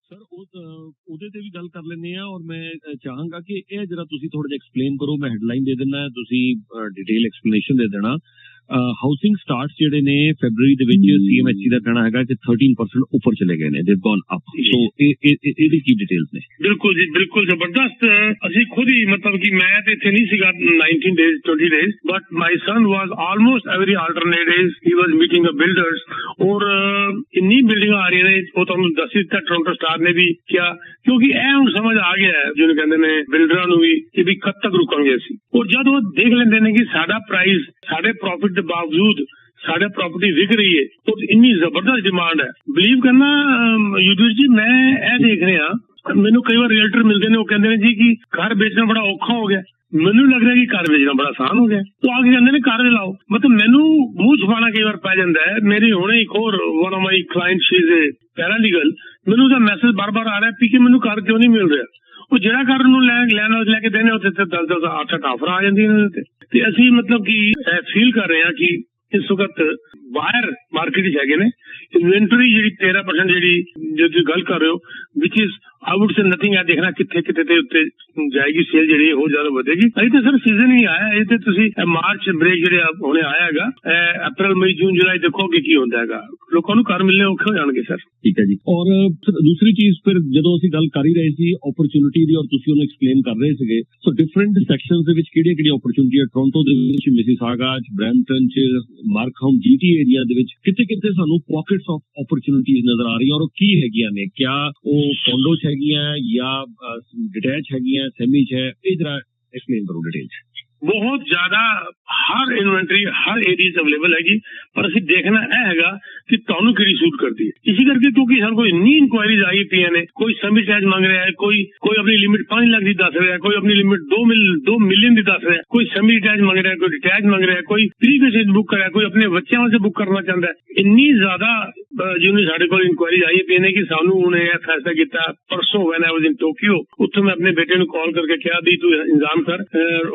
Sir ਉਹਦੇ ਤੇ ਵੀ ਗੱਲ ਕਰ ਲੈਂਦੇ ਆ ਔਰ ਮੈਂ ਚਾਹਾਂਗਾ ਕਿ ਇਹ ਜਿਹੜਾ ਤੁਸੀਂ ਥੋੜਾ ਜਿਹਾ ਐਕਸਪਲੇਨ ਕਰੋ। ਮੈਂ ਹੈਡਲਾਈਨ ਦੇ ਦਿੰਦਾ, ਤੁਸੀਂ ਡਿਟੇਲ ਐਕਸਪਲੇਨੇਸ਼ਨ ਦੇ ਦੇਣਾ। ਹਾਊਸਿੰਗ ਸਟਾਰਟਸ ਜਿਹੜੇ ਨੇ ਫੈਬਰੂਰੀ ਦੇ ਵਿੱਚ CMHC ਦਾ ਕਹਿਣਾ ਹੈਗਾ ਕਿ 13% ਉੱਪਰ ਚਲੇ ਗਏ ਨੇ, they've gone up। ਸੋ ਇਹਦੀ ਕੀ ਡਿਟੇਲਸ ਨੇ? ਬਿਲਕੁਲ ਜੀ, ਬਿਲਕੁਲ ਜ਼ਬਰਦਸਤ। ਅਸੀਂ ਖੁਦ ਹੀ ਮਤਲਬ ਕਿ ਮੈਂ ਤੇ ਇੱਥੇ ਨਹੀਂ ਸੀਗਾ 19 days 20 days, but my son was almost every alternate days ਹੀ ਵਾਜ਼ ਮੀਟਿੰਗ ਅ ਬਿਲਡਰਸ। ਔਰ ਇੰਨੀ ਬਿਲਡਿੰਗਾਂ ਆ ਰਹੀਆਂ ਨੇ, ਉਹ ਤੁਹਾਨੂੰ ਦੱਸ ਦਿੱਤਾ ਟੋਰਾਂਟੋ ਸਟਾਰ ਨੇ ਵੀ ਕਿਹਾ, ਕਿਉਂਕਿ ਇਹ ਹੁਣ ਸਮਝ ਆ ਗਿਆ ਹੈ ਜਿਹਨੂੰ ਕਹਿੰਦੇ ਨੇ ਬਿਲਡਰਾਂ ਨੂੰ ਵੀ ਕਿ ਵੀ ਕਦ ਤੱਕ ਰੁਕਾਂਗੇ ਅਸੀਂ। ਔਰ ਜਦ ਉਹ ਦੇਖ ਲੈਂਦੇ ਨੇ ਕਿ ਸਾਡਾ ਪ੍ਰਾਈਸ ਸਾਡੇ ਪ੍ਰੋਫਿਟ ਦੇ ਬਾਵਜੂਦ ਸਾਡਾ ਪ੍ਰੋਪਰਟੀ ਵਿਕ ਰਹੀ ਹੈ, ਉਹ ਇੰਨੀ ਜ਼ਬਰਦਸਤ ਡਿਮਾਂਡ ਹੈ। ਬਿਲੀਵ ਕਰਨਾ ਯੂਦੀਪ ਜੀ, ਮੈਂ ਇਹ ਦੇਖ ਰਿਹਾ, ਮੈਨੂੰ ਕਈ ਵਾਰ ਰੀਅਲਟਰ ਮਿਲਦੇ ਨੇ, ਉਹ ਕਹਿੰਦੇ ਨੇ ਜੀ ਕਿ ਘਰ ਵੇਚਣਾ ਬੜਾ ਔਖਾ ਹੋ ਗਿਆ। ਮੈਨੂੰ ਲੱਗ ਰਿਹਾ ਕਿ ਘਰ ਵੇਚਣਾ ਬੜਾ ਆਸਾਨ ਹੋ ਗਿਆ। ਉਹ ਆ ਕੇ ਕਹਿੰਦੇ ਨੇ ਘਰ ਲਾਓ, ਮਤਲਬ ਮੈਨੂੰ ਮੂੰਹ ਛੁਪਾਣਾ ਕਈ ਵਾਰ ਪੈ ਜਾਂਦਾ ਹੈ। ਮੇਰੀ ਹੁਣੇ ਇੱਕ ਹੋਰ one of my client, she is a paralegal, ਮੈਨੂੰ ਉਹਦਾ ਮੈਸੇਜ ਬਾਰ-ਬਾਰ ਆ ਰਿਹਾ ਕਿ ਮੈਨੂੰ ਘਰ ਕਿਉਂ ਨਹੀਂ ਮਿਲ ਰਿਹਾ। ਉਹ ਜਿਹੜਾ ਘਰ ਨੂੰ ਲੈ ਕੇ ਦੇਣੇ ਉੱਥੇ 10-10 8 ਆਫਰ ਆ ਜਾਂਦੀਆਂ ਨੇ। ਤੇ ਅਸੀਂ ਮਤਲਬ ਕਿ ਫੀਲ ਕਰ ਰਹੇ ਹਾਂ ਕਿ ਇਸ ਵਕਤ ਬਾਹਰ ਮਾਰਕੀਟ ਵਿੱਚ ਹੈਗੇ ਨੇ ਇਨਵੈਂਟਰੀ ਜਿਹੜੀ 13% ਜਿਹੜੀ ਤੁਸੀਂ ਗੱਲ ਕਰ ਰਹੇ ਹੋ, ਵਿਚ is I would say nothing ਹੈ। ਦੇਖਣਾ ਕਿੱਥੇ ਤੇ ਉੱਤੇ ਜਾਏਗੀ ਸੇਲ, ਜਿਹੜੀ ਹੋਰ ਜ਼ਿਆਦਾ ਵਧੇਗੀ। ਅਜੇ ਤਾਂ ਸਰ ਸੀਜ਼ਨ ਹੀ ਆਇਆ, ਇਹ ਤੇ ਤੁਸੀਂ ਮਾਰਚ ਬ੍ਰੇਕ ਜਿਹੜੇ ਹੁਣੇ ਆਇਆ ਹੈਗਾ, ਅਪ੍ਰੈਲ ਮਈ ਜੂਨ ਜੁਲਾਈ ਦੇਖੋਗੇ ਕੀ ਹੁੰਦਾ ਹੈਗਾ, ਲੋਕਾਂ ਨੂੰ ਘਰ ਮਿਲਣੇ ਔਖੇ ਹੋ ਜਾਣਗੇ ਸਰ। ਠੀਕ ਹੈ ਜੀ। ਔਰ ਦੂਸਰੀ ਚੀਜ਼, ਫਿਰ ਜਦੋਂ ਅਸੀਂ ਗੱਲ ਕਰ ਹੀ ਰਹੇ ਸੀ ਓਪਰਚੁਨਿਟੀ ਦੀ ਔਰ ਤੁਸੀਂ ਉਹਨੂੰ ਐਕਸਪਲੇਨ ਕਰ ਰਹੇ ਸੀਗੇ, ਸੋ ਡਿਫਰੈਂਟ ਸੈਕਸ਼ਨਸ ਦੇ ਵਿੱਚ ਕਿਹੜੀਆਂ ਓਪਰਚੁਨਿਟੀ ਹੈ ਟੋਰਾਂਟੋ ਦੇ ਵਿੱਚ, ਮਿਸੀਸਾਗਾ ਚ, ਬਰੈਂਪਟਨ ਚ, ਮਾਰਕਹਾਮ GTA ਏਰੀਆ ਦੇ ਵਿੱਚ ਕਿੱਥੇ ਸਾਨੂੰ ਪੌਕਟਸ ਆਫ ਓਪਰਚੁਨਿਟੀਜ਼ ਨਜ਼ਰ ਆ ਰਹੀਆਂ, ਔਰ ਉਹ ਕੀ ਹੈਗੀਆਂ ਨੇ? ਕਿਆ ਉਹ ਕੋਂਡੋ ਚ ਹੈਗੀਆਂ ਜਾਂ ਡਿਟੈਚ ਹੈਗੀਆਂ, ਸੈਮੀ ਚ ਹੈ? ਇਹ ਜਰਾ ਐਕਸਪਲੇਨ ਕਰੋ ਡਿਟੇਲ ਚ। ਬਹੁਤ ਜ਼ਿਆਦਾ ਹਰ ਇਨਵੈਂਟਰੀ ਹਰ ਏਰੀਆ 'ਚ ਅਵੇਲੇਬਲ ਹੈਗੀ, ਪਰ ਅਸੀਂ ਦੇਖਣਾ ਇਹ ਹੈਗਾ ਕਿ ਤੁਹਾਨੂੰ ਕਿਹੜੀ ਸੂਟ ਕਰਦੀ ਹੈ। ਇਸੇ ਕਰਕੇ ਕਿਉਂਕਿ ਸਾਨੂੰ ਕੋਈ ਇੰਨੀ ਇਨਕੁਆਇਰੀਜ਼ ਆਈ ਪਈਆਂ ਨੇ, ਕੋਈ ਸੈਮੀ ਟੈਚ ਮੰਗ ਰਿਹਾ ਹੈ, ਕੋਈ ਆਪਣੀ ਲਿਮਿਟ 5 ਲੱਖ ਦੀ ਦੱਸ ਰਿਹਾ, ਕੋਈ ਆਪਣੀ ਲਿਮਿਟ 2 ਮਿਲੀਅਨ ਦੀ ਦੱਸ ਰਿਹਾ, ਕੋਈ ਸੈਮੀ ਟੈਚ ਮੰਗ ਰਿਹਾ, ਕੋਈ ਡਿਟੈਚ ਮੰਗ ਰਿਹਾ, ਕੋਈ ਪ੍ਰੀਫੇਸ ਬੁੱਕ ਕਰਿਆ, ਕੋਈ ਆਪਣੇ ਬੱਚਿਆਂ ਵਾਸਤੇ ਬੁੱਕ ਕਰਨਾ ਚਾਹੁੰਦਾ ਹੈ। ਇੰਨੀ ਜ਼ਿਆਦਾ ਜਿਹਨੂੰ ਸਾਡੇ ਕੋਲ ਇਨਕੁਆਇਰੀਜ਼ ਆਈ ਪਈਆਂ ਨੇ ਕਿ ਸਾਨੂੰ ਹੁਣ ਇਹ ਫੈਸਲਾ ਕੀਤਾ ਪਰਸੋਂ ਵੈਨ ਆਈ ਵਾਜ਼ ਇਨ ਟੋਕੀਓ, ਉੱਥੇ ਮੈਂ ਆਪਣੇ ਬੇਟੇ ਨੂੰ ਕਾਲ ਕਰਕੇ ਕਿਹਾ ਵੀ ਤੂੰ ਇੰਤਜ਼ਾਮ ਕਰ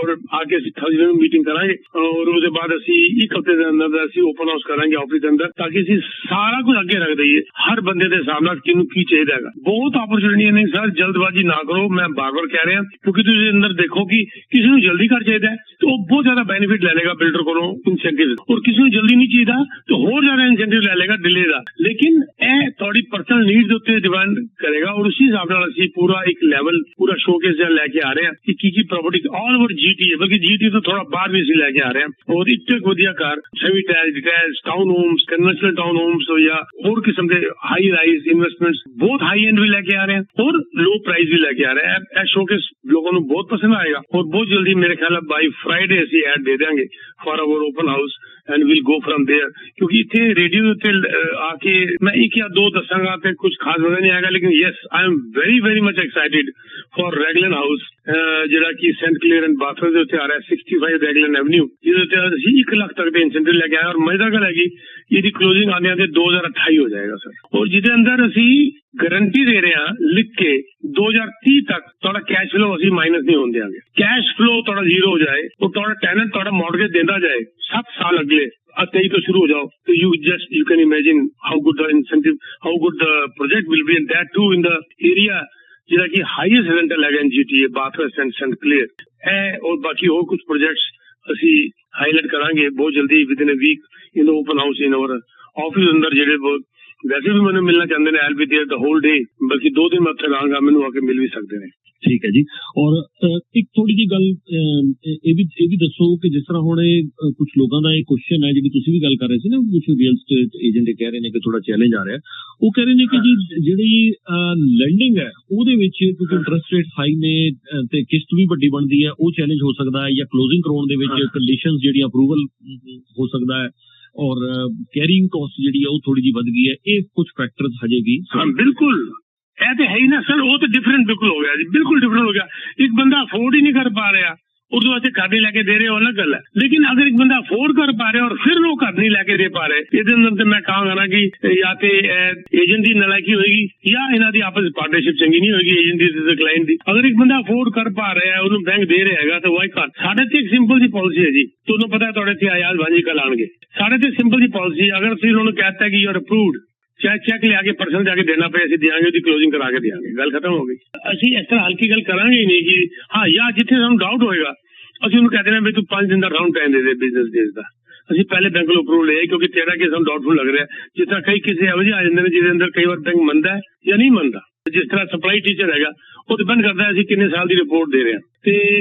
ਔਰ ਆ ਕੇ ਅਸੀਂ ਥਰਸਡੇ ਨੂੰ ਮੀਟਿੰਗ ਕਰਾਂਗੇ ਔਰ ਉਹਦੇ ਬਾਅਦ ਅਸੀਂ ਇੱਕ ਹਫ਼ਤੇ ਦੇ ਅੰਦਰ ਅਸੀਂ ਓਪਨ ਹਾਊਸ ਕਰਾਂਗੇ ਆਫਿਸ ਦੇ ਅੰਦਰ, ਤਾਂ ਕਿ ਅਸੀਂ ਸਾਰਾ ਕੁਝ ਅੱਗੇ ਰੱਖ ਦਈਏ ਹਰ ਬੰਦੇ ਦੇ ਹਿਸਾਬ ਨਾਲ ਕਿਹਨੂੰ ਕੀ ਚਾਹੀਦਾ ਹੈਗਾ। ਬਹੁਤ ਆਪਰਚੁਨਿਟੀਆਂ ਨੇ ਸਰ, ਜਲਦਬਾਜ਼ੀ ਨਾ ਕਰੋ, ਮੈਂ ਬਾਰ-ਬਾਰ ਕਹਿ ਰਿਹਾ, ਕਿਉਂਕਿ ਤੁਸੀਂ ਅੰਦਰ ਦੇਖੋ ਕਿ ਕਿਸੇ ਨੂੰ ਜਲਦੀ ਘਰ ਚਾਹੀਦਾ ਹੈ ਤੇ ਉਹ ਬਹੁਤ ਜ਼ਿਆਦਾ ਬੈਨੀਫਿਟ ਲੈ ਲੇਗਾ ਬਿਲਡਰ ਕੋਲੋਂ ਇਨਸੈਂਟਿਵ, ਔਰ ਕਿਸੇ ਨੂੰ ਜਲਦੀ ਨਹੀਂ ਚਾਹੀਦਾ ਤੇ ਹੋਰ ਜ਼ਿਆਦਾ ਇਨਸੈਂਟਿਵ ਲੈ ਲੇਗਾ ਡਿਲੇ ਦਾ। ਲੇਕਿਨ ਇਹ ਤੁਹਾਡੀ ਪਰਸਨਲ ਨੀਡਸ ਦੇ ਉੱਤੇ ਡਿਪੈਂਡ ਕਰੇਗਾ ਔਰ ਉਸੇ ਹਿਸਾਬ ਨਾਲ ਅਸੀਂ ਪੂਰਾ ਇੱਕ ਲੈਵਲ ਪੂਰਾ ਸ਼ੋਕੇਸ ਜਿਹਾ ਲੈ ਕੇ ਆ ਰਹੇ ਹਾਂ ਕਿ ਕੀ ਪ੍ਰੋਪਰਟੀ ਆਲ ਓਵਰ GTA, ਬਲਕਿ GTA ਤੋਂ ਥੋੜਾ ਬਾਹਰ ਵੀ ਅਸੀਂ ਲੈ ਕੇ ਆ ਰਹੇ ਹਾਂ। ਔਰ ਇੱਕ ਵਧੀਆ ਘਰ semi detach, detach, town homes, conventional town homes ਜਾਂ ਹੋਰ ਕਿਸਮ ਦੇ ਹਾਈ ਰਾਈਜ਼ ਇਨਵੈਸਟਮੈਂਟਸ ਬਹੁਤ ਹਾਈ ਐਂਡ ਵੀ ਲੈ ਕੇ ਆ ਰਹੇ ਹਾਂ ਔਰ ਲੋ ਪ੍ਰਾਈਸ ਵੀ ਲੈ ਕੇ ਆ ਰਹੇ ਹਾਂ। ਇਹ ਸ਼ੋਕੇਸ ਲੋਕਾਂ ਨੂੰ ਬਹੁਤ ਪਸੰਦ ਆਏਗਾ ਔਰ ਬਹੁਤ ਜਲਦੀ ਮੇਰੇ ਖਿਆਲ ਬਾਈ ਫਰਾਈਡੇ ਅਸੀਂ ਐਡ ਦੇ ਦੇਵਾਂਗੇ for our open house and will go from there. क्योंकि इतने रेडियो उत्ते आके मैं एक या दो दसांगा ते कुछ खास मजा नहीं आएगा, लेकिन yes I am very much excited for Raglan house ਜਿਹੜਾ ਕਿ ਸੈਂਟ ਕਲੇਅਰ ਐਂਡ ਬਾਥਰੂਮ ਦੇ ਉੱਤੇ ਆ ਰਿਹਾ 65 ਰੈਗਲਨ ਐਵਨਿਊ, ਜਿਹਦੇ ਉੱਤੇ ਅਸੀਂ 1 ਲੱਖ ਤੱਕ ਦੇ ਇਨਸੈਂਟਿਵ ਲੈ ਕੇ ਆਏ ਔਰ ਮਜ਼ੇਦਾਰ ਗੱਲ ਹੈਗੀ ਇਹਦੀ ਕਲੋਜ਼ਿੰਗ ਆਉਂਦੇ 2028 ਹੋ ਜਾਏਗਾ ਸਰ। ਔਰ ਜਿਹਦੇ ਅੰਦਰ ਅਸੀਂ ਗਾਰੰਟੀ ਦੇ ਰਹੇ ਹਾਂ ਲਿਖ ਕੇ 2030 ਤੱਕ ਤੁਹਾਡਾ ਕੈਸ਼ ਫਲੋ ਅਸੀਂ ਮਾਈਨਸ ਨਹੀਂ ਹੋਣ ਦਿਆਂਗੇ। ਕੈਸ਼ ਫਲੋ ਤੁਹਾਡਾ ਜ਼ੀਰੋ ਹੋ ਜਾਏ ਔਰ ਤੁਹਾਡਾ ਟੈਨੈਂਟ ਤੁਹਾਡਾ ਮੌਰਗੇਜ ਦਿੰਦਾ ਜਾਏ 7 ਸਾਲ ਅਗਲੇ 23 ਤੋਂ ਸ਼ੁਰੂ ਹੋ ਜਾਓ तो you can imagine how good the incentive, how good the project will be, and that too in the area ਜਿਹੜਾ ਕਿ ਹਾਈਐਸਟ ਰੈਂਟਲ ਹੈਗਾ GTA, ਬਾਥਰਸ ਐਂਡ ਸੈਂਟ ਕਲੇਅਰ। ਔਰ ਬਾਕੀ ਹੋਰ ਕੁਝ ਪ੍ਰੋਜੈਕਟਸ ਅਸੀਂ ਹਾਈਲਾਈਟ ਕਰਾਂਗੇ ਬਹੁਤ ਜਲਦੀ within a week in the open house in our office ਅੰਦਰ। ਜਿਹੜੇ ਵੈਸੇ ਵੀ ਮੈਨੂੰ ਮਿਲਣਾ ਚਾਹੁੰਦੇ ਨੇ I'll be there the whole day, ਬਲਕਿ 2 ਦਿਨ ਮੈਂ ਉੱਥੇ ਰਹਾਂਗਾ, ਮੈਨੂੰ ਆ ਕੇ ਮਿਲ ਵੀ ਸਕਦੇ ਨੇ। ਠੀਕ ਹੈ ਜੀ। ਔਰ ਇੱਕ ਥੋੜੀ ਜਿਹੀ ਗੱਲ ਇਹ ਵੀ ਦੱਸੋ ਕਿ ਜਿਸ ਤਰ੍ਹਾਂ ਹੁਣ ਕੁਝ ਲੋਕਾਂ ਦਾ ਇਹ ਕੁਐਸਚਨ ਹੈ, ਜਿਹੜੀ ਤੁਸੀਂ ਵੀ ਗੱਲ ਕਰ ਰਹੇ ਸੀ ਨਾ, ਕੁਝ ਰੀਅਲ ਸਟੇਟ ਏਜੰਟ ਕਹਿ ਰਹੇ ਨੇ ਕਿ ਥੋੜਾ ਚੈਲੰਜ ਆ ਰਿਹਾ। ਉਹ ਕਹਿ ਰਹੇ ਨੇ ਕਿ ਜੀ ਜਿਹੜੀ ਲੈਂਡਿੰਗ ਹੈ ਉਹਦੇ ਵਿੱਚ ਕਿਉਂਕਿ ਇੰਟਰਸਟ ਰੇਟ ਹਾਈ ਨੇ ਤੇ ਕਿਸ਼ਤ ਵੀ ਵੱਡੀ ਬਣਦੀ ਹੈ, ਉਹ ਚੈਲੰਜ ਹੋ ਸਕਦਾ ਹੈ, ਜਾਂ ਕਲੋਜ਼ਿੰਗ ਕਰਾਉਣ ਦੇ ਵਿੱਚ ਕੰਡੀਸ਼ਨਸ ਜਿਹੜੀ ਅਪਰੂਵਲ ਹੋ ਸਕਦਾ ਹੈ, ਔਰ ਕੈਰੀਇੰਗ ਕਾਸਟ ਜਿਹੜੀ ਹੈ ਉਹ ਥੋੜੀ ਜਿਹੀ ਵੱਧ ਗਈ ਹੈ। ਇਹ ਕੁਝ ਫੈਕਟਰਸ ਹਜੇ ਵੀ ਬਿਲਕੁਲ ਇਹ ਤੇ ਹੈ ਹੀ ਨਾ ਸਰ, ਉਹ ਤਾਂ ਡਿਫਰੈਂਟ ਬਿਲਕੁਲ ਹੋ ਗਿਆ ਜੀ, ਬਿਲਕੁਲ ਡਿਫਰੈਂਟ ਹੋ ਗਿਆ। ਇੱਕ ਬੰਦਾ ਅਫੋਰਡ ਹੀ ਨਹੀਂ ਕਰ ਪਾ ਰਿਹਾ, ਉਹਦੇ ਵਾਸਤੇ ਘਰ ਨਹੀਂ ਲੈ ਕੇ ਦੇ ਰਹੇ, ਉਹ ਅਲੱਗ ਗੱਲ ਹੈ। ਲੇਕਿਨ ਅਗਰ ਇੱਕ ਬੰਦਾ ਅਫੋਰਡ ਕਰ ਪਾ ਰਿਹਾ ਔਰ ਫਿਰ ਉਹ ਘਰ ਨਹੀਂ ਲੈ ਕੇ ਦੇ ਪਾ ਰਹੇ, ਇਹਦੇ ਅੰਦਰ ਤੇ ਮੈਂ ਕਹਾਂਗਾ ਨਾ ਕਿ ਜਾਂ ਤੇ ਏਜੰਟ ਦੀ ਨਲਾਇਕੀ ਹੋਏਗੀ ਜਾਂ ਇਹਨਾਂ ਦੀ ਆਪਸ ਪਾਰਟਨਰਸ਼ਿਪ ਚੰਗੀ ਨਹੀਂ ਹੋਏਗੀ ਏਜੰਟ ਦੀ ਤੇ ਕਲਾਇੰਟ ਦੀ। ਅਗਰ ਇੱਕ ਬੰਦਾ ਅਫੋਰਡ ਕਰ ਪਾ ਰਿਹਾ, ਉਹਨੂੰ ਬੈਂਕ ਦੇ ਰਿਹਾ ਹੈਗਾ, ਤਾਂ ਵਾਈ ਕਾਂਟ। ਸਾਡੇ ਤੇ ਇੱਕ ਸਿੰਪਲ ਜੀ ਪਾਲਿਸੀ ਹੈ ਜੀ, ਤੁਹਾਨੂੰ ਪਤਾ ਤੁਹਾਡੇ ਇੱਥੇ ਆਯਾਜ਼ ਭਾਂਜੀ ਕੱਲ ਆਣਗੇ। ਸਾਡੇ ਤੇ ਸਿੰਪਲ ਜੀ ਪਾਲਿਸੀ, ਅਗਰ ਤੁਸੀਂ ਉਹਨਾਂ ਨੂੰ ਕਹਿਤਾ ਕਿ ਯੂ ਆਰ ਅਪਰੂਵਡ ਚਾਹੇ ਚੈੱਕ ਲਿਆ ਕੇ ਪਰਸਨ ਜਾ ਕੇ ਦੇਣਾ ਪਏ, ਅਸੀਂ ਦਿਆਂਗੇ, ਉਹਦੀ ਕਲੋਜ਼ਿੰਗ ਕਰਾ ਕੇ ਦਿਆਂਗੇ, ਗੱਲ ਖਤਮ ਹੋ ਗਈ। ਅਸੀਂ ਇਸ ਤਰ੍ਹਾਂ ਹਲਕੀ ਗੱਲ ਕਰਾਂਗੇ ਹੀ ਨਹੀਂ ਕਿ ਹਾਂ ਜਾਂ ਜਿੱਥੇ ਸਾਨੂੰ ਡਾਊਟ ਹੋਏਗਾ ਅਸੀਂ ਉਹਨੂੰ ਕਹਿ ਦੇਣਾ ਵੀ ਤੂੰ 5 ਦਿਨ ਦਾ ਰਾਉਂਡ ਟਾਈਮ ਦੇ ਦੇ ਬਿਜ਼ਨਸ ਡੇਜ਼ ਦਾ। ਅਸੀਂ ਪਹਿਲੇ ਬੈਂਕ ਨੂੰ ਅਪਰੂਵਲ ਲਿਆ ਕਿਉਂਕਿ ਤੇਰਾ ਕੇਸ ਸਾਨੂੰ ਡਾਊਟਫੁਲ ਲੱਗ ਰਿਹਾ। ਜਿਸ ਤਰ੍ਹਾਂ ਕਈ ਕਿਸੇ ਇਹੋ ਜਿਹੇ ਆ ਜਾਂਦੇ ਨੇ ਜਿਹਦੇ ਅੰਦਰ ਕਈ ਵਾਰ ਬੈਂਕ ਮੰਨਦਾ ਜਾਂ ਨਹੀਂ ਮੰਨਦਾ। ਜਿਸ ਤਰ੍ਹਾਂ ਸਪਲਾਈ ਟੀਚਰ ਹੈਗਾ ਉਹ ਡਿਪੈਂਡ ਕਰਦਾ ਅਸੀਂ ਕਿੰਨੇ ਸਾਲ ਦੀ ਰਿਪੋਰਟ ਦੇ ਰਹੇ ਹਾਂ, ਤੇ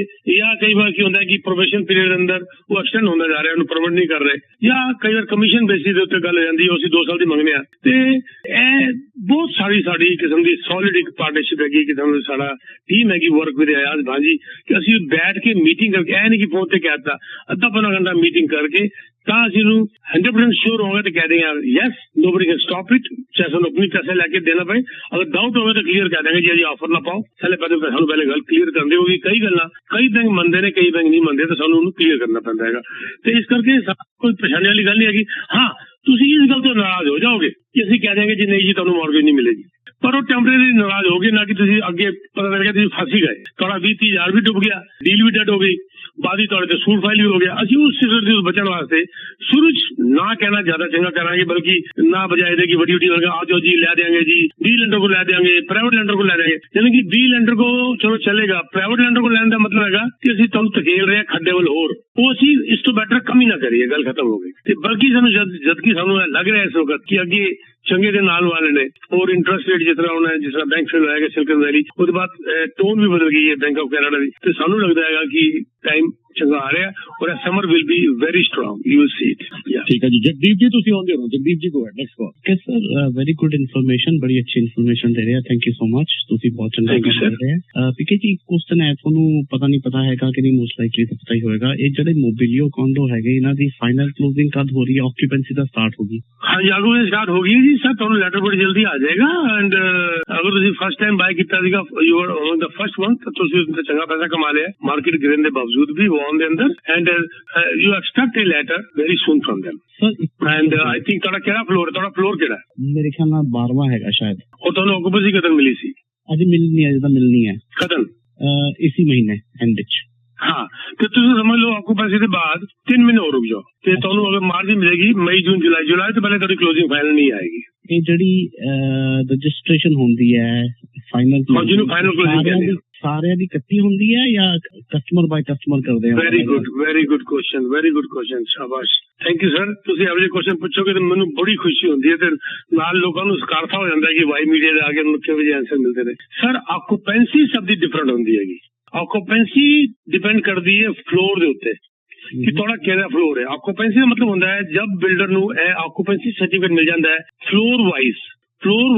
ਜਾਂ ਕਈ ਵਾਰ ਕੀ ਹੁੰਦਾ ਕਿ ਪ੍ਰੋਬੇਸ਼ਨ ਪੀਰੀਅਡ ਅੰਦਰ ਉਹ ਐਕਸਟੈਂਡ ਹੁੰਦਾ ਜਾ ਰਿਹਾ, ਉਹਨੂੰ ਪ੍ਰਮੋਟ ਨਹੀਂ ਕਰ ਰਹੇ, ਜਾਂ ਕਈ ਵਾਰ ਕਮਿਸ਼ਨ ਬੇਸਿਸ ਦੇ ਉੱਤੇ ਗੱਲ ਹੋ ਜਾਂਦੀ ਹੈ, ਅਸੀਂ 2 ਸਾਲ ਦੀ ਮੰਗਨੇ ਆ। ਤੇ ਇਹ ਬਹੁਤ ਸਾਡੀ ਕਿਸਮ ਦੀ ਸੋਲਿਡ ਇੱਕ ਪਾਰਟਨਰਸ਼ਿਪ ਹੈਗੀ, ਕਿਸਮ ਦੀ ਸਾਡਾ ਟੀਮ ਹੈਗੀ ਵਰਕ ਵਿਦ ਅਯਾਜ਼ ਭਾਂਜੀ, ਕਿ ਅਸੀਂ ਬੈਠ ਕੇ ਮੀਟਿੰਗ ਕਰਕੇ, ਇਹ ਨਹੀਂ ਕਿ ਫੋਨ ਤੇ ਕਹਿ ਦਿੱਤਾ, ਅੱਧਾ ਪੌਣਾ ਘੰਟਾ ਮੀਟਿੰਗ ਕਰਕੇ ਤਾਂ ਅਸੀਂ ਨੂੰ 100% ਸ਼ੋਰ ਹੋਗਾ ਤੇ ਕਹਿ ਦੇंगे yes nobody can stop it, ਚਾਹੇ ਸਾਨੂੰ ਆਪਣੀ ਪੈਸੇ ਲੈ ਕੇ ਦੇਣਾ ਪਏ। ਅਗਰ ਡਾਊਟ ਹੋਵੇ ਤਾਂ ਕਲੀਅਰ ਕਹਿ ਦੇंगे ਜੀ ਅਜੀ ਆਫਰ ਨਾ ਪਾਓ, ਸਾਨੂੰ ਪਹਿਲੇ ਗੱਲ ਕਲੀਅਰ ਕਰਦੇ ਹੋਗੀ। ਕਈ ਗੱਲਾਂ ਕਈ ਬੈਂਕ ਮੰਨਦੇ ਨੇ, ਕਈ ਬੈਂਕ ਨਹੀਂ ਮੰਨਦੇ, ਤਾਂ ਸਾਨੂੰ ਉਹਨੂੰ ਕਲੀਅਰ ਕਰਨਾ ਪੈਂਦਾ ਹੈਗਾ। ਤੇ ਇਸ ਕਰਕੇ ਕੋਈ ਪਰੇਸ਼ਾਨੀ ਵਾਲੀ ਗੱਲ ਨਹੀਂ ਹੈਗੀ। ਹਾਂ ਤੁਸੀਂ ਇਸ ਗੱਲ ਤੋਂ ਨਾਰਾਜ਼ ਹੋ ਜਾਓਗੇ ਕਿ ਅਸੀਂ ਕਹਿ ਦੇंगे ਜੀ ਨਹੀਂ ਜੀ ਤੁਹਾਨੂੰ ਮੌਰਗੇਜ ਨਹੀਂ ਮਿਲੇਗੀ, ਪਰ ਉਹ ਟੈਂਪਰੇਰੀ ਨਾਰਾਜ਼ ਹੋਗੇ, ਨਾ ਕਿ ਤੁਸੀਂ ਅੱਗੇ ਪਤਾ ਲੱਗ ਗਿਆ ਤੁਸੀਂ ਫਸ ਹੀ ਗਏ, ਤੁਹਾਡਾ 20-30 ਹਜ਼ਾਰ ਵੀ ਡੁੱਬ ਗਿਆ, ਡੀਲ ਵੀ ਡੈਡ ਹੋ ਗਈ, ਬਾਦੀ ਤੁਹਾਡੇ ਤੇ ਸੂਟ ਫਾਈਲ ਵੀ ਹੋ ਗਿਆ। ਅਸੀਂ ਉਸ ਸਿਲਸਿਲੇ ਤੋਂ ਬਚਣ ਵਾਸਤੇ ਸ਼ੁਰੂ ਚ ਨਾ ਕਹਿਣਾ ਜ਼ਿਆਦਾ ਚੰਗਾ ਕਰਾਂਗੇ, ਬਲਕਿ ਨਾ ਬਜਾਏ ਦੇ ਕਿ ਵੱਡੀ ਵੱਡੀ ਆ ਜਾਓ ਜੀ ਲੈ ਦੇंगे जी, डी लेंडर को ਲੈ देंगे, प्राइवेट लेंडर को ਲੈ देंगे। यानी कि डी लेंडर को चलो चलेगा, प्राइवेट लेंडर को ਲੈਣ ਦਾ ਮਤਲਬ ਹੈਗਾ ਕਿ ਅਸੀਂ ਤੁਹਾਨੂੰ ਧਕੇਲ ਰਹੇ ਖੱਡੇ ਵੱਲ ਹੋਰ, ਉਹ ਅਸੀਂ ਇਸ ਤੋਂ ਬੈਟਰ ਕਮ ਹੀ ਨਾ ਕਰੀਏ, ਗੱਲ ਖਤਮ ਹੋ ਗਈ। ਤੇ ਬਲਕਿ ਸਾਨੂੰ ਜਦ ਕਿ ਸਾਨੂੰ ਲੱਗ ਰਿਹਾ ਇਸ ਵਕਤ ਕਿ ਅੱਗੇ ਚੰਗੇ ਦੇ ਨਾਲ ਵਾਲੇ ਨੇ, ਔਰ ਇੰਟਰਸਟ ਰੇਟ ਜਿਸ ਤਰ੍ਹਾਂ ਹੋਣਾ, ਜਿਸ ਤਰ੍ਹਾਂ ਬੈਂਕ ਫੇਲ ਹੋਏਗਾ ਸਿਲਿਕਨ ਵੈਲੀ, ਉਹਦੇ ਬਾਅਦ ਟੋਨ ਵੀ ਬਦਲ ਗਈ ਹੈ ਬੈਂਕ ਆਫ ਕੈਨੇਡਾ ਦੀ, ਤੇ ਸਾਨੂੰ ਲੱਗਦਾ ਹੈਗਾ ਕਿ ਟਾਈਮ ਚੰਗਾ ਆ ਰਿਹਾ ਔਰ summer will be very strong, you will see it. ਠੀਕ ਹੈ ਜੀ, ਜਗਦੀਪ ਜੀ ਤੁਸੀਂ ਆਉਂਦੇ ਹੋ, ਜਗਦੀਪ ਜੀ ਕੋ next call. Okay sir, very good information, बड़ी अच्छी इन्फॉर्मेशन दे रहे हैं, थैंक यू सो मच, ਤੁਸੀਂ ਬਹੁਤ ਚੰਗਾ ਕੰਮ ਕਰ ਰਹੇ हैं। ਪੀਕੇ ਜੀ ਕੁਐਸਚਨ ਹੈ, ਤੁਹਾਨੂੰ ਪਤਾ ਨਹੀਂ ਪਤਾ ਹੈਗਾ ਕਿ ਨਹੀਂ, ਮੋਸਟ ਲਾਈਕਲੀ ਤਾਂ ਪਤਾ ਹੀ ਹੋਏਗਾ, ਇਹ ਜਿਹੜੇ ਮੋਬਿਲਿਓ ਕੋਂਡੋ ਹੈਗੇ ਇਹਨਾਂ ਦੀ ਫਾਈਨਲ ਕਲੋਜ਼ਿੰਗ ਕਦ ਹੋ ਰਹੀ ਹੈ, ਆਕੂਪੈਂਸੀ ਦਾ ਸਟਾਰਟ ਹੋਗੀ? हाँ जी आगू स्टार्ट हो गई जी सर, ਤੁਹਾਨੂੰ ਲੈਟਰ ਬੜੀ ਜਲਦੀ ਆ ਜਾਏਗਾ। ਐਂਡ ਅਗਰ ਤੁਸੀਂ ਫਸਟ ਟਾਈਮ ਬਾਈ ਕੀਤਾ ਸੀਗਾ, you are on the first one, ਤਾਂ ਤੁਸੀਂ ਉਸ ਤੇ ਚੰਗਾ ਪੈਸਾ ਕਮਾ ਲਿਆ ਮਾਰਕੀਟ ਗਿਰਨ ਦੇ ਬਾਵਜੂਦ ਵੀ ਵੌਨ ਦੇ ਅੰਦਰ। And you expect a letter very soon firm them। And I think ਤੁਹਾਡਾ ਕਿਹੜਾ ਫਲੋਰ ਹੈ, ਤੁਹਾਡਾ ਫਲੋਰ ਕਿਹੜਾ ਹੈ? ਮੇਰੇ ਖਿਆਲ ਨਾਲ 12ਵਾਂ ਹੈਗਾ ਸ਼ਾਇਦ। ਉਹ ਤੁਹਾਨੂੰ ਆਕੂਪੈਂਸੀ ਕਦੋਂ ਮਿਲੀ ਸੀ? ਅਜੇ ਮਿਲਣੀ ਹੈ, ਅਜੇ ਤਾਂ ਮਿਲਣੀ ਹੈ ਕਦੋਂ? ਇਸੀ ਮਹੀਨੇ ਐਂਡ ਵਿੱਚ। ਹਾਂ ਤੇ ਤੁਸੀਂ ਸਮਝ ਲਓ ਆਕੂਪੈਂਸੀ ਦੇ ਬਾਅਦ 3 ਮਹੀਨੇ ਹੋਰ ਰੁਕ ਜਾਓ ਤੇ ਤੁਹਾਨੂੰ ਅਗਰ ਮਾਰਜਿਨ ਮਿਲੇਗੀ ਮਈ ਜੂਨ ਜੁਲਾਈ ਤੋਂ ਪਹਿਲੇ ਤੁਹਾਡੀ ਕਲੋਜ਼ਿੰਗ ਫਾਈਨਲ ਨਹੀਂ ਆਏਗੀ। ਇਹ ਜਿਹੜੀ ਰਜਿਸਟ੍ਰੇਸ਼ਨ ਹੁੰਦੀ ਹੈ ਫਾਈਨਲ, ਜਿਹਨੂੰ ਫਾਈਨਲ ਕਲੋਜ਼ਿੰਗ ਕਹਿੰਦੇ ਆ, ਸਾਰਿਆਂ ਦੀ ਇਕੱਠੀ ਹੁੰਦੀ ਹੈ ਜਾਂ ਕਸਟਮਰ ਬਾਈ ਕਸਟਮਰ ਕਰਦੇ ਆ? ਵੈਰੀ ਗੁੱਡ ਕੁਐਸਚਨ, ਸ਼ਾਬਾਸ਼, ਥੈਂਕ ਯੂ ਸਰ। ਤੁਸੀਂ ਇਹੋ ਜਿਹੇ ਕੁਐਸਚਨ ਪੁੱਛੋਗੇ ਤਾਂ ਮੈਨੂੰ ਬੜੀ ਖੁਸ਼ੀ ਹੁੰਦੀ ਹੈ ਤੇ ਨਾਲ ਲੋਕਾਂ ਨੂੰ ਸਕਾਰਤਾ ਹੋ ਜਾਂਦਾ ਕਿ ਵਾਈ ਮੀਡੀਆ ਦੇ ਆ ਕੇ ਮੈਨੂੰ ਕਿਹੋ ਜਿਹੇ ਆਨਸਰ ਮਿਲਦੇ ਨੇ। ਸਰ ਆਕੂਪੈਂਸੀ ਸਭ ਦੀ ਡਿਫਰੈਂਟ ਹੁੰਦੀ ਹੈਗੀ। ਆਕੂਪੈਂਸੀ ਡਿਪੈਂਡ ਕਰਦੀ ਹੈ ਫਲੋਰ ਦੇ ਉੱਤੇ ਕਿ ਤੁਹਾਡਾ ਕਿਹੜਾ ਫਲੋਰ ਹੈ। ਆਕੂਪੈਂਸੀ ਦਾ ਮਤਲਬ ਹੁੰਦਾ ਹੈ ਜਦ ਬਿਲਡਰ ਨੂੰ ਇਹ ਆਕੂਪੈਂਸੀ ਸਰਟੀਫਿਕੇਟ ਮਿਲ ਜਾਂਦਾ ਹੈ floor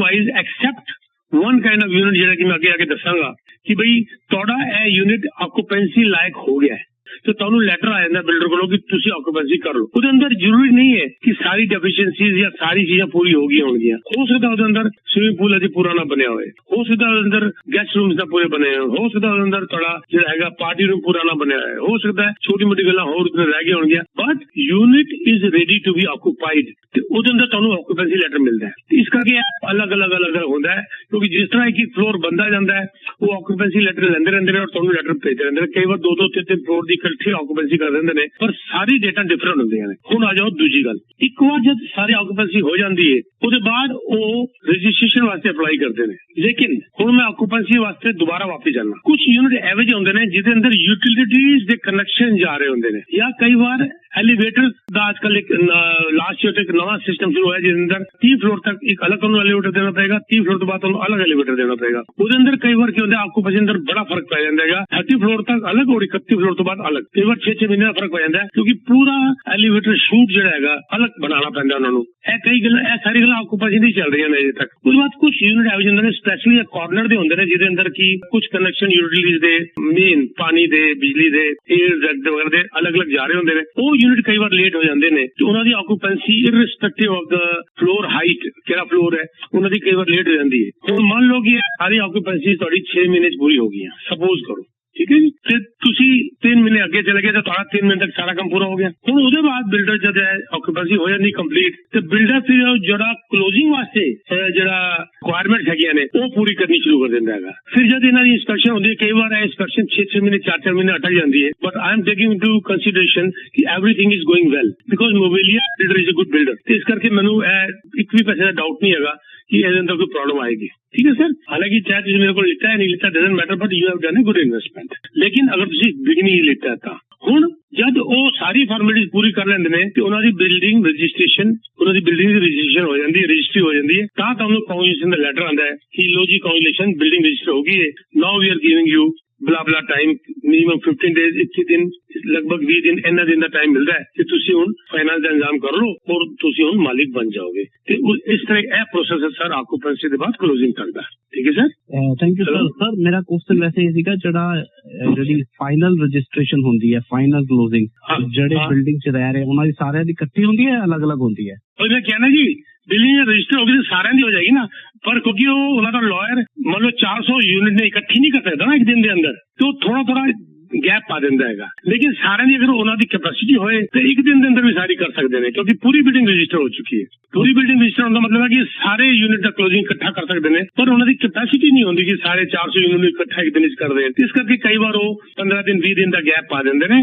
wise except one kind of unit, ਜਿਹੜਾ ਕਿ ਮੈਂ ਅੱਗੇ ਆ ਕੇ ਦੱਸਾਂਗਾ ਕਿ ਬਈ ਤੁਹਾਡਾ ਇਹ ਯੂਨਿਟ ਆਕੂਪੈਂਸੀ ਲਾਇਕ ਹੋ ਗਿਆ ਹੈ, तो ਤੁਹਾਨੂੰ ਲੈਟਰ ਆ ਜਾਂਦਾ ਬਿਲਡਰ ਕੋਲੋਂ ਕਿ ਤੁਸੀਂ ਆਕੂਪੈਂਸੀ ਕਰ ਲਓ। ਉਹਦੇ ਅੰਦਰ ਜ਼ਰੂਰੀ ਨਹੀਂ ਹੈ ਕਿ ਸਾਰੀ ਡੈਫੀਸ਼ੀਐਂਸੀਜ਼ ਜਾਂ ਸਾਰੀ ਚੀਜ਼ਾਂ ਪੂਰੀ ਹੋ ਗਈਆਂ ਹੋਣਗੀਆਂ। ਹੋ ਸਕਦਾ ਉਹਦੇ ਅੰਦਰ ਸਵਿਮਿੰਗ ਪੂਲ ਅਜੇ ਪੂਰਾ ਨਾ ਬਣਿਆ ਹੋਵੇ, ਹੋ ਸਕਦਾ ਉਹਦੇ ਅੰਦਰ ਗੈਸਟ ਰੂਮਸ ਨਾ ਪੂਰੇ ਬਣੇ ਹੋਣ, ਹੋ ਸਕਦਾ ਉਹਦੇ ਅੰਦਰ ਤੁਹਾਡਾ ਜਿਹੜਾ ਹੈਗਾ ਪਾਰਟੀ ਰੂਮ ਪੂਰਾ ਨਾ ਬਣਿਆ ਹੋਵੇ, ਹੋ ਸਕਦਾ ਛੋਟੀ ਮੋਟੀ ਗੱਲਾਂ ਹੋਰ ਉੱਤੇ ਰਹਿ ਗਈਆਂ ਹੋਣਗੀਆਂ, but unit is ready to be occupied ਤੇ ਉਹਦੇ ਅੰਦਰ ਤੁਹਾਨੂੰ ਆਕੂਪੈਂਸੀ ਲੈਟਰ ਮਿਲਦਾ ਹੈ। ਇਸ ਕਰਕੇ ਅਲੱਗ-ਅਲੱਗ ਹੁੰਦਾ ਹੈ ਕਿਉਂਕਿ ਜਿਸ ਤਰ੍ਹਾਂ ਇੱਕ ਫਲੋਰ ਬੰਦਾ ਜਾਂਦਾ ਹੈ ਉਹ ਆਕੂਪੈਂਸੀ ਲੈਟਰ ਲੈਂਦੇ ਰਹਿੰਦੇ ਨੇ ਔਰ ਤੁਹਾਨੂੰ ਲੈਟਰ ਭੇਜਦੇ ਰਹਿੰਦੇ ਨੇ। ਕਈ ਵਾਰ 2-3 ਫਲੋਰ ਦੀ ਇਕੱਠੀ ਆਕੂਪੈਂਸੀ ਕਰ ਦਿੰਦੇ ਨੇ ਪਰ ਸਾਰੀ ਡੇਟਾ ਡਿਫਰੈਂਟ ਹੁੰਦੀਆਂ ਨੇ। ਹੁਣ ਆ ਜਾਓ ਦੂਜੀ ਗੱਲ, ਇੱਕ ਵਾਰ ਜਦ ਸਾਰੀ ਆਕੂਪੈਂਸੀ ਹੋ ਜਾਂਦੀ ਹੈ ਉਹਦੇ ਬਾਅਦ ਉਹ ਰਜਿਸਟ੍ਰੇਸ਼ਨ ਵਾਸਤੇ ਅਪਲਾਈ ਕਰਦੇ ਨੇ, ਲੇਕਿਨ ਹੁਣ ਮੈਂ ਆਕੂਪੈਂਸੀ ਵਾਸਤੇ ਦੁਬਾਰਾ ਵਾਪਸ ਜਾਣਾ। ਕੁਝ ਯੂਨਿਟ ਇਹੋ ਜਿਹੇ ਹੁੰਦੇ ਨੇ ਜਿਹਦੇ ਅੰਦਰ ਯੂਟਿਲਿਟੀਜ਼ ਦੇ ਕਨੈਕਸ਼ਨ ਜਾ ਰਹੇ ਹੁੰਦੇ ਨੇ, ਜਾਂ ਕਈ ਵਾਰ ਐਲੀਵੇਟਰ ਦਾ ਅੱਜਕੱਲ ਇੱਕ ਲਾਸਟ ਈਅਰ ਇੱਕ ਨਵਾਂ ਸਿਸਟਮ ਸ਼ੁਰੂ ਹੋਇਆ ਜਿਹਦੇ ਅੰਦਰ 30 ਫਲੋਰ ਤੱਕ ਇੱਕ ਅਲੱਗ ਤੁਹਾਨੂੰ ਐਲੀਵੇਟਰ ਦੇਣਾ ਪਏਗਾ, 30 ਫਲੋਰ ਤੋਂ ਬਾਅਦ ਤੁਹਾਨੂੰ ਅਲੱਗ ਐਲੀਵੇਟਰ ਦੇਣਾ ਪਏਗਾ। ਉਹਦੇ ਅੰਦਰ ਕਈ ਵਾਰ ਕੀ ਹੁੰਦਾ ਆਕੂਪੈਂਸੀ ਅੰਦਰ ਬੜਾ ਫਰਕ ਪੈ ਜਾਂਦਾ ਹੈਗਾ, 30 ਫਲੋਰ ਤੱਕ ਅਲੱਗ ਔਰ 31 ਫਲੋਰ ਤੋਂ ਬਾਅਦ ਅਲੱਗ। ਕਈ ਵਾਰ 6 ਮਹੀਨੇ ਦਾ ਫਰਕ ਪੈ ਜਾਂਦਾ ਹੈ ਕਿਉਂਕਿ ਪੂਰਾ ਐਲੀਵੇਟਰ ਸ਼ੂਟ ਜਿਹੜਾ ਹੈਗਾ ਅਲੱਗ ਬਣਾਉਣਾ ਪੈਂਦਾ ਉਹਨਾਂ ਨੂੰ। ਇਹ ਸਾਰੀ ਗੱਲਾਂ ਆਕੂਪੈਂਸੀ ਦੀ ਚੱਲ ਰਹੀਆਂ ਨੇ ਅਜੇ ਤੱਕ। ਉਸ ਬਾਅਦ ਕੁਝ ਯੂਨਿਟ ਇਹੋ ਜਿਹੇ ਹੁੰਦੇ ਨੇ ਸਪੈਸ਼ਲੀ ਕਾਰਨਰ ਦੇ ਹੁੰਦੇ ਨੇ ਜਿਹਦੇ ਅੰਦਰ ਕੀ ਕੁਝ ਕਨੈਕਸ਼ਨ ਯੂਟਿਲਿਟੀਜ਼ ਦੇ ਮੇਨ ਪਾਣੀ ਦੇ ਬਿਜਲੀ ਦੇ ਏਅਰ ਵਗੈਰਾ ਦੇ ਅਲੱਗ-ਅਲੱਗ ਜਾ ਰਹੇ ਹੁੰਦੇ ਨੇ। ਉਹ ਯੂਨਿਟ ਕਈ ਵਾਰ ਲੇਟ ਹੋ ਜਾਂਦੇ ਨੇ ਤੇ ਉਹਨਾਂ ਦੀ occupancy irrespective of the floor height ਕਿਹੜਾ ਫਲੋਰ ਹੈ ਉਹਨਾਂ ਦੀ ਕਈ ਵਾਰ ਲੇਟ ਹੋ ਜਾਂਦੀ ਹੈ। ਹੁਣ ਮੰਨ ਲਓ ਕਿ ਸਾਰੀ ਆਕੂਪੈਂਸੀ ਤੁਹਾਡੀ 6 ਮਹੀਨੇ ਚ ਪੂਰੀ ਹੋ ਗਈ ਹੈ, ਸਪੋਜ਼ ਕਰੋ ठीक है जी। ਤੇ ਤੁਸੀਂ 3 ਮਹੀਨੇ ਅੱਗੇ ਚਲੇ ਗਏ ਤਾਂ ਤੁਹਾਡਾ 3 ਮਹੀਨੇ ਤੱਕ ਸਾਰਾ ਕੰਮ ਪੂਰਾ ਹੋ ਗਿਆ। ਹੁਣ ਉਹਦੇ ਬਾਅਦ ਬਿਲਡਰ ਜਦ ਆਕੂਪੈਂਸੀ ਹੋ ਜਾਂਦੀ ਕੰਪਲੀਟ ਤੇ ਬਿਲਡਰ ਫਿਰ ਜਿਹੜਾ ਕਲੋਜ਼ਿੰਗ ਵਾਸਤੇ ਜਿਹੜਾ ਰਿਕੁਆਇਰਮੈਂਟਸ ਹੈਗੀਆਂ ਨੇ ਉਹ ਪੂਰੀ ਕਰਨੀ ਸ਼ੁਰੂ ਕਰ ਦਿੰਦਾ ਹੈਗਾ। ਫਿਰ ਜਦ ਇਹਨਾਂ ਦੀ ਇੰਸਪੈਕਸ਼ਨ ਹੁੰਦੀ ਹੈ, ਕਈ ਵਾਰ ਇਹ ਇੰਸਪੈਕਸ਼ਨ 6 ਮਹੀਨੇ 4 ਮਹੀਨੇ ਅਟਕ ਜਾਂਦੀ ਹੈ, but I am taking into consideration ਕਿ everything is going well because Mobilia builder is a good builder. ਤੇ ਇਸ ਕਰਕੇ ਮੈਨੂੰ ਇਹ ਇੱਕ ਵੀ ਪੈਸੇ ਦਾ ਡਾਊਟ ਨਹੀਂ ਹੈਗਾ कि ਇਹਦੇ ਅੰਦਰ ਕੋਈ ਪ੍ਰੋਬਲਮ ਆਏਗੀ। ठीक है सर, हालांकि चाहे तुझे मेरे को लिखता है नहीं लिखता doesn't matter, but you have done a good investment. लेकिन अगर तुझे बिगिनिंग ही लिखता है ਹੁਣ ਜਦ ਉਹ ਸਾਰੀ ਫਾਰਮੈਲਿਟੀ ਪੂਰੀ ਕਰ ਲੈਂਦੇ ਨੇ ਤੇ ਉਹਨਾਂ ਦੀ ਬਿਲਡਿੰਗ ਰਜਿਸਟ੍ਰੇਸ਼ਨ ਦੀ ਰਜਿਸਟ੍ਰੇਸ਼ਨ ਹੋ ਜਾਂਦੀ ਹੈ, ਰਜਿਸਟਰੀ ਹੋ ਜਾਂਦੀ ਹੈ, ਤਾਂ ਤੁਹਾਨੂੰ ਕਾਉਂਸਲੇਸ਼ਨ ਦਾ ਲੈਟਰ ਆਉਂਦਾ ਹੈ ਕਿ ਲੋ ਜੀ ਕਾਉਂਸਲੇਸ਼ਨ ਬਿਲਡਿੰਗ ਰਜਿਸਟਰ ਹੋ ਗਈ ਹੈ, ਨਾਓ ਵੀ ਆਰ ਗਿਵਿੰਗ ਯੂ ਬਲਾ ਬਲਾ ਟਾਈਮ, ਮਿਨੀਮਮ 15 ਡੇਜ਼, 21 ਦਿਨ, ਲਗਭਗ 20 ਦਿਨ ਇਹਨਾਂ ਦਿਨ ਦਾ ਟਾਈਮ ਮਿਲਦਾ ਹੈ ਕਿ ਤੁਸੀਂ ਹੁਣ ਫਾਈਨਾਂਸ ਦਾ ਇੰਤਜ਼ਾਮ ਕਰ ਲਓ ਔਰ ਤੁਸੀਂ ਹੁਣ ਮਾਲਿਕ ਬਣ ਜਾਓਗੇ। ਤੇ ਇਸ ਤਰ੍ਹਾਂ ਇਹ ਪ੍ਰੋਸੈਸ ਹੈ ਸਰ ਆਕੂਪੈਂਸੀ ਦੇ ਬਾਅਦ ਕਲੋਜ਼ਿੰਗ ਕਰਦਾ। ਠੀਕ ਹੈ sir, thank you sir. Sir ਮੇਰਾ ਕੁਐਸਚਨ ਵੈਸੇ ਇਹ ਸੀਗਾ ਜਿਹੜੀ ਫਾਈਨਲ ਰਜਿਸਟ੍ਰੇਸ਼ਨ ਹੁੰਦੀ ਹੈ, ਫਾਈਨਲ ਕਲੋਜ਼ਿੰਗ ਜਿਹੜੇ ਬਿਲਡਿੰਗ 'ਚ ਰਹਿ ਰਹੇ ਉਹਨਾਂ ਦੀ ਸਾਰਿਆਂ ਦੀ ਇਕੱਠੀ ਹੁੰਦੀ ਹੈ, ਅਲੱਗ-ਅਲੱਗ ਹੁੰਦੀ ਹੈ? ਉਹ ਮੈਂ ਕਹਿਣਾ ਜੀ ਬਿਲਡਿੰਗ ਰਜਿਸਟਰ ਹੋ ਗਈ ਸਾਰਿਆਂ ਦੀ ਹੋ ਜਾਏਗੀ ਨਾ, ਪਰ ਕਿਉਂਕਿ ਉਹ ਉਹਨਾਂ ਦਾ ਲਾਇਰ ਮੰਨ ਲਓ 400 ਯੂਨਿਟ ਨੇ ਇਕੱਠੀ ਨਹੀਂ ਕਰ ਸਕਦਾ ਨਾ ਇੱਕ ਦਿਨ ਦੇ ਅੰਦਰ, ਤੇ ਉਹ ਥੋੜਾ ਗੈਪ ਪਾ ਦਿੰਦਾ ਹੈਗਾ। ਲੇਕਿਨ ਸਾਰਿਆਂ ਦੀ ਅਗਰ ਉਹਨਾਂ ਦੀ ਕੈਪੈਸਿਟੀ ਹੋਏ ਤੇ ਇੱਕ ਦਿਨ ਦੇ ਅੰਦਰ ਵੀ ਸਾਰੀ ਕਰ ਸਕਦੇ ਨੇ, ਕਿਉਂਕਿ ਪੂਰੀ ਬਿਲਡਿੰਗ ਰਜਿਸਟਰ ਹੋ ਚੁੱਕੀ ਹੈ। ਪੂਰੀ ਬਿਲਡਿੰਗ ਰਜਿਸਟਰ ਹੋਣ ਦਾ ਮਤਲਬ ਹੈ ਕਿ ਸਾਰੇ ਯੂਨਿਟ ਦਾ ਕਲੋਜ਼ਿੰਗ ਇਕੱਠਾ ਕਰ ਸਕਦੇ ਨੇ, ਪਰ ਉਹਨਾਂ ਦੀ ਕੈਪੈਸਿਟੀ ਨਹੀਂ ਹੁੰਦੀ ਕਿ ਸਾਰੇ 400 ਯੂਨਿਟ ਨੂੰ ਇਕੱਠਾ ਇੱਕ ਦਿਨ ਵਿੱਚ ਕਰ ਦੇਣ। ਇਸ ਕਰਕੇ ਕਈ ਵਾਰ ਉਹ 15 ਦਿਨ 20 ਦਿਨ ਦਾ ਗੈਪ ਪਾ ਦਿੰਦੇ ਨੇ,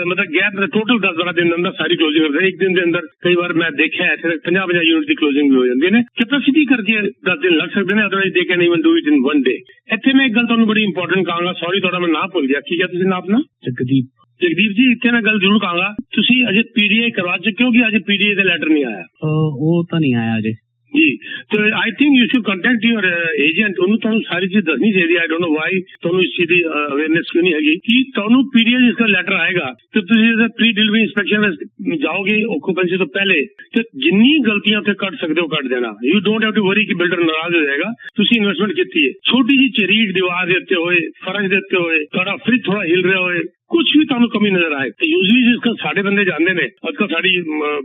ਮਤਲਬ ਗੈਪ ਟੋਟਲ 10-12 ਦਿਨ ਦੇ ਅੰਦਰ ਸਾਰੀ ਕਲੋਜ਼ਿੰਗ ਕਰਦੇ ਇੱਕ ਦਿਨ ਦੇ ਅੰਦਰ। ਕਈ ਵਾਰ ਮੈਂ ਦੇਖਿਆ ਇੱਥੇ 50-50 ਯੂਨਿਟ ਦੀ ਕਲੋਜ਼ਿੰਗ ਵੀ ਹੋ ਜਾਂਦੀ ਨੇ। ਕੈਪੈਸਿਟੀ ਕਰਕੇ 10 ਦਿਨ ਲੱਗ ਸਕਦੇ ਨੇ, otherwise they can even do it in 1 ਡੇ। ਇੱਥੇ ਮੈਂ ਇੱਕ ਗੱਲ ਤੁਹਾਨੂੰ ਬੜੀ ਇੰਪੋਰਟੈਂਟ ਕਹਾਂਗਾ, ਸੌਰੀ ਤੁਹਾਡਾ ਮੈਂ ਨਾਮ ਭੁੱਲ ਗਿਆ, ਕੀ ਕਿਹਾ ਤੁਸੀਂ ਨਾਮ ਆਪਣਾ? ਜਗਦੀਪ ਜੀ, ਇੱਥੇ ਮੈਂ ਗੱਲ ਜ਼ਰੂਰ ਕਹਾਂਗਾ, ਤੁਸੀਂ ਅਜੇ ਪੀਡੀਏ ਕਰਵਾ ਚੁੱਕੇ ਹੋ ਕਿ ਅਜੇ ਪੀਡੀਏ ਦਾ ਲੈਟਰ ਨਹੀਂ ਆਇਆ? ਉਹ ਤਾਂ ਨਹੀਂ ਆਇਆ ਅਜੇ ਜੀ। तो I think you should contact your agent, ਉਹਨੂੰ ਤੁਹਾਨੂੰ ਸਾਰੀ ਚੀਜ਼ ਦੱਸਣੀ ਚਾਹੀਦੀ। ਆਈ ਡੋਨਟ ਨੋ ਵਾਈ ਤੁਹਾਨੂੰ ਇਸ ਚੀਜ਼ ਦੀ ਅਵੇਅਰਨੈਸ ਕਿਉਂ ਨਹੀਂ ਹੈਗੀ ਕਿ ਤੁਹਾਨੂੰ ਪੀਡੀਏ ਜਿਸਦਾ ਲੈਟਰ ਆਏਗਾ ਤੇ ਤੁਸੀਂ ਇਹਦਾ ਪ੍ਰੀ ਡਿਲੀਵਰੀ ਇੰਸਪੈਕਸ਼ਨ ਵਿੱਚ ਜਾਓਗੇ ਆਕੂਪੈਂਸੀ ਤੋਂ ਪਹਿਲੇ, ਤੇ ਜਿੰਨੀ ਗਲਤੀਆਂ ਉੱਥੇ ਕੱਢ ਸਕਦੇ ਹੋ ਕੱਢ ਦੇਣਾ। You don't have to worry ਕਿ ਬਿਲਡਰ ਨਾਰਾਜ਼ ਹੋ ਜਾਏਗਾ, ਤੁਸੀਂ ਇਨਵੈਸਟਮੈਂਟ ਕੀਤੀ ਹੈ। ਛੋਟੀ ਜਿਹੀ ਚਰੀਟ ਦੀਵਾਰ ਦੇ ਉੱਤੇ ਹੋਏ, ਫਰਸ਼ ਦੇ ਉੱਤੇ ਹੋਏ, ਤੁਹਾਡਾ ਫ੍ਰਿਜ ਥੋੜਾ ਹਿਲ ਰਿਹਾ ਹੋਏ, ਕੁਝ ਵੀ ਤੁਹਾਨੂੰ ਕਮੀ ਨਜ਼ਰ ਆਏ ਤੇ ਯੂਜ਼ਲੀ ਜਿਸ ਕਾ ਸਾਡੇ ਬੰਦੇ ਜਾਣਦੇ ਨੇ ਅੱਜਕੱਲ ਸਾਡੀ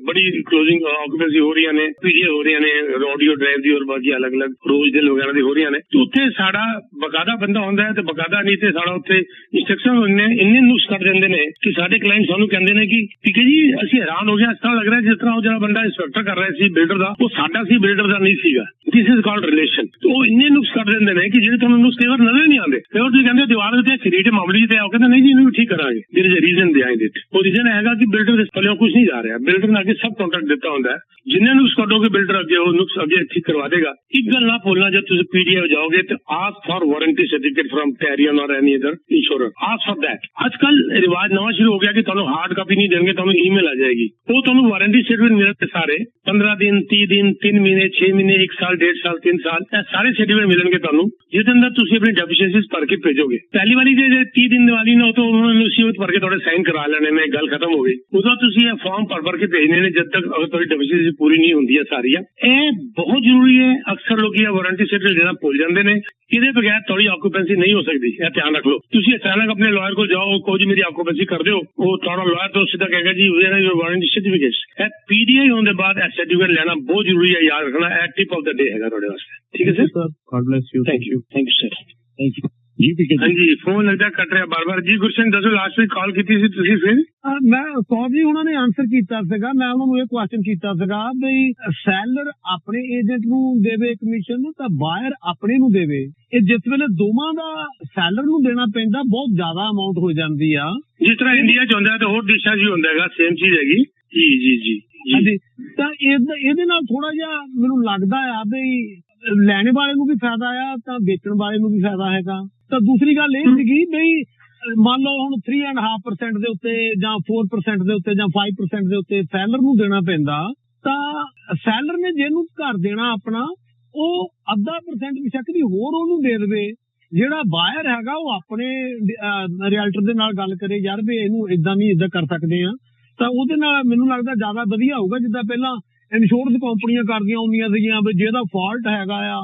ਬੜੀ ਕਲੋਜ਼ਿੰਗ ਆਕੂਪੈਂਸੀ ਹੋ ਰਹੀਆਂ ਨੇ, ਪੀਡੀਏ ਹੋ ਰਹੀਆਂ ਨੇ, ਆਡੀਓ ਡਰਾਈਵ ਦੀ ਔਰ ਬਾਕੀ ਅਲੱਗ-ਅਲੱਗ ਰੋਜ਼ ਦੇ ਵਗੈਰਾ ਦੀ ਹੋ ਰਹੀਆਂ ਨੇ, ਤੇ ਉੱਥੇ ਸਾਡਾ ਬਕਾਇਦਾ ਬੰਦਾ ਹੁੰਦਾ ਹੈ ਤੇ ਬਕਾਇਦਾ ਨਹੀਂ ਤੇ ਸਾਡਾ ਉੱਥੇ ਇੰਸਟਰਕਸ਼ਨ ਹੁੰਦੇ ਨੇ, ਇੰਨੇ ਨੁਕਸ ਕਰ ਦਿੰਦੇ ਨੇ ਕਿ ਸਾਡੇ ਕਲਾਇੰਟ ਸਾਨੂੰ ਕਹਿੰਦੇ ਨੇ ਕਿ ਠੀਕ ਹੈ ਜੀ ਅਸੀਂ ਹੈਰਾਨ ਹੋ ਗਏ, ਇਸ ਤਰ੍ਹਾਂ ਲੱਗ ਰਿਹਾ ਜਿਸ ਤਰ੍ਹਾਂ ਉਹ ਜਿਹੜਾ ਬੰਦਾ ਇੰਸਪੈਕਟਰ ਕਰ ਰਿਹਾ ਸੀ ਬਿਲਡਰ ਦਾ, ਉਹ ਸਾਡਾ ਸੀ ਬਿਲਡਰ ਦਾ ਨਹੀਂ ਸੀਗਾ। This is called relation. ਉਹ ਇੰਨੇ ਨੁਕਸ ਕਰ ਦਿੰਦੇ ਨੇ ਕਿ ਜਿਹੜੇ ਤੁਹਾਨੂੰ ਨੁਕਸ ਕਈ ਵਾਰ ਨਜ਼ਰ ਨਹੀਂ ਆਉਂਦੇ। ਕਈ ਵਾਰ ਤੁਸੀਂ ਕਹਿੰਦੇ ਦੀਵਾਰ ਉੱਤੇ ਖਰੀਟ ਮਾਮਲੇ ਤੇ ਆਓ, ਕਹਿੰਦੇ ਨਹੀਂ ਜੀ ਇਹਨੂੰ ਵੀ ਠੀਕ ਕਰਾਂਗੇ। There is a reason behind it. ਉਹ ਰੀਜ਼ਨ ਹੈਗਾ ਕਿ ਬਿਲਡਰ ਦੇ ਪੱਲੇ ਕੁਝ ਨਹੀਂ ਜਾ ਰਿਹਾ, ਬਿਲਡਰ ਨੇ ਅੱਗੇ ਸਭ ਕੰਟਰੈਕਟ ਦਿੱਤਾ ਹੁੰਦਾ ਹੈ, ਜਿੰਨੇ ਨੁਕਸ ਕੱਢੋਗੇ ਬਿਲਡਰ ਅੱਗੇ ਉਹ ਨੁਕਸ ਅੱਗੇ ਠੀਕ ਕਰਵਾ ਦੇਗਾ। ਇੱਕ ਗੱਲ ਨਾ ਭੁੱਲਣਾ, ਜਦ ਤੁਸੀਂ ਪੀਡੀਏ ਜਾਓਗੇ ਤੇ ask for warranty certificate from Tarion or any other insurer, ask for that. ਅੱਜਕੱਲ ਰਿਵਾਜ ਨਵਾਂ ਸ਼ੁਰੂ ਹੋ ਗਿਆ ਕਿ ਤੁਹਾਨੂੰ ਹਾਰਡ ਕਾਪੀ ਨਹੀਂ ਦੇਣਗੇ, ਤੁਹਾਨੂੰ ਈਮੇਲ ਆ ਜਾਏਗੀ। ਉਹ ਤੁਹਾਨੂੰ ਵਾਰੰਟੀ ਸਰਟੀਫਿਕੇਟ ਮਿਲਣਗੇ ਸਾਰੇ 15 ਦਿਨ 30 ਦਿਨ 3 ਮਹੀਨੇ 6 ਮਹੀਨੇ 1 ਸਾਲ 1.5 ਸਾਲ 3 ਸਾਲ ਇਹ ਸਾਰੇ ਸਰਟੀਫਿਕੇਟ ਮਿਲਣਗੇ ਤੁਹਾਨੂੰ, ਜਿਹਦੇ ਅੰਦਰ ਤੁਸੀਂ ਆਪਣੀ ਡੈਫੀਸ਼ੀਐਂਸੀਜ਼ ਭਰ ਕੇ ਭੇਜੋਗੇ। ਪਹਿਲੀ ਵਾਰੀ ਜੇ 30 ਦਿਨ ਵਾਲੀ ਨਾ ਉਹ ਤਾਂ ਉਹਨਾਂ ਨੇ ਮੁਸੀਬਤ ਭਰ ਕੇ ਤੁਹਾਡੇ ਸਾਈਨ ਕਰਾ ਲੈਣੇ ਨੇ, ਗੱਲ ਖਤਮ ਹੋ ਗਈ। ਉਦੋਂ ਤੁਸੀਂ ਇਹ ਫਾਰਮ ਭਰ ਕੇ ਭੇਜਣੇ ਨੇ ਜਦ ਤੱਕ ਅਗਰ ਤੁਹਾਡੀ ਡੈਫੀਸ਼ੀਐਂਸੀ ਪੂਰੀ ਨਹੀਂ ਹੁੰਦੀ ਹੈ ਸਾਰੀਆਂ। ਇਹ ਬਹੁਤ ਜ਼ਰੂਰੀ ਹੈ। ਅਕਸਰ ਲੋਕ ਇਹ ਵਾਰੰਟੀ ਸਰਟੀਫਿਕੇਟ ਦੇਣਾ ਭੁੱਲ ਜਾਂਦੇ ਨੇ। ਇਹਦੇ ਬਗੈਰ ਤੁਹਾਡੀ ਆਕੂਪੈਂਸੀ ਨਹੀਂ ਹੋ ਸਕਦੀ, ਇਹ ਧਿਆਨ ਰੱਖ ਲਓ। ਤੁਸੀਂ ਅਚਾਨਕ ਆਪਣੇ ਲਾਇਰ ਕੋਲ ਜਾਓ, ਕਹੋ ਜੀ ਮੇਰੀ ਆਕੂਪੈਂਸੀ ਕਰ ਦਿਓ, ਉਹ ਤੁਹਾਡਾ ਲਾਇਰ ਤੋਂ ਸਿੱਧਾ ਕਹੇਗਾ ਜੀ where are your warranty certificate. ਇਹ ਪੀਡੀਆਈ ਹੋਣ ਦੇ ਬਾਅਦ ਇਹ ਸਰਟੀਫਿਕੇਟ ਲੈਣਾ ਬਹੁਤ ਜ਼ਰੂਰੀ ਹੈ, ਯਾਦ ਰੱਖਣਾ। ਇਹ ਟਿਪ ਆਫ ਦ ਡੇ ਹੈਗਾ ਤੁਹਾਡੇ ਵਾਸਤੇ। ਠੀਕ ਹੈ sir, god bless you. Thank you sir. Thank you ਜੀ। हाँ जी, फोन लगता कट रहा बार-बार जी। गुरशन दसो लास्ट वीक कॉल की थी ਤੁਸੀਂ ਫਿਰ ਮੈਂ ਸੌ ਜੀ ਉਹਨਾਂ ਨੇ ਆਨਸਰ ਕੀਤਾ ਸੀਗਾ। ਮੈਂ ਉਹਨਾਂ ਨੂੰ ਇਹ ਕੁਐਸਚਨ ਕੀਤਾ ਸੀਗਾ ਬਈ ਸੈਲਰ ਆਪਣੇ ਏਜੰਟ ਨੂੰ ਦੇਵੇ ਕਮਿਸ਼ਨ ਤਾਂ ਬਾਇਰ ਆਪਣੇ ਨੂੰ ਦੇਵੇ। ਇਹ ਜਿਸ ਵੇਲੇ ਦੋਵਾਂ ਦਾ ਸੈਲਰ ਨੂੰ ਦੇਣਾ ਪੈਂਦਾ ਬਹੁਤ ਜ਼ਿਆਦਾ ਅਮਾਉਂਟ ਹੋ ਜਾਂਦੀ ਆ। ਜਿਸ ਤਰ੍ਹਾਂ ਇੰਡੀਆ ਚ ਹੁੰਦਾ ਤੇ ਹੋਰ ਦੇਸ਼ਾਂ 'ਚ ਵੀ ਹੁੰਦਾ ਹੈਗਾ, ਸੇਮ ਚੀਜ਼ ਹੈਗੀ। ਜੀ ਜੀ ਜੀ ਹਾਂਜੀ, ਤਾਂ ਇਹਦੇ ਨਾਲ ਥੋੜਾ ਜਿਹਾ ਮੈਨੂੰ ਲੱਗਦਾ ਆ ਬਈ ਲੈਣੇ ਵਾਲੇ ਨੂੰ ਵੀ ਫਾਇਦਾ ਆ ਤਾਂ ਵੇਚਣ ਵਾਲੇ ਨੂੰ ਵੀ ਫਾਇਦਾ ਹੈਗਾ। ਤਾਂ ਦੂਸਰੀ ਗੱਲ ਇਹ ਸੀਗੀ ਬਈ ਮੰਨ ਲਓ ਹੁਣ 3.5% ਦੇ ਉੱਤੇ ਜਾਂ 4% ਦੇ ਉੱਤੇ ਜਾਂ 5% ਦੇ ਉੱਤੇ ਸੈਲਰ ਨੂੰ ਦੇਣਾ ਪੈਂਦਾ, ਤਾਂ ਸੈਲਰ ਨੇ ਜਿਹਨੂੰ ਘਰ ਦੇਣਾ ਆਪਣਾ ਉਹ ਅੱਧਾ % ਵੀ ਸ਼ੱਕ ਨਹੀਂ ਹੋਰ ਉਹਨੂੰ ਦੇ ਦੇਵੇ। ਜਿਹੜਾ ਬਾਇਰ ਹੈਗਾ ਉਹ ਆਪਣੇ ਰੀਅਲਟਰ ਦੇ ਨਾਲ ਗੱਲ ਕਰੇ, ਯਾਰ ਵੀ ਇਹਨੂੰ ਇਦਾਂ ਨਹੀਂ ਇਦਾਂ ਕਰ ਸਕਦੇ ਆ, ਤਾਂ ਉਹਦੇ ਨਾਲ ਮੈਨੂੰ ਲੱਗਦਾ ਜ਼ਿਆਦਾ ਵਧੀਆ ਹੋਊਗਾ। ਜਿੱਦਾਂ ਪਹਿਲਾਂ ਇੰਸ਼ੋਰੈਂਸ ਕੰਪਨੀਆਂ ਕਰਦੀਆਂ ਹੁੰਦੀਆਂ ਸੀਗੀਆਂ ਵੀ ਜਿਹਦਾ ਫਾਲਟ ਹੈਗਾ ਆ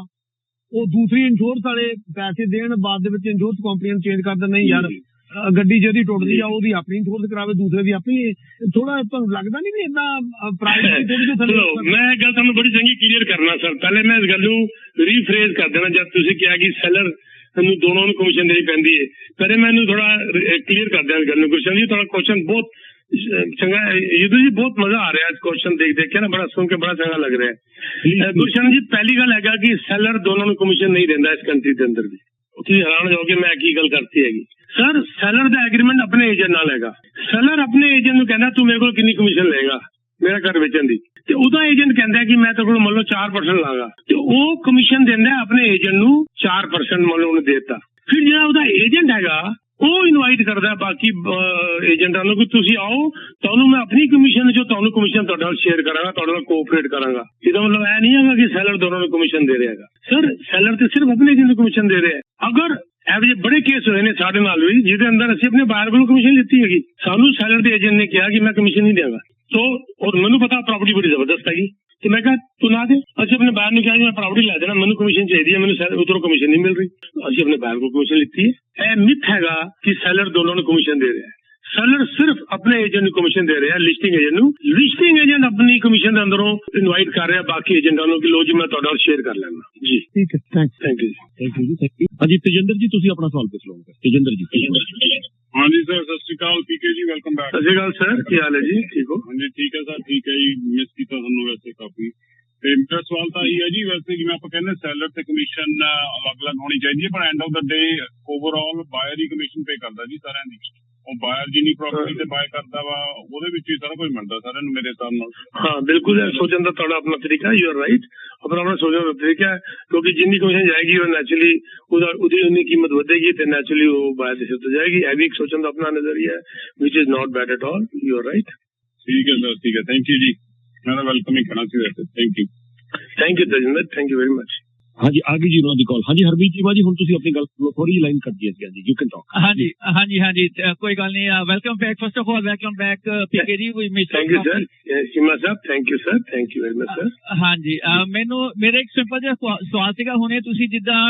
ਉਹ ਦੂਸਰੀ ਇੰਸ਼ੋਰੈਂਸ ਵਾਲੇ ਪੈਸੇ ਦੇਣ, ਬਾਅਦ ਦੇ ਵਿੱਚ ਇੰਸ਼ੋਰੈਂਸ ਕੰਪਨੀਆਂ ਨੂੰ ਚੇਂਜ ਕਰ ਦਿੰਦੇ। ਨਹੀਂ ਯਾਰ ਗੱਡੀ ਜਿਹਦੀ ਟੁੱਟਦੀ ਆ ਉਹਦੀ ਆਪਣੀ ਇੰਸ਼ੋਰੈਂਸ ਕਰਾਵੇ, ਦੂਸਰੇ ਦੀ ਆਪਣੀ। ਥੋੜਾ ਤੁਹਾਨੂੰ ਲੱਗਦਾ ਨਹੀਂ ਵੀ ਇਦਾਂ ਪ੍ਰਾਈਵੇਟ ਥੋੜੀ ਜਿਹੀ ਥੱਲੇ? ਮੈਂ ਇਹ ਗੱਲ ਤੁਹਾਨੂੰ ਬੜੀ ਚੰਗੀ ਕਲੀਅਰ ਕਰਨਾ ਸਰ। ਪਹਿਲੇ ਮੈਂ ਇਸ ਗੱਲ ਨੂੰ ਰੀਫਰੇਜ਼ ਕਰ ਦੇਣਾ। ਜਦ ਤੁਸੀਂ ਕਿਹਾ ਕਿ ਸੈਲਰ ਨੂੰ ਦੋਨੋਂ ਨੂੰ ਕਮਿਸ਼ਨ ਦੇਣੀ ਪੈਂਦੀ ਹੈ, ਪਹਿਲੇ ਮੈਨੂੰ ਥੋੜਾ ਕਲੀਅਰ ਕਰ ਦਿਆਂ ਇਸ ਗੱਲ ਨੂੰ। ਗੁਰਸ਼ਨ ਜੀ ਤੁਹਾਡਾ ਕੁਐਸਚਨ ਬਹੁਤ ਚੰਗਾ ਹੈ ਯੁੱਧ ਜੀ, ਬਹੁਤ ਮਜ਼ਾ ਆ ਰਿਹਾ ਇਸ ਕੁਐਸਚਨ ਦੇਖ ਕੇ ਨਾ, ਬੜਾ ਸੁਣ ਕੇ ਬੜਾ ਚੰਗਾ ਲੱਗ ਰਿਹਾ। ਗੁਰਸ਼ਨ ਜੀ ਪਹਿਲੀ ਗੱਲ ਹੈਗਾ ਕਿ ਸੈਲਰ ਦੋਨੋਂ ਨੂੰ ਕਮਿਸ਼ਨ ਨਹੀਂ ਦਿੰਦਾ ਇਸ ਕੰਟਰੀ ਦੇ ਅੰਦਰ ਵੀ। ਤੁਸੀਂ ਹੈਰਾਨ ਜਾਓਗੇ ਮੈਂ ਕੀ ਗੱਲ ਕਰਤੀ ਹੈਗੀ। ਸਰ ਸੈਲਰ ਦਾ ਐਗਰੀਮੈਂਟ ਆਪਣੇ ਏਜੰਟ ਨਾਲ ਹੈਗਾ। ਸੈਲਰ ਆਪਣੇ ਏਜੰਟ ਨੂੰ ਕਹਿੰਦਾ ਤੂੰ ਮੇਰੇ ਕੋਲ ਕਿੰਨੀ ਕਮਿਸ਼ਨ ਲਏਗਾ ਮੇਰਾ ਘਰ ਵੇਚਣ ਦੀ, ਤੇ ਉਹਦਾ ਏਜੰਟ ਕਹਿੰਦਾ ਕਿ ਮੈਂ ਤੇਰੇ ਕੋਲ ਮੰਨ ਲਓ 4% ਲਾਂਗਾ, ਤੇ ਉਹ ਕਮਿਸ਼ਨ ਦਿੰਦਾ ਆਪਣੇ ਏਜੰਟ ਨੂੰ 4% ਮੰਨ ਲਓ ਉਹਨੇ ਦੇਤਾ। ਫਿਰ ਜਿਹੜਾ ਉਹਦਾ ਏਜੰਟ ਹੈਗਾ ਉਹ ਇਨਵਾਈਟ ਕਰਦਾ ਬਾਕੀ ਏਜੰਟਾਂ ਨੂੰ ਕਿ ਤੁਸੀਂ ਆਓ, ਤੁਹਾਨੂੰ ਮੈਂ ਆਪਣੀ ਕਮਿਸ਼ਨ ਜੋ ਤੁਹਾਨੂੰ ਕਮਿਸ਼ਨ ਤੁਹਾਡੇ ਨਾਲ ਸ਼ੇਅਰ ਕਰਾਂਗਾ, ਤੁਹਾਡੇ ਨਾਲ ਕੋਆਪਰੇਟ ਕਰਾਂਗਾ। ਇਹਦਾ ਮਤਲਬ ਇਹ ਨਹੀਂ ਹੈਗਾ ਕਿ ਸੈਲਰ ਦੋਨੋਂ ਨੂੰ ਕਮਿਸ਼ਨ ਦੇ ਰਿਹਾ ਹੈਗਾ। ਸਰ ਸੈਲਰ ਤੇ ਸਿਰਫ ਆਪਣੇ ਏਜੰਟ ਨੂੰ ਕਮਿਸ਼ਨ ਦੇ ਰਿਹਾ ਹੈ। ਅਗਰ ਇਹੋ ਜਿਹੇ ਬੜੇ ਕੇਸ ਹੋਏ ਨੇ ਸਾਡੇ ਨਾਲ ਵੀ ਜਿਹਦੇ ਅੰਦਰ ਅਸੀਂ ਆਪਣੇ ਬਾਇਰ ਕੋਲੋਂ ਕਮਿਸ਼ਨ ਲਿੱਤੀ ਹੈਗੀ, ਸਾਨੂੰ ਸੈਲਰ ਦੇ ਏਜੰਟ ਨੇ ਕਿਹਾ ਕਿ ਮੈਂ ਕਮਿਸ਼ਨ ਨਹੀਂ ਦੇਵਾਂਗਾ। तो और मैनू पता प्रॉपर्टी बड़ी जबरदस्त हैगी, तो मैं कहा तू ना दे। असं अपने बाहर ने कहा मैं प्रॉपर्टी लै देना, मैनू कमीशन चाहिए, मैनू उधरों कमीशन नहीं मिल रही। असं अपने बाहर को कमीशन लीती है। यह मिथ हैगा कि सैलर दोनों ने कमीशन दे रहा है। सैलर सिर्फ अपने एजेंट को कमीशन दे रहा है, लिस्टिंग एजेंट ਨੂੰ। लिस्टिंग एजेंट अपनी कमीशन ਦੇ ਅੰਦਰੋਂ ਇਨਵਾਈਟ ਕਰ ਰਿਹਾ ਬਾਕੀ ਏਜੰਟਾਂ ਨੂੰ ਕਿ ਲੋ ਜੀ ਮੈਂ ਤੁਹਾਡੇ ਨਾਲ ਸ਼ੇਅਰ ਕਰ ਲੈਣਾ ਜੀ। ਠੀਕ ਹੈ, ਥੈਂਕ ਯੂ ਜੀ। ਹਾਂਜੀ ਤੇਜਿੰਦਰ ਜੀ ਤੁਸੀਂ ਆਪਣਾ ਸਵਾਲ ਪੁੱਛ ਲਓਗੇ। ਤੇਜਿੰਦਰ ਜੀ। हाँ जी सर, सत श्री अकाल पीके जी, वेलकम बैक। सत श्री अकाल सर, की हाल है जी? ठीक हो? हाँ जी ठीक है सर, ठीक है जी। मिस किया थानू वैसे काफी। ਤੇ ਮੇਰਾ ਸਵਾਲ ਤਾਂ ਇਹ ਹੈ ਜੀ, ਵੈਸੇ ਜਿਵੇਂ ਆਪਾਂ ਕਹਿੰਦੇ ਸੈਲਰ ਤੇ ਕਮਿਸ਼ਨ ਅਲੱਗ-ਅਲੱਗ ਹੋਣੀ ਚਾਹੀਦੀ ਹੈ, ਪਰ end of the day overall buyer ਹੀ ਕਮਿਸ਼ਨ ਪੇ ਕਰਦਾ ਜੀ ਸਾਰਿਆਂ ਦੀ। ਉਹ ਬਾਇਰ ਜਿੰਨੀ ਪ੍ਰਾਪਰਟੀ ਤੇ ਬਾਏ ਕਰਦਾ ਵਾ ਉਹਦੇ ਵਿੱਚ ਹੀ ਸਾਰਾ ਕੁਝ ਮਿਲਦਾ ਸਾਰਿਆਂ ਨੂੰ ਮੇਰੇ ਹਿਸਾਬ ਨਾਲ। हाँ बिल्कुल है, सोचने का थोड़ा अपना तरीका, यू आर राइट, अपना सोचने का तरीका है। क्योंकि जितनी कमीशन जाएगी वो नेचुरली उतनी कीमत बढ़ेगी तो नेचुरली वो बाहर से शिफ्ट हो जाएगी। ये भी एक सोचने का अपना नजरिया है, which is not bad at all, you are right. ठीक है सर, ठीक है, थैंक यू जी। मेरा वेलकम ही कहना चाहिए वैसे। Thank you Tajinder, thank you very much. ਹਾਂਜੀ ਆ ਗਈ ਜੀ ਉਹਨਾਂ ਦੀ ਕਾਲ। ਹਾਂਜੀ ਹਰਮੀਤ ਜੀ ਜੀ ਹੁਣ ਤੁਸੀਂ ਆਪਣੀ ਗੱਲ ਥੋੜੀ ਲਾਈਨ ਕਰ ਦਿਆ ਜੀ, ਯੂ ਕੈਨ ਟਾਕ। ਹਾਂਜੀ ਕੋਈ ਗੱਲ ਨਹੀਂ। Welcome back, first of all welcome back PK ji. Thank you sir, Seema sahib, thank you sir, thank you very much sir. ਹਾਂਜੀ ਮੈਨੂੰ ਮੇਰਾ ਇੱਕ ਸਿੰਪਲ ਜਿਹਾ ਸਵਾਲ ਸੀਗਾ। ਹੁਣੇ ਤੁਸੀਂ ਜਿੱਦਾਂ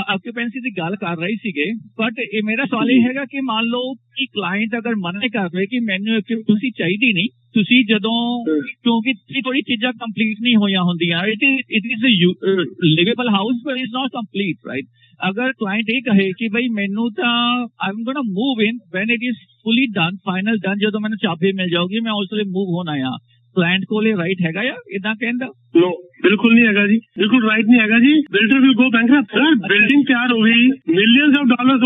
ਆਕੂਪੈਂਸੀ ਦੀ ਗੱਲ ਕਰ ਰਹੇ ਸੀਗੇ, ਬਟ ਇਹ ਮੇਰਾ ਸਵਾਲ ਇਹ ਹੈਗਾ ਕਿ ਮੰਨ ਲਓ ਕਿ ਕਲਾਇੰਟ ਅਗਰ ਮਨਾ ਕਰ ਰਹੇ ਕਿ ਮੈਨੂੰ ਆਕੂਪੈਂਸੀ ਚਾਹੀਦੀ ਨਹੀਂ, ਤੁਸੀਂ ਜਦੋਂ ਕਿਉਂਕਿ ਥੋੜੀ ਚੀਜ਼ਾਂ ਕੰਪਲੀਟ ਨਹੀਂ ਹੋਈਆਂ ਹੁੰਦੀਆਂ, it is livable house but it's not complete, right. ਅਗਰ ਕਲਾਇੰਟ ਇਹ ਕਹੇ ਕਿ ਬਈ ਮੈਨੂੰ ਤਾਂ I am gonna move in when it is fully done, final done, ਜਦੋਂ ਮੈਨੂੰ ਚਾਬੀ ਮਿਲ ਜਾਊਗੀ ਮੈਂ ਉਸ ਵੇਲੇ ਮੂਵ ਹੋਣਾ ਆ, ਕਲਾਇੰਟ ਕੋਲ ਇਹ ਰਾਈਟ ਹੈਗਾ ਆ ਇਦਾਂ ਕਹਿੰਦਾ? नो बिल्कुल नहीं है जी, बिल्कुल राइट नहीं है जी। Builder will go bankrupt sir. Building तैयार हो गई, मिलियंस ऑफ डॉलर्स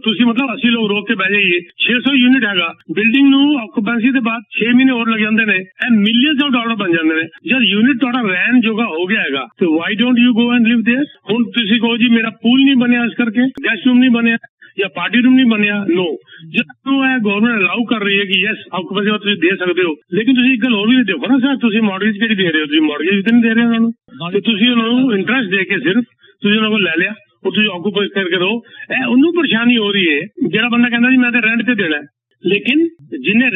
ਤੁਸੀਂ ਮਤਲਬ 80 ਲੋਕ ਰੋਕ ਕੇ ਬਹਿ ਜਾਈਏ, 600 ਯੂਨਿਟ ਹੈਗਾ ਬਿਲਡਿੰਗ ਨੂੰ। ਆਕੂਪੈਂਸੀ ਦੇ ਬਾਅਦ 6 ਮਹੀਨੇ ਹੋਰ ਲੱਗ ਜਾਂਦੇ ਨੇ, ਇਹ ਮਿਲੀਅਨਸ ਆਫ ਡਾਲਰ ਬਣ ਜਾਂਦੇ ਨੇ। ਜਦ ਯੂਨਿਟ ਤੁਹਾਡਾ ਰਹਿਣ ਜੋਗਾ ਹੋ ਗਿਆ ਹੈਗਾ ਤੇ why don't you go and live there. ਹੁਣ ਤੁਸੀਂ ਕਹੋ ਜੀ ਮੇਰਾ ਪੂਲ ਨਹੀਂ ਬਣਿਆ ਇਸ ਕਰਕੇ, ਗੈਸਟ ਰੂਮ ਨਹੀਂ ਬਣਿਆ ਜਾਂ ਪਾਰਟੀ ਰੂਮ ਨਹੀਂ ਬਣਿਆ, नो। ਜਦੋਂ ਇਹ ਗਵਰਨਮੈਂਟ ਅਲਾਉ ਕਰ ਰਹੀ ਹੈ ਕਿ ਯੈਸ ਆਕੂਪੈਂਸੀ ਤੁਸੀਂ ਦੇ ਸਕਦੇ ਹੋ, ਲੇਕਿਨ ਤੁਸੀਂ ਇੱਕ ਗੱਲ ਹੋਰ ਵੀ ਦੇਖੋ ਨਾ ਸਰ, ਤੁਸੀਂ ਮਾਰਗੇਜ ਕਿਹੜੀ ਦੇ ਰਹੇ ਹੋ? ਤੁਸੀਂ ਮਾਰਗੇਜ ਵੀ ਨਹੀਂ ਦੇ ਰਹੇ ਉਹਨਾਂ ਨੂੰ, ਤੇ ਤੁਸੀਂ ਉਹਨਾਂ ਨੂੰ ਇੰਟਰਸਟ ਦੇ ਕੇ ਸਿਰਫ ਤੁਸੀਂ ਉਹਨਾਂ ਕੋਲ ਲੈ ਲਿਆ, ਉਹ ਤੁਸੀਂ ਆਕੂਪਾਈ ਕਰਕੇ ਰਹੋ। ਇਹ ਉਹਨੂੰ ਪਰੇਸ਼ਾਨੀ ਹੋ ਰਹੀ ਹੈ ਜਿਹੜਾ ਬੰਦਾ ਕਹਿੰਦਾ ਜੀ ਮੈਂ ਤਾਂ ਰੈਂਟ ਤੇ ਦੇਣਾ, ਲੇਕਿਨ ਜਿੰਨੇ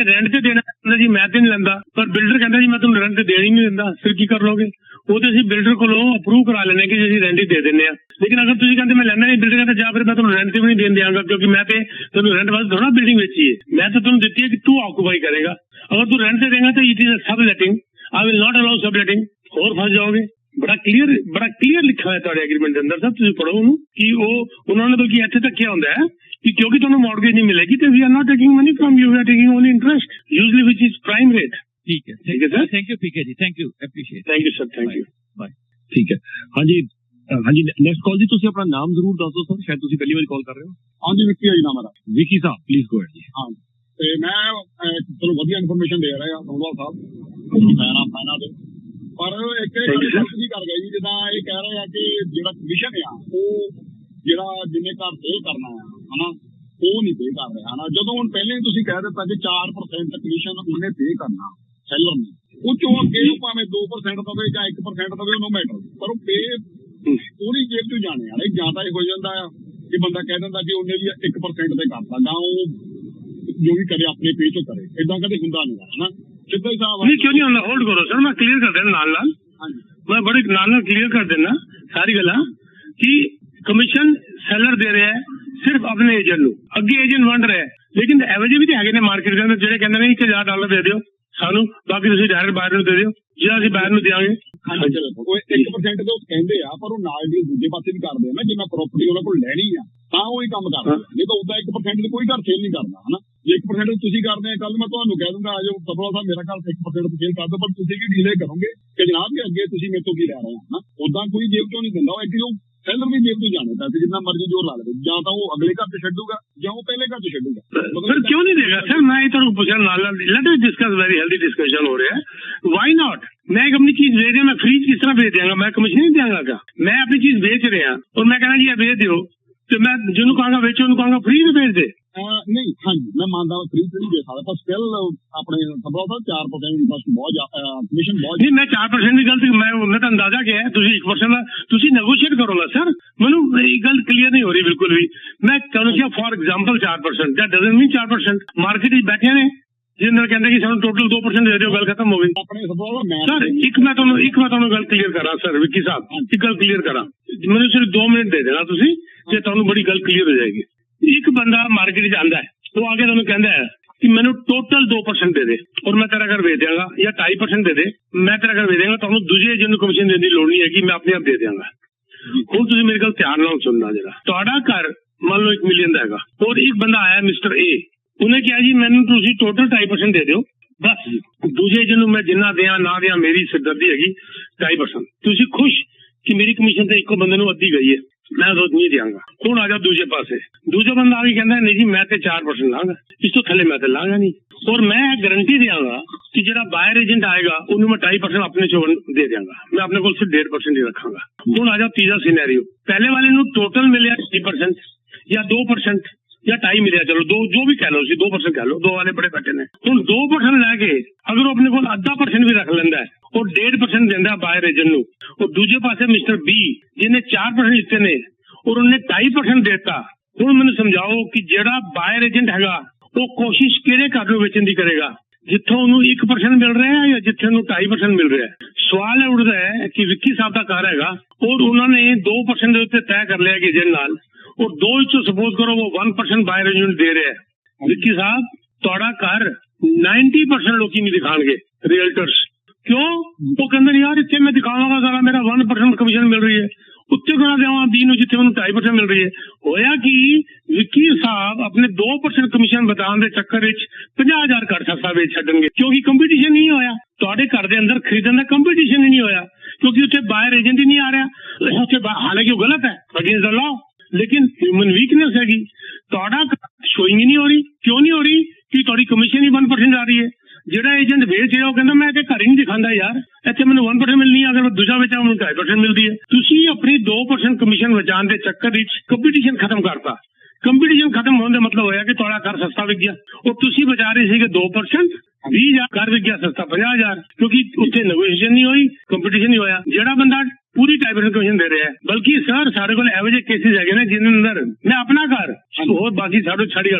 ਰੈਂਟ ਤੇ ਦੇਣਾ ਕਹਿੰਦਾ ਜੀ ਮੈਂ ਤੇ ਨਹੀਂ ਲੈਂਦਾ, ਪਰ ਬਿਲਡਰ ਕਹਿੰਦਾ ਜੀ ਮੈਂ ਤੁਹਾਨੂੰ ਰੈਂਟ ਤੇ ਦੇਣ ਹੀ ਨਹੀਂ ਦਿੰਦਾ, ਫਿਰ ਕੀ ਕਰ ਲੋਗੇ? ਉਹ ਤੇ ਅਸੀਂ ਬਿਲਡਰ ਕੋਲੋਂ ਅਪਰੂਵ ਕਰਾ ਲੈਣੇ ਕਿ ਅਸੀਂ ਰੈਂਟ ਹੀ ਦੇ ਦਿੰਦੇ ਆ। ਲੇਕਿਨ ਅਗਰ ਤੁਸੀਂ ਕਹਿੰਦੇ ਮੈਂ ਲੈਣਾ ਨਹੀਂ, ਬਿਲਡਰ ਕਹਿੰਦਾ ਜਾਂ ਫਿਰ ਮੈਂ ਤੁਹਾਨੂੰ ਰੈਂਟ ਤੇ ਵੀ ਨਹੀਂ ਦੇਣ ਦਿਆਂਗਾ, ਕਿਉਂਕਿ ਮੈਂ ਤੇ ਤੁਹਾਨੂੰ ਰੈਂਟ ਵਾਸਤੇ ਥੋੜਾ ਬਿਲਡਿੰਗ ਵੇਚੀ ਹੈ, ਮੈਂ ਤਾਂ ਤੁਹਾਨੂੰ ਦਿੱਤੀ ਹੈ ਕਿ ਤੂੰ ਆਕੂਪਾਈ ਕਰੇਗਾ। ਅਗਰ ਤੂੰ ਰੈਂਟ ਤੇ ਦੇਗਾ ਤਾਂ it is sub letting, I will not allow सब लेटिंग। और फंस जाओगे। बड़ा क्लियर लिखा है ਤੁਹਾਡੇ ਐਗਰੀਮੈਂਟ ਦੇ ਅੰਦਰ, ਸਭ ਤੁਸੀਂ ਪੜੋ ਉਹਨੂੰ ਕਿ ਉਹ ਉਹਨਾਂ ਨੇ ਬਲਕਿ ਇੱਥੇ ਤੱਕ ਕੀ ਹੁੰਦਾ ਹੈ ਕਿ ਕਿਉਂਕਿ ਤੁਹਾਨੂੰ ਮਾਰਗੇਜ ਨਹੀਂ ਮਿਲੇਗੀ ਤੇ we are not taking money from you, we are taking only interest usually which is prime rate. ਠੀਕ ਹੈ sir, thank you PK ji, thank you, appreciate. Thank you sir, thank you, bye. ਠੀਕ ਹੈ, ਹਾਂਜੀ next call ਜੀ ਤੁਸੀਂ ਆਪਣਾ ਨਾਮ ਜ਼ਰੂਰ ਦੱਸ ਦਿਓ ਸਰ, ਸ਼ਾਇਦ ਤੁਸੀਂ ਪਹਿਲੀ ਵਾਰੀ ਕਾਲ ਕਰ ਰਹੇ ਹੋ। ਹਾਂਜੀ ਵਿਕੀ ਹੈ ਜੀ ਨਾਮ ਮੇਰਾ। ਵਿਕੀ ਸਾਹਿਬ ਪਲੀਜ਼ ਗੋ ਅਹੈਡ ਜੀ। ਹਾਂ ਤੇ ਮੈਂ ਚਲੋ ਵਧੀਆ ਇਨਫੋਰਮੇਸ਼ਨ ਦੇ ਰਿਹਾ ਸੋਨਵਾਲ ਸਾਹਿਬ ਫਾਇਨਾ ਦੇ, ਪਰ ਇੱਕ ਕੀ ਕਰ ਗਿਆ ਜੀ, ਜਿੱਦਾਂ ਇਹ ਕਹਿ ਰਹੇ ਆ ਕਿ ਜਿਹੜਾ ਕਮਿਸ਼ਨ ਆ ਉਹ ਜਿਹੜਾ ਜਿੰਨੇ ਘਰ ਪੇ ਕਰਨਾ ਆ ਹਨਾ ਉਹ ਨਹੀਂ ਪੇ ਕਰ ਰਿਹਾ ਹਨਾ। ਜਦੋਂ ਹੁਣ ਪਹਿਲੇ ਤੁਸੀਂ ਕਹਿ ਦਿੱਤਾ ਕਿ 4% ਕਮਿਸ਼ਨ ਉਹਨੇ ਪੇ ਕਰਨਾ ਸੈਲਰ ਨੇ, ਉਹ ਚੋਂ ਅੱਗੇ ਨੂੰ ਭਾਵੇਂ 2% ਦਵੇ ਜਾਂ 1% ਦਵੇ ਉਹਨੂੰ ਮੈਟਰ, ਪਰ ਉਹ ਪੇ ਪੂਰੀ ਜੇਬ ਚੋਂ ਜਾਣੇ ਵਾਲੇ। ਜਾਂ ਤਾਂ ਇਹ ਹੋ ਜਾਂਦਾ ਆ ਕਿ ਬੰਦਾ ਕਹਿ ਦਿੰਦਾ ਕਿ ਉਹਨੇ ਵੀ 1% ਤੇ ਕਰਤਾ, ਜਾਂ ਉਹ ਜੋ ਵੀ ਕਰੇ ਆਪਣੇ ਪੇ ਚੋਂ ਕਰੇ, ਏਦਾਂ ਕਦੇ ਹੁੰਦਾ ਨਹੀਂ ਹਨਾ। ਸਿੱਧਾ ਹੀ ਸਾਹਿਬ ਨਹੀਂ ਕਿਉਂ ਨਹੀਂ ਹੁੰਦਾ, ਹੋਲਡ ਕਰੋ ਸਰ, ਮੈਂ ਕਲੀਅਰ ਕਰ ਦੇਣਾ ਨਾਲ ਮੈਂ ਬੜੇ ਨਾਲ ਕਲੀਅਰ ਕਰ ਦੇਣਾ ਸਾਰੀ ਗੱਲਾਂ ਕਿ ਕਮਿਸ਼ਨ ਸੈਲਰ ਦੇ ਰਿਹਾ ਹੈ, ਸਿਰਫ ਆਪਣੇ ਏਜੰਟ ਨੂੰ, ਅੱਗੇ ਏਜੰਟ ਵੰਡ ਰਿਹਾ। ਲੇਕਿਨ ਇਹੋ ਜਿਹੇ ਵੀ ਤਾਂ ਹੈਗੇ ਨੇ ਮਾਰਕੀਟ ਦੇ ਅੰਦਰ ਜਿਹੜੇ ਕਹਿੰਦੇ ਨੇ $1000 ਦੇ ਦਿਓ ਸਾਨੂੰ, ਬਾਕੀ ਤੁਸੀਂ ਡਾਇਰੈਕਟ ਬਾਹਰ ਨੂੰ ਦੇ ਦਿਓ, ਜਿਹੜਾ ਅਸੀਂ ਬਾਹਰ ਨੂੰ ਦਿਆਂਗੇ। ਉਹ 1% ਤੋਂ ਕਹਿੰਦੇ ਆ, ਪਰ ਉਹ ਨਾਲ ਦੀ ਦੂਜੇ ਪਾਸੇ ਵੀ ਕਰਦੇ ਆ ਨਾ, ਜਿਵੇਂ ਪ੍ਰਾਪਰਟੀ ਉਹਨਾਂ ਕੋਲ ਲੈਣੀ ਆ ਤਾਂ ਉਹ ਹੀ ਕੰਮ ਕਰਦੇ ਆ, ਨਹੀਂ ਤਾਂ ਉਦਾਂ 1% ਤੇ ਕੋਈ ਘਰ ਸੇਲ ਨਹੀਂ ਕਰਦਾ ਹਨਾ। ਜੇ 1% ਤੁਸੀਂ ਕਰਦੇ ਆ, ਕੱਲ ਮੈਂ ਤੁਹਾਨੂੰ ਕਹਿ ਦੂੰਗਾ ਆ ਜਾਓ ਤਬਲਾ ਸਾਹਿਬ ਮੇਰਾ ਘਰ 1% ਤੇ ਸੇਲ ਕਰ ਦਿਓ, ਪਰ ਤੁਸੀਂ ਕੀ ਡੀਲੇ ਕਰੋਗੇ ਕਿ ਜਨਾਬ ਕਿ ਅੱਗੇ ਤੁਸੀਂ ਮੇਰੇ ਤੋਂ ਕੀ ਲੈ ਰਹੇ ਹੋ ਹਨਾ। ਉਦਾਂ ਕੋਈ ਜੇਬ ਚੋਂ ਨਹੀਂ ਦਿੰਦਾ, ਉਹ ਇੱਕ ਜੋ ਸੈਲਰ ਦੀ ਜੇਬ ਤੋਂ ਜਾਣੇ ਪੈਸੇ ਜਿੰਨਾ ਮਰਜ਼ੀ ਜੋਰ ਲਾ ਲਵੇ, ਜਾਂ ਤਾਂ ਉਹ ਅਗਲੇ ਘਰ ਤੇ ਛੱਡੂਗਾ ਜਾਂ ਉਹ ਪਹਿਲੇ ਘਰ ਤੇ ਛੱਡੂਗਾ। ਸਰ ਕਿਉਂ ਨਹੀਂ ਦੇਗਾ ਸਰ, ਮੈਂ ਇਹ ਤੁਹਾਨੂੰ ਪੁੱਛਿਆ ਨਾਲ let us discuss, very healthy discussion ਹੋ ਰਿਹਾ ਹੈ। Why not? मैं एक अपनी चीज बेच रहा, मैं फ्री किस तरह बेच देंगे, मैं कमीशन नहीं देंगे क्या? मैं अपनी चीज बेच रहा और मैं कहना जी बेच दो, तो मैं जिन्होंने कहूँगा बेचो उन्होंने कहूँगा फ्री में बेच दे। नहीं, हाँ जी मैं मानता हूँ फ्री से नहीं दे सकता, पर स्टिल अपने 4% इंटरेस्ट बहुत कमीशन बहुत नहीं, मैं 4% की गलती मैं तो अंदाजा क्या है, 1% ਤੁਸੀਂ ਨੈਗੋਸ਼ੀਏਟ ਕਰੋ ਨਾ ਸਰ। ਮੈਨੂੰ ਇਹ ਗੱਲ ਕਲੀਅਰ ਨਹੀਂ ਹੋ ਰਹੀ ਬਿਲਕੁਲ ਵੀ। ਮੈਂ ਤੁਹਾਨੂੰ ਕਿਹਾ for example 4%, that doesn't mean 4%। Market ਵਿੱਚ ਬੈਠੇ ਨੇ ਜਿਹਨਾਂ ਨੇ ਕਹਿੰਦੇ ਕਿ ਸਾਨੂੰ ਟੋਟਲ 2% ਦੇ ਦਿਓ, ਗੱਲ ਖਤਮ ਹੋ ਗਈ। ਸਰ ਇੱਕ ਮੈਂ ਤੁਹਾਨੂੰ ਗੱਲ ਕਲੀਅਰ ਕਰਾਂ ਸਰ, ਵਿੱਕੀ ਸਾਹਿਬ ਇੱਕ ਗੱਲ ਕਲੀਅਰ ਕਰਾਂ, ਮੈਨੂੰ ਸਿਰਫ 2 ਮਿੰਟ ਦੇ ਦੇਣਾ ਤੁਸੀਂ, ਤੇ ਤੁਹਾਨੂੰ ਬੜੀ ਗੱਲ ਕਲੀਅਰ ਹੋ ਜਾਏਗੀ। ਇੱਕ ਬੰਦਾ ਮਾਰਕੀਟ 'ਚ ਆਂਦਾ ਹੈ, ਉਹ ਆ ਕੇ ਤੁਹਾਨੂੰ ਕਹਿੰਦਾ ਹੈ ਕਿ ਮੈਨੂੰ ਟੋਟਲ 2% ਦੇ ਦੇ ਔਰ ਮੈਂ ਤੇਰਾ ਘਰ ਵੇਚ ਦਿਆਂਗਾ, ਜਾਂ 2.5% ਦੇ ਦੇ ਮੈਂ ਤੇਰਾ ਘਰ ਵੇਚ ਦਿਆਂਗਾ, ਤੁਹਾਨੂੰ ਦੂਜੇ ਏਜੰਟ ਨੂੰ ਕਮਿਸ਼ਨ ਦੇਣ ਦੀ ਲੋੜ ਨਹੀਂ ਹੈਗੀ, ਮੈਂ ਆਪਣੇ ਆਪ ਦੇ ਦਿਆਂਗਾ। ਹੁਣ ਤੁਸੀਂ ਮੇਰੀ ਗੱਲ ਧਿਆਨ ਨਾਲ ਸੁਣਨਾ ਜਰਾ। ਤੁਹਾਡਾ ਘਰ ਮੰਨ ਲਓ 1 ਮਿਲੀਅਨ ਦਾ ਹੈਗਾ, ਔਰ ਇੱਕ ਬੰਦਾ ਆਇਆ ਮਿਸਟਰ ਏ, ਉਹਨੇ ਕਿਹਾ ਜੀ ਮੈਨੂੰ ਤੁਸੀਂ ਟੋਟਲ 2.5% ਦੇ ਦਿਓ, ਬਸ ਦੂਜੇ ਏਜੰਟ ਨੂੰ ਮੈਂ ਜਿੰਨਾ ਦਿਆਂ ਨਾ ਦਿਆਂ ਮੇਰੀ ਸਿਰਦਰਦੀ ਹੈਗੀ 2.5%। ਤੁਸੀਂ ਖੁਸ਼ ਕਿ ਮੇਰੀ ਕਮਿਸ਼ਨ ਤੇ ਇੱਕੋ ਬੰਦੇ ਨੂੰ ਅੱਧੀ ਗਈ ਹੈ, ਮੈਂ ਉਹ ਨਹੀਂ ਦਿਆਂਗਾ। ਹੁਣ ਆ ਜਾ ਦੂਜੇ ਪਾਸੇ, ਦੂਜਾ ਬੰਦਾ ਆ ਕੇ ਕਹਿੰਦਾ ਨਹੀਂ ਜੀ ਮੈਂ ਤੇ 4% ਲਾਂਗਾ, ਇਸ ਤੋਂ ਥੱਲੇ ਮੈਂ ਤੇ ਲਾਂਗਾ ਨਹੀਂ, ਔਰ ਮੈਂ ਗਾਰੰਟੀ ਦਿਆਂਗਾ ਕਿ ਜਿਹੜਾ ਬਾਇਰ ਏਜੰਟ ਆਏਗਾ ਉਹਨੂੰ ਮੈਂ 2.5% ਆਪਣੇ ਚੋਂ ਦੇ ਦਿਆਂਗਾ, ਮੈਂ ਆਪਣੇ ਕੋਲ ਸਿਰਫ 1.5% ਹੀ ਰੱਖਾਂਗਾ। ਹੁਣ ਆ ਜਾ ਤੀਜਾ ਸਿਨੈਰੀਓ, ਪਹਿਲੇ ਵਾਲੇ ਨੂੰ ਟੋਟਲ ਮਿਲਿਆ 3% ਜਾਂ 2% ਜਾਂ 2.5 ਮਿਲਿਆ, ਚਲੋ ਦੋ ਜੋ ਵੀ ਕਹਿ ਲਓ ਤੁਸੀਂ 2% ਕਹਿ ਲਓ, ਦੋ ਵਾਲੇ ਬੜੇ ਬੈਠੇ ਨੇ। ਹੁਣ 2% ਲੈ ਕੇ ਅਗਰ ਉਹ ਆਪਣੇ ਕੋਲ ਅੱਧਾ % ਵੀ ਰੱਖ ਲੈਂਦਾ ਹੈ, ਉਹ 1.5% ਦਿੰਦਾ ਬਾਇਰ ਏਜੰਟ ਨੂੰ, ਉਹ ਦੂਜੇ ਪਾਸੇ ਮਿਸਟਰ ਬੀ ਜਿਹਨੇ 4% ਦਿੱਤੇ ਨੇ ਔਰ ਉਹਨੇ 2.5% ਦਿੱਤਾ। ਹੁਣ ਮੈਨੂੰ ਸਮਝਾਓ ਕਿ ਜਿਹੜਾ ਬਾਇਰ ਏਜੰਟ ਹੈਗਾ ਉਹ ਕੋਸ਼ਿਸ਼ ਕਿਹੜੇ ਘਰ ਨੂੰ ਵੇਚਣ ਦੀ ਕਰੇਗਾ, ਜਿੱਥੋਂ ਉਹਨੂੰ 1% ਮਿਲ ਰਿਹਾ ਹੈ ਜਾਂ ਜਿੱਥੇ ਉਹਨੂੰ 2.5% ਮਿਲ ਰਿਹਾ ਹੈ? ਸਵਾਲ ਇਹ ਉੱਠਦਾ ਹੈ ਕਿ ਵਿੱਕੀ ਸਾਹਿਬ ਦਾ ਘਰ ਹੈਗਾ ਔਰ ਉਹਨਾਂ ਨੇ 2% ਦੇ ਉੱਤੇ ਤੈਅ ਕਰ ਲਿਆ ਕਿ ਏਜੰਟ ਨਾਲ, और 2 ਵਿੱਚੋਂ ਸਪੋਜ਼ ਕਰੋ ਉਹ 1% ਬਾਇਰ ਏਜੰਟ ਦੇ ਰਿਹਾ ਹੈ। ਵਿੱਕੀ ਸਾਹਿਬ ਤੁਹਾਡਾ ਘਰ 90% ਲੋਕੀ ਨਹੀਂ ਦਿਖਾਣਗੇ ਰੀਅਲਟਰਸ, ਕਿਉਂ? ਉਹ ਕਹਿੰਦੇ ਨੇ ਯਾਰ ਇੱਥੇ ਮੈਂ ਦਿਖਾਵਾਂਗਾ ਸਾਰਾ ਮੇਰਾ 1% ਕਮਿਸ਼ਨ ਮਿਲ ਰਹੀ ਹੈ, ਉੱਤੇ ਕਰਾ ਦੇਵਾਂ ਬੀ ਨੂੰ ਜਿੱਥੇ ਮੈਨੂੰ 2.5% ਮਿਲ ਰਹੀ ਹੈ। ਹੋਇਆ ਕਿ ਵਿੱਕੀ ਸਾਹਿਬ ਆਪਣੇ 2% ਕਮਿਸ਼ਨ ਬਤਾਉਣ ਦੇ ਚੱਕਰ ਵਿੱਚ 50,000 ਘਰ ਸਸਤਾ ਵੇਚ ਛੱਡਣਗੇ, ਕਿਉਂਕਿ ਕੰਪੀਟੀਸ਼ਨ ਨਹੀਂ ਹੋਇਆ ਤੁਹਾਡੇ ਘਰ ਦੇ ਅੰਦਰ, ਖਰੀਦਣ ਦਾ ਕੰਪੀਟੀਸ਼ਨ ਹੀ ਨਹੀਂ ਹੋਇਆ, ਕਿਉਂਕਿ ਉੱਥੇ ਬਾਇਰ ਏਜੰਟ ਹੀ ਨਹੀਂ ਆ ਰਿਹਾ ਉੱਥੇ। ਹਾਲਾਂਕਿ ਉਹ ਗਲਤ ਹੈ ਅਗੇਂਸਟ ਦ ਲਾਅ, लेकिन ह्यूमन वीकनेस हैगी, ਤੁਹਾਡਾ ਸ਼ੋਇੰਗ ਹੀ ਨਹੀਂ ਹੋ ਰਹੀ। ਕਿਉਂ ਨਹੀਂ ਹੋ ਰਹੀ? ਕਿ ਤੁਹਾਡੀ ਕਮਿਸ਼ਨ ਹੀ 1% ਆ ਰਹੀ ਹੈ। ਜਿਹੜਾ ਏਜੰਟ ਵੇਚ ਰਿਹਾ ਉਹ ਕਹਿੰਦਾ ਮੈਂ ਤੇ ਘਰ ਹੀ ਨਹੀਂ ਦਿਖਾਉਂਦਾ ਯਾਰ, ਇੱਥੇ ਮੈਨੂੰ 1% ਮਿਲਣੀ ਹੈ, ਅਗਰ ਮੈਂ ਦੂਜਾ ਵੇਚਾਂ ਮੈਨੂੰ 2.5% ਮਿਲਦੀ ਹੈ। ਤੁਸੀਂ ਆਪਣੀ 2% ਕਮਿਸ਼ਨ ਬਚਾਉਣ ਦੇ ਚੱਕਰ ਵਿੱਚ ਕੰਪੀਟੀਸ਼ਨ ਖਤਮ ਕਰਤਾ। ਕੰਪੀਟੀਸ਼ਨ ਖਤਮ ਹੋਣ ਦਾ ਮਤਲਬ ਹੋਇਆ ਕਿ ਤੁਹਾਡਾ ਘਰ ਸਸਤਾ ਵਿਕ ਗਿਆ, ਔਰ ਤੁਸੀਂ ਬਚਾ ਰਹੇ ਸੀਗੇ 2%, 20,000 ਘਰ ਵਿਕ ਗਿਆ ਸਸਤਾ 50,000, ਕਿਉਂਕਿ ਉੱਥੇ ਨੈਗੋਸ਼ੀਏਸ਼ਨ ਨਹੀਂ ਹੋਈ, ਕੰਪੀਟੀਸ਼ਨ ਨਹੀਂ ਹੋਇਆ। ਜਿਹੜਾ ਬੰਦਾ पूरी 2.5% कमीशन दे रहे हैं, बल्कि सर सारे को एवो जे केसेस है जिन अंदर मैं अपना घर और बाकी सारे छड़ी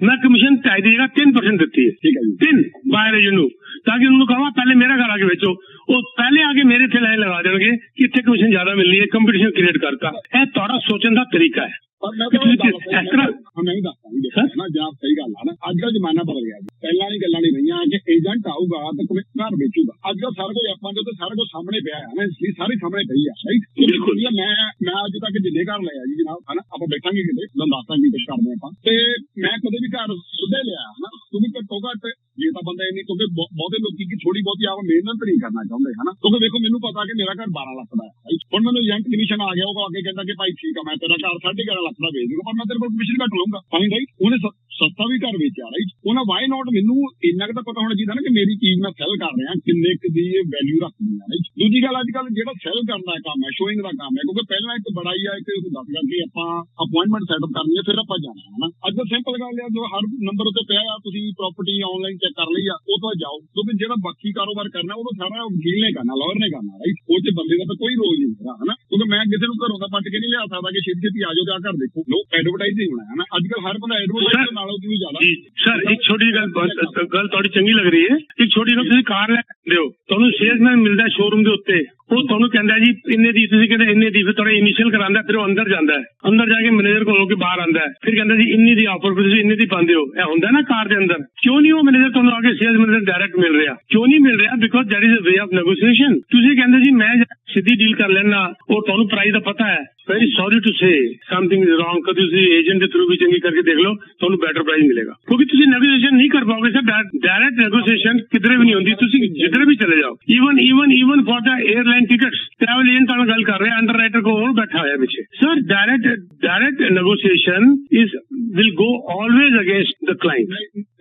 मैं कमीशन 3% देती है, 3 बाहर एजेंट ताकि उन्होंने कहा पहले मेरा घर आके बेचो, वो पहले आके मेरे थे लाइन लगा देंगे कि इतने कमीशन ज्यादा मिलनी है, कंपटीशन क्रिएट करता है। थोड़ा सोचने का तरीका है। नहीं दसदा ना जनाब, सही गल है ना, अजकल जमाना बदल गया जी, पहला नहीं गल्लां नहीं रही कि एजेंट आऊगा तो घर बेचूगा। अजकल सारा कुछ एपां दे सारा कुछ सामने पिया है ना, इसलिए सारी सामने पई है, राइट? बिल्कुल। मैं अज तक जिन्ने घर लिया जी जनाब है ना, आप बैठांगे किते दंदासां की कुछ करदे आपां, ते मैं कदे भी घर सुधे लिया है ना, क्योंकि घट्टो घट जे तां बंदा इन्नी, क्योंकि बहुते लोग की थोड़ी बहुत आप मेहनत नहीं करना चाहते है ना, क्योंकि देखो मैनू पता कि मेरा घर 12 लाख का है, हुण मैनू एजेंट कमीशन आ गया, वो आके कहता कि भाई ठीक है मैं तेरा घर 11.5 लाख का भेज दूंगा, पर मैं तेरे को कमीशन घट लूंगा, राइट? उन्हें सस्ता भी घर बेचा, राइट? उन्हें वाई नॉट मैनू इन्ना तो पता होना चाहिए ना कि मेरी चीज मैं सैल कर रहा किन्ने दी वैल्यू रखनी है, राइट? दूसरी गल अजकल जो सैल करने का काम है, शोइंग का काम है, क्योंकि पहला एक बड़ा ही है कि दस करके आप अपॉइंटमेंट सैटअप करनी है, फिर आप जाना है ना। अजकल सिंपल गल है, जो हर नंबर उत्ते पिया प्रॉपर्टी ऑनलाइन चेक कर ली है, वो तो जाओ, क्योंकि जो बाकी कारोबार करना वो तो सारा वकील ने करना, लॉयर ने करना, राइट? वो बंदे का तो कोई रोल नहीं होगा है ना, क्योंकि मैं किसी को घरों का पट के नहीं लिया सकता कि छेती छेती आ जाओ घर देखो, लोग एडवरटाइज ही होना है ना। अजकल हर बंदा ਉਹਦਾ ਐਡਵੋਕੇਟ ਨਾਲੋਂ ਵੀ ਜ਼ਿਆਦਾ। ਜੀ ਸਰ, ਇੱਕ ਛੋਟੀ ਗੱਲ ਤੁਹਾਡੀ ਚੰਗੀ ਲੱਗ ਰਹੀ ਹੈ। ਇੱਕ ਛੋਟੀ ਗੱਲ, ਤੁਸੀਂ ਕਾਰ ਲੈ ਕੇ ਹੋ, ਤੁਹਾਨੂੰ ਸੇਲਸਮੈਨ ਮਿਲਦਾ ਸ਼ੋਰੂਮ ਦੇ ਉੱਤੇ, ਉਹ ਤੁਹਾਨੂੰ ਕਹਿੰਦਾ ਜੀ ਇੰਨੇ ਦੀ, ਤੁਸੀਂ ਕਹਿੰਦੇ ਇੰਨੇ ਦੀ, ਫਿਰ ਤੁਹਾਡਾ ਇਨੀਸ਼ੀਅਲ ਕਰਾਉਂਦਾ, ਫਿਰ ਉਹ ਅੰਦਰ ਜਾਂਦਾ ਹੈ, ਅੰਦਰ ਜਾ ਕੇ ਮੈਨੇਜਰ ਕੋਲ ਹੋ ਕੇ ਬਾਹਰ ਆਉਂਦਾ ਹੈ, ਫਿਰ ਕਹਿੰਦਾ ਜੀ ਇੰਨੀ ਦੀ ਆਫਰ, ਫਿਰ ਤੁਸੀਂ ਇੰਨੇ ਦੀ ਪਾਉਂਦੇ ਹੋ। ਇਹ ਹੁੰਦਾ ਨਾ ਕਾਰ ਦੇ ਅੰਦਰ। ਕਿਉਂ ਨਹੀਂ ਉਹ ਮੈਨੇਜਰ ਤੁਹਾਨੂੰ ਆ ਕੇ ਸੇਲਸ ਮੈਨੇਜਰ ਡਾਇਰੈਕਟ ਮਿਲ ਰਿਹਾ? ਕਿਉਂ ਨਹੀਂ ਮਿਲ ਰਿਹਾ? Because that is a way of negotiation. ਤੁਸੀਂ ਕਹਿੰਦੇ ਜੀ ਮੈਂ ਸਿੱਧੀ ਡੀਲ ਕਰ ਲੈਣਾ, ਉਹ ਤੁਹਾਨੂੰ ਪ੍ਰਾਈਸ ਦਾ ਪਤਾ ਹੈ। Very sorry to say something is wrong. ਕਦੇ ਤੁਸੀਂ ਏਜੰਟ ਦੇ ਥਰੂ ਵੀ ਚੰਗੀ ਕਰਕੇ ਦੇਖ ਲਓ, ਤੁਹਾਨੂੰ ਬੈਟਰ ਪ੍ਰਾਈਸ ਮਿਲੇਗਾ, ਕਿਉਂਕਿ ਤੁਸੀਂ ਨੈਗੋਸ਼ੀਏਸ਼ਨ ਨਹੀਂ ਕਰ ਪਾਓਗੇ ਸਰ। ਡਾਇਰੈਕਟ ਨੈਗੋਸ਼ੀਏਸ਼ਨ ਕਿਧਰੇ ਵੀ ਨਹੀਂ ਹੁੰਦੀ, ਤੁਸੀਂ ਜਿੱਧਰ ਵੀ ਚਲੇ ਜਾਓ। Even for the airline tickets, travel agent ਨਾਲ ਗੱਲ ਕਰ ਰਹੇ, ਅੰਡਰ ਰਾਈਟਰ ਕੋ ਹੋਰ ਬੈਠਾ ਹੋਇਆ ਪਿੱਛੇ। Sir direct negotiation will go always against the client.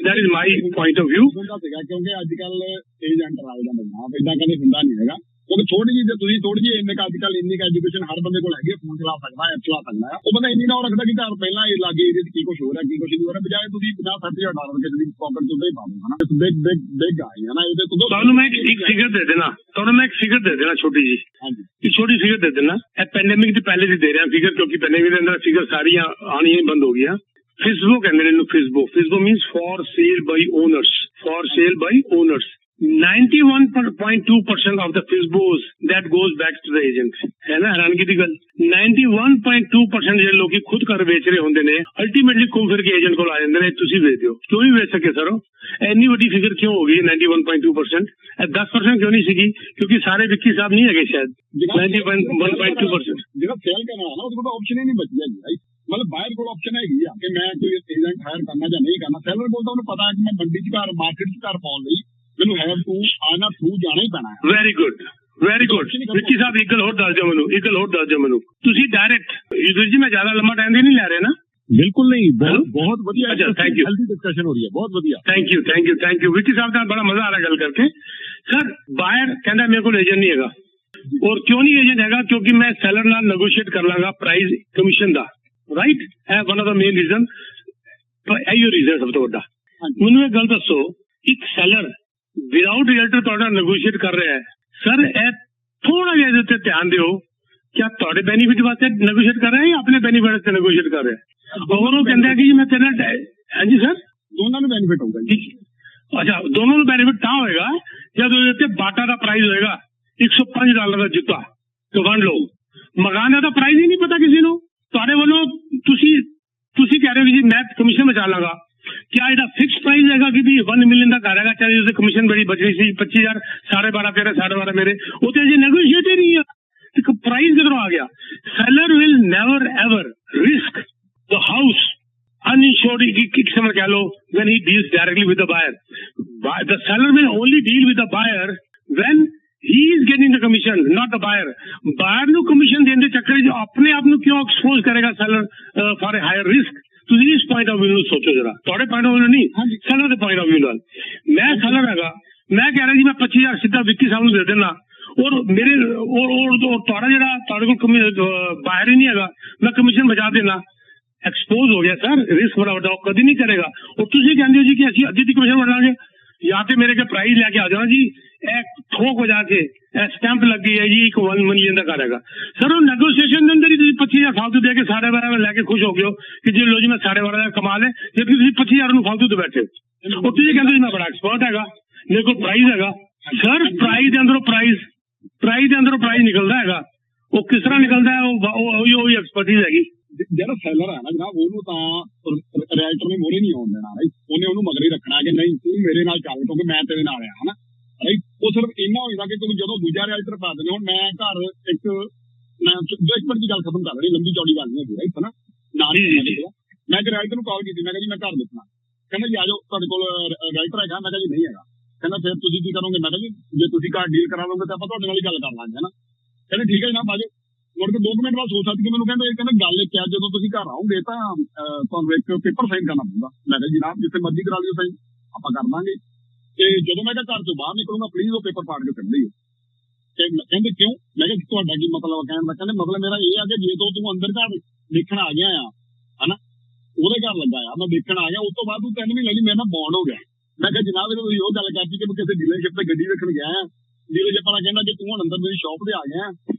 That is my point of view. ਕਿਉਂਕਿ ਅੱਜ ਕੱਲ ਏਜੰਟ ਰਾਜ ਦਾ ਬੰਦਾ ਇਦਾਂ ਕਦੇ ਹੁੰਦਾ ਨਹੀਂ ਹੈਗਾ, ਕਿਉਂਕਿ ਥੋੜੀ ਜਿਹੀ ਤੁਸੀਂ ਥੋੜੀ ਜਿਹੀ ਇੰਨੇ ਅੱਜ ਕੱਲ ਇੰਨੀ ਐਜੂਕੇਸ਼ਨ ਹਰ ਬੰਦੇ ਕੋਲ ਹੈਗੀ, ਫੋਨ ਚਲਾ ਸਕਦਾ ਹੈ, ਚਲਾ ਸਕਦਾ ਹੈ। ਉਹ ਬੰਦਾ ਇੰਨੀ ਨਾ ਰੱਖਦਾ ਕਿ ਘਰ ਪਹਿਲਾਂ ਇਹ ਲਾਗੇ ਇਹਦੇ ਕੀ ਕੁਝ ਹੋ ਰਿਹਾ, ਕੀ ਕੁਝ ਨਹੀਂ ਹੋ ਰਿਹਾ, ਬਜਾਏ ਤੁਸੀਂ $50,000-$60,000 ਕਿਸੇ ਦੀ ਪਾਕਟ ਤੋਂ ਹੀ ਪਾ ਦੋ ਹਨਾ। ਬਿਗ ਆਈ ਹੈ ਨਾ ਇਹਦੇ ਤੋਂ। ਤੁਹਾਨੂੰ ਮੈਂ ਇੱਕ ਫਿਗਰ ਦੇ ਦੇਣਾ ਛੋਟੀ ਜੀ, ਇੱਕ ਛੋਟੀ ਫਿਗਰ ਦੇ ਦੇਣਾ। ਇਹ ਪੈਂਡੇਮਿਕ ਦੇ ਪਹਿਲੇ ਦੀ ਦੇ ਰਿਹਾ ਫਿਗਰ, ਕਿਉਂਕਿ ਪੈਂਡੇਮਿਕ ਦੇ ਅੰਦਰ ਫਿਗਰ ਸਾਰੀਆਂ ਆਉਣੀਆਂ ਹੀ ਬੰਦ ਹੋ ਗਈਆਂ। ਫਿਸਬੋ ਕਹਿੰਦੇ ਨੇ ਇਹਨੂੰ, FSBO means for sale by owners. 91.2% of the FISBOs that goes back to the agent, है ना हैरानगी की गल। 91.2% ਜਿਹੜੇ ਲੋਕੀ ਖੁਦ ਘਰ ਵੇਚ ਰਹੇ ਹੁੰਦੇ ਨੇ, ਅਲਟੀਮੇਟਲੀ ਘੁੰਮ ਫਿਰ ਕੇ ਏਜੰਟ ਕੋਲ ਆ ਜਾਂਦੇ ਨੇ, ਤੁਸੀਂ ਵੇਚ ਦਿਓ। ਕਿਉਂ ਨਹੀਂ ਵੇਚ ਸਕੇ ਸਰ? ਇੰਨੀ ਵੱਡੀ ਫਿਗਰ ਕਿਉਂ ਹੋ ਗਈ 91.2%? 10% ਕਿਉਂ ਨਹੀਂ ਸੀਗੀ? ਕਿਉਂਕਿ ਸਾਰੇ ਵਿੱਕੀ ਸਾਹਿਬ ਨਹੀਂ ਹੈਗੇ ਸ਼ਾਇਦ। 91.2% ਜਿਹੜਾ ਸੇਲ ਕਰਨਾ ਹੈ ਨਾ, ਉਹਦੇ ਕੋਲ ਆਪਸ਼ਨ ਹੀ ਨਹੀਂ ਬਚੀ ਹੈਗੀ। मतलब बाहर को ऑप्शन है कि मैं कोई एजेंट हायर करना या नहीं करना। सेलर को तो उन्हें पता है कि मैं मंडी च घर मार्केट च घर पाउन लई मैनूं हैव टू आना थ्रू जाना ही पैना है। वेरी गुड विक्की साहब, एक गल होर दस दिओ मैनूं, तुसीं डायरेक्ट युधिष्ठिर जी, मैं ज्यादा लंबा टाइम नहीं ले रहे ना? बिल्कुल नहीं, बहुत बढ़िया। अच्छा, थैंक यू, हेल्दी डिस्कशन हो रही है, बहुत बढ़िया। थैंक यू विक्की साहब, नाल बड़ा मजा आ रहा गल करके। सर बायर कहंदा मेरे कोल एजेंट नहीं हैगा, और क्यों नहीं एजेंट हैगा? क्योंकि मैं सैलर नाल नेगोशिएट कर लांगा प्राइस कमीशन दा, राइट है one of the main reason. इहो रीजन सब तो बड़ा। मैनूं एक गल दसो, एक सैलर विदाउट रियल्टर तुहाडा नेगोशिएट कर रहा है, सर ए थोड़ा जिहा इहदे ते ध्यान दिओ, क्या तुहाडे बेनीफिट वास्ते नेगोशिएट कर रहा है या अपने बेनीफिट वास्ते नेगोशिएट कर रहा है? और वो कहंदा है कि मैं तेरे नाल, हां जी सर, दोनों ਨੂੰ बेनीफिट होगा जी। अच्छा, दोनों ਨੂੰ बेनीफिट ਤਾਂ ਹੋਏਗਾ जब ਉਹਦੇ ਤੇ ਬਾਟਾ ਦਾ ਪ੍ਰਾਈਸ ਹੋਏਗਾ $105 ਦਾ ਜੁੱਤਾ, तो ਵੰਡ ਲਓ। ਮਕਾਨ ਦਾ ਪ੍ਰਾਈਸ ਹੀ ਨਹੀਂ ਪਤਾ ਕਿਸੇ ਨੂੰ। ਤੁਹਾਡੇ ਵੱਲੋਂ ਤੁਸੀਂ ਕਹਿ ਰਹੇ ਹੋ ਜੀ ਮੈਂ ਕਮਿਸ਼ਨ ਬਚਾ ਲਾਂਗਾ। क्या ਇਹਦਾ ਫਿਕਸ ਪ੍ਰਾਈਸ ਹੈਗਾ ਕਿ ਵੀ 1 ਮਿਲੀਅਨ ਦਾ ਘਰ ਹੈਗਾ, ਚਾਹੇ ਉਸਦੀ ਕਮਿਸ਼ਨ ਬੜੀ ਬਚੀ ਸੀ 25,000, 12.5 ਤੇਰੇ 12.5 ਮੇਰੇ, ਉਹ ਤੇ ਜੀ ਨੈਗੋਸ਼ੀਏਟ ਹੀ ਨਹੀਂ ਹੈ। ਤੇ ਪ੍ਰਾਈਸ ਕਿਧਰੋਂ ਆ ਗਿਆ? Seller will never ever risk the house uninsured, एक समझ कह लो, when he deals directly with the buyer. The seller will only deal with the buyer when he is getting the commission, not the buyer. Buyer ਨੂੰ commission ਦੇਣ ਦੇ ਚੱਕਰ ਵਿੱਚ ਆਪਣੇ ਆਪ ਨੂੰ ਕਿਉਂ ਐਕਸਪੋਜ਼ ਕਰੇਗਾ seller for a higher risk? ਤੁਸੀਂ ਇਸ ਪੁਆਇੰਟ ਆਫ ਵਿਊ ਨੂੰ ਸੋਚੋ ਜਰਾ, ਤੁਹਾਡੇ ਪੁਆਇੰਟ ਆਫ ਵਿਊ ਨਹੀਂ, seller ਦੇ ਪੁਆਇੰਟ ਆਫ ਵਿਊ ਨਾਲ। ਮੈਂ seller ਹੈਗਾ, ਮੈਂ ਕਹਿ ਰਿਹਾ ਜੀ ਮੈਂ 25,000 ਸਿੱਧਾ ਵਿੱਕੀ ਸਾਹਿਬ ਨੂੰ ਦੇ ਦੇਣਾ, ਔਰ ਮੇਰੇ ਔਰ ਤੁਹਾਡਾ ਜਿਹੜਾ ਤੁਹਾਡੇ ਕੋਲ ਬਾਹਰ ਹੀ ਨਹੀਂ ਹੈਗਾ, ਮੈਂ ਕਮਿਸ਼ਨ ਬਚਾ ਦੇਣਾ। एक्सपोज हो गया सर, रिस्क बड़ा बड़ा कभी नहीं करेगा। और तुम कहते हो जी कि असं अद्धी दी कमीशन बढ़ांगे, या तो मेरे के प्राइस लैके आ जाओ जी, थोक हो जाके स्टैंप लग गई है जी 1 मिलियन का करेगा सर। वो नेगोशिएशन के अंदर ही 25,000 फालतू दे के 12.5 लैके खुश हो गए हो कि जी लो जी मैं 12.5 कमा ले, जबकि 25,000 फालतू तो बैठे। और तुम कहते मैं बड़ा एक्सपर्ट है, मेरे को प्राइस है सर। प्राइस के अंदरों प्राइस निकलता है, वो किस तरह निकलता है, वो एक्सपर्टीज हैगी। ਜਿਹੜਾ ਸੈਲਰ ਹੈ ਨਾ ਜਨਾਬ, ਉਹਨੂੰ ਤਾਂ ਰਾਈਟਰ ਨੇ ਮੋਰੇ ਨਹੀਂ ਆਉਣ ਦੇਣਾ, ਰਾਈਟ। ਉਹਨੂੰ ਮਗਰ ਹੀ ਰੱਖਣਾ ਕਿ ਨਹੀਂ ਤੂੰ ਮੇਰੇ ਨਾਲ ਚੱਲ ਕਿਉਂਕਿ ਮੈਂ ਤੇਰੇ ਨਾਲ ਆ, ਹਨਾ, ਰਾਈਟ। ਉਹ ਸਿਰਫ ਇੰਨਾ ਹੋ ਜਾਂਦਾ ਕਿ ਤੁਸੀਂ ਜਦੋਂ ਦੂਜਾ ਰਾਈਟਰ ਪਾ ਦਿੰਦੇ, ਹੁਣ ਮੈਂ ਘਰ ਇੱਕ ਮਿੰਟ ਦੀ ਗੱਲ ਖਤਮ ਕਰ ਰਹੀ, ਲੰਬੀ ਚੌੜੀ ਗੱਲ ਨਹੀਂ ਹੈਗੀ, ਰਾਈਟ, ਹਨਾ। ਨਾਲ ਮੈਂ ਇੱਕ ਰਾਈਟਰ ਨੂੰ ਕਾਲ ਕੀਤੀ, ਮੈਂ ਕਿਹਾ ਜੀ ਮੈਂ ਘਰ ਦੇਖਣਾ, ਕਹਿੰਦਾ ਜੀ ਆ ਜਾਓ, ਤੁਹਾਡੇ ਕੋਲ ਰਾਈਟਰ ਹੈਗਾ? ਮੈਂ ਕਿਹਾ ਜੀ ਨਹੀਂ ਹੈਗਾ। ਕਹਿੰਦਾ ਫਿਰ ਤੁਸੀਂ ਕੀ ਕਰੋਗੇ? ਮੈਂ ਕਿਹਾ ਜੀ ਜੇ ਤੁਸੀਂ ਘਰ ਡੀਲ ਕਰਾ ਲਓਗੇ ਤਾਂ ਆਪਾਂ ਤੁਹਾਡੇ ਨਾਲ ਹੀ ਗੱਲ ਕਰ ਲਾਂਗੇ, ਹਨਾ। ਕਹਿੰਦੇ ਠੀਕ ਹੈ ਜਨਾਬ ਆ ਜਾਓ। ਮੁੜ ਕੇ 2 ਮਿੰਟ ਬਾਅਦ ਸੋਚ ਸਕਦੀ ਕਿ ਮੈਨੂੰ ਕਹਿੰਦਾ ਗੱਲ ਇਹ ਕਿਹਾ, ਜਦੋਂ ਤੁਸੀਂ ਘਰ ਆਓਗੇ ਤਾਂ ਤੁਹਾਨੂੰ ਇੱਕ ਪੇਪਰ ਸਾਈਨ ਕਰਨਾ ਪਊਗਾ। ਮੈਂ ਕਿਹਾ ਜਨਾਬ ਜਿੱਥੇ ਮਰਜ਼ੀ ਕਰਾ ਲਿਓ ਸਾਈਨ, ਆਪਾਂ ਕਰ ਦਾਂਗੇ। ਤੇ ਜਦੋਂ ਮੈਂ ਘਰ ਤੋਂ ਬਾਹਰ ਨਿਕਲੂੰਗਾ ਪਲੀਜ਼ ਉਹ ਪੇਪਰ ਪਾੜ ਕੇ ਕੱਢ ਲਿਓ। ਤੇ ਕਹਿੰਦੇ ਕਿਉਂ? ਮੈਂ ਕਿਹਾ ਤੁਹਾਡਾ ਕੀ ਮਤਲਬ? ਕਹਿਣ ਦਾ ਕਹਿੰਦੇ ਮਤਲਬ ਮੇਰਾ ਇਹ ਆ ਕਿ ਜੇ ਤੂੰ ਅੰਦਰ ਘਰ ਦੇਖਣ ਆ ਗਿਆ ਆ, ਹਨਾ, ਉਹਦੇ ਘਰ ਲੱਗਾ ਆ, ਮੈਂ ਦੇਖਣ ਆ ਗਿਆ, ਉਸ ਤੋਂ ਬਾਅਦ ਤੂੰ 3 ਮਹੀਨੇ ਲਈ ਮੇਰੇ ਨਾਲ ਬੌਂਡ ਹੋ ਗਿਆ। ਮੈਂ ਕਿਹਾ ਜਨਾਬ ਇਹ ਤੁਸੀਂ ਉਹ ਗੱਲ ਕਰਤੀ ਕਿ ਮੈਂ ਕਿਸੇ ਡੀਲਰਸ਼ਿਪ ਤੇ ਗੱਡੀ ਵੇਖਣ ਗਿਆ, ਡੀਲਰਸ਼ਿਪ ਵਾਲਾ ਕਹਿੰਦਾ ਕਿ ਤੂੰ ਹੁਣ ਅੰਦਰ ਮੇਰੀ ਸ਼ੌਪ ਤੇ ਆ ਗਿਆ,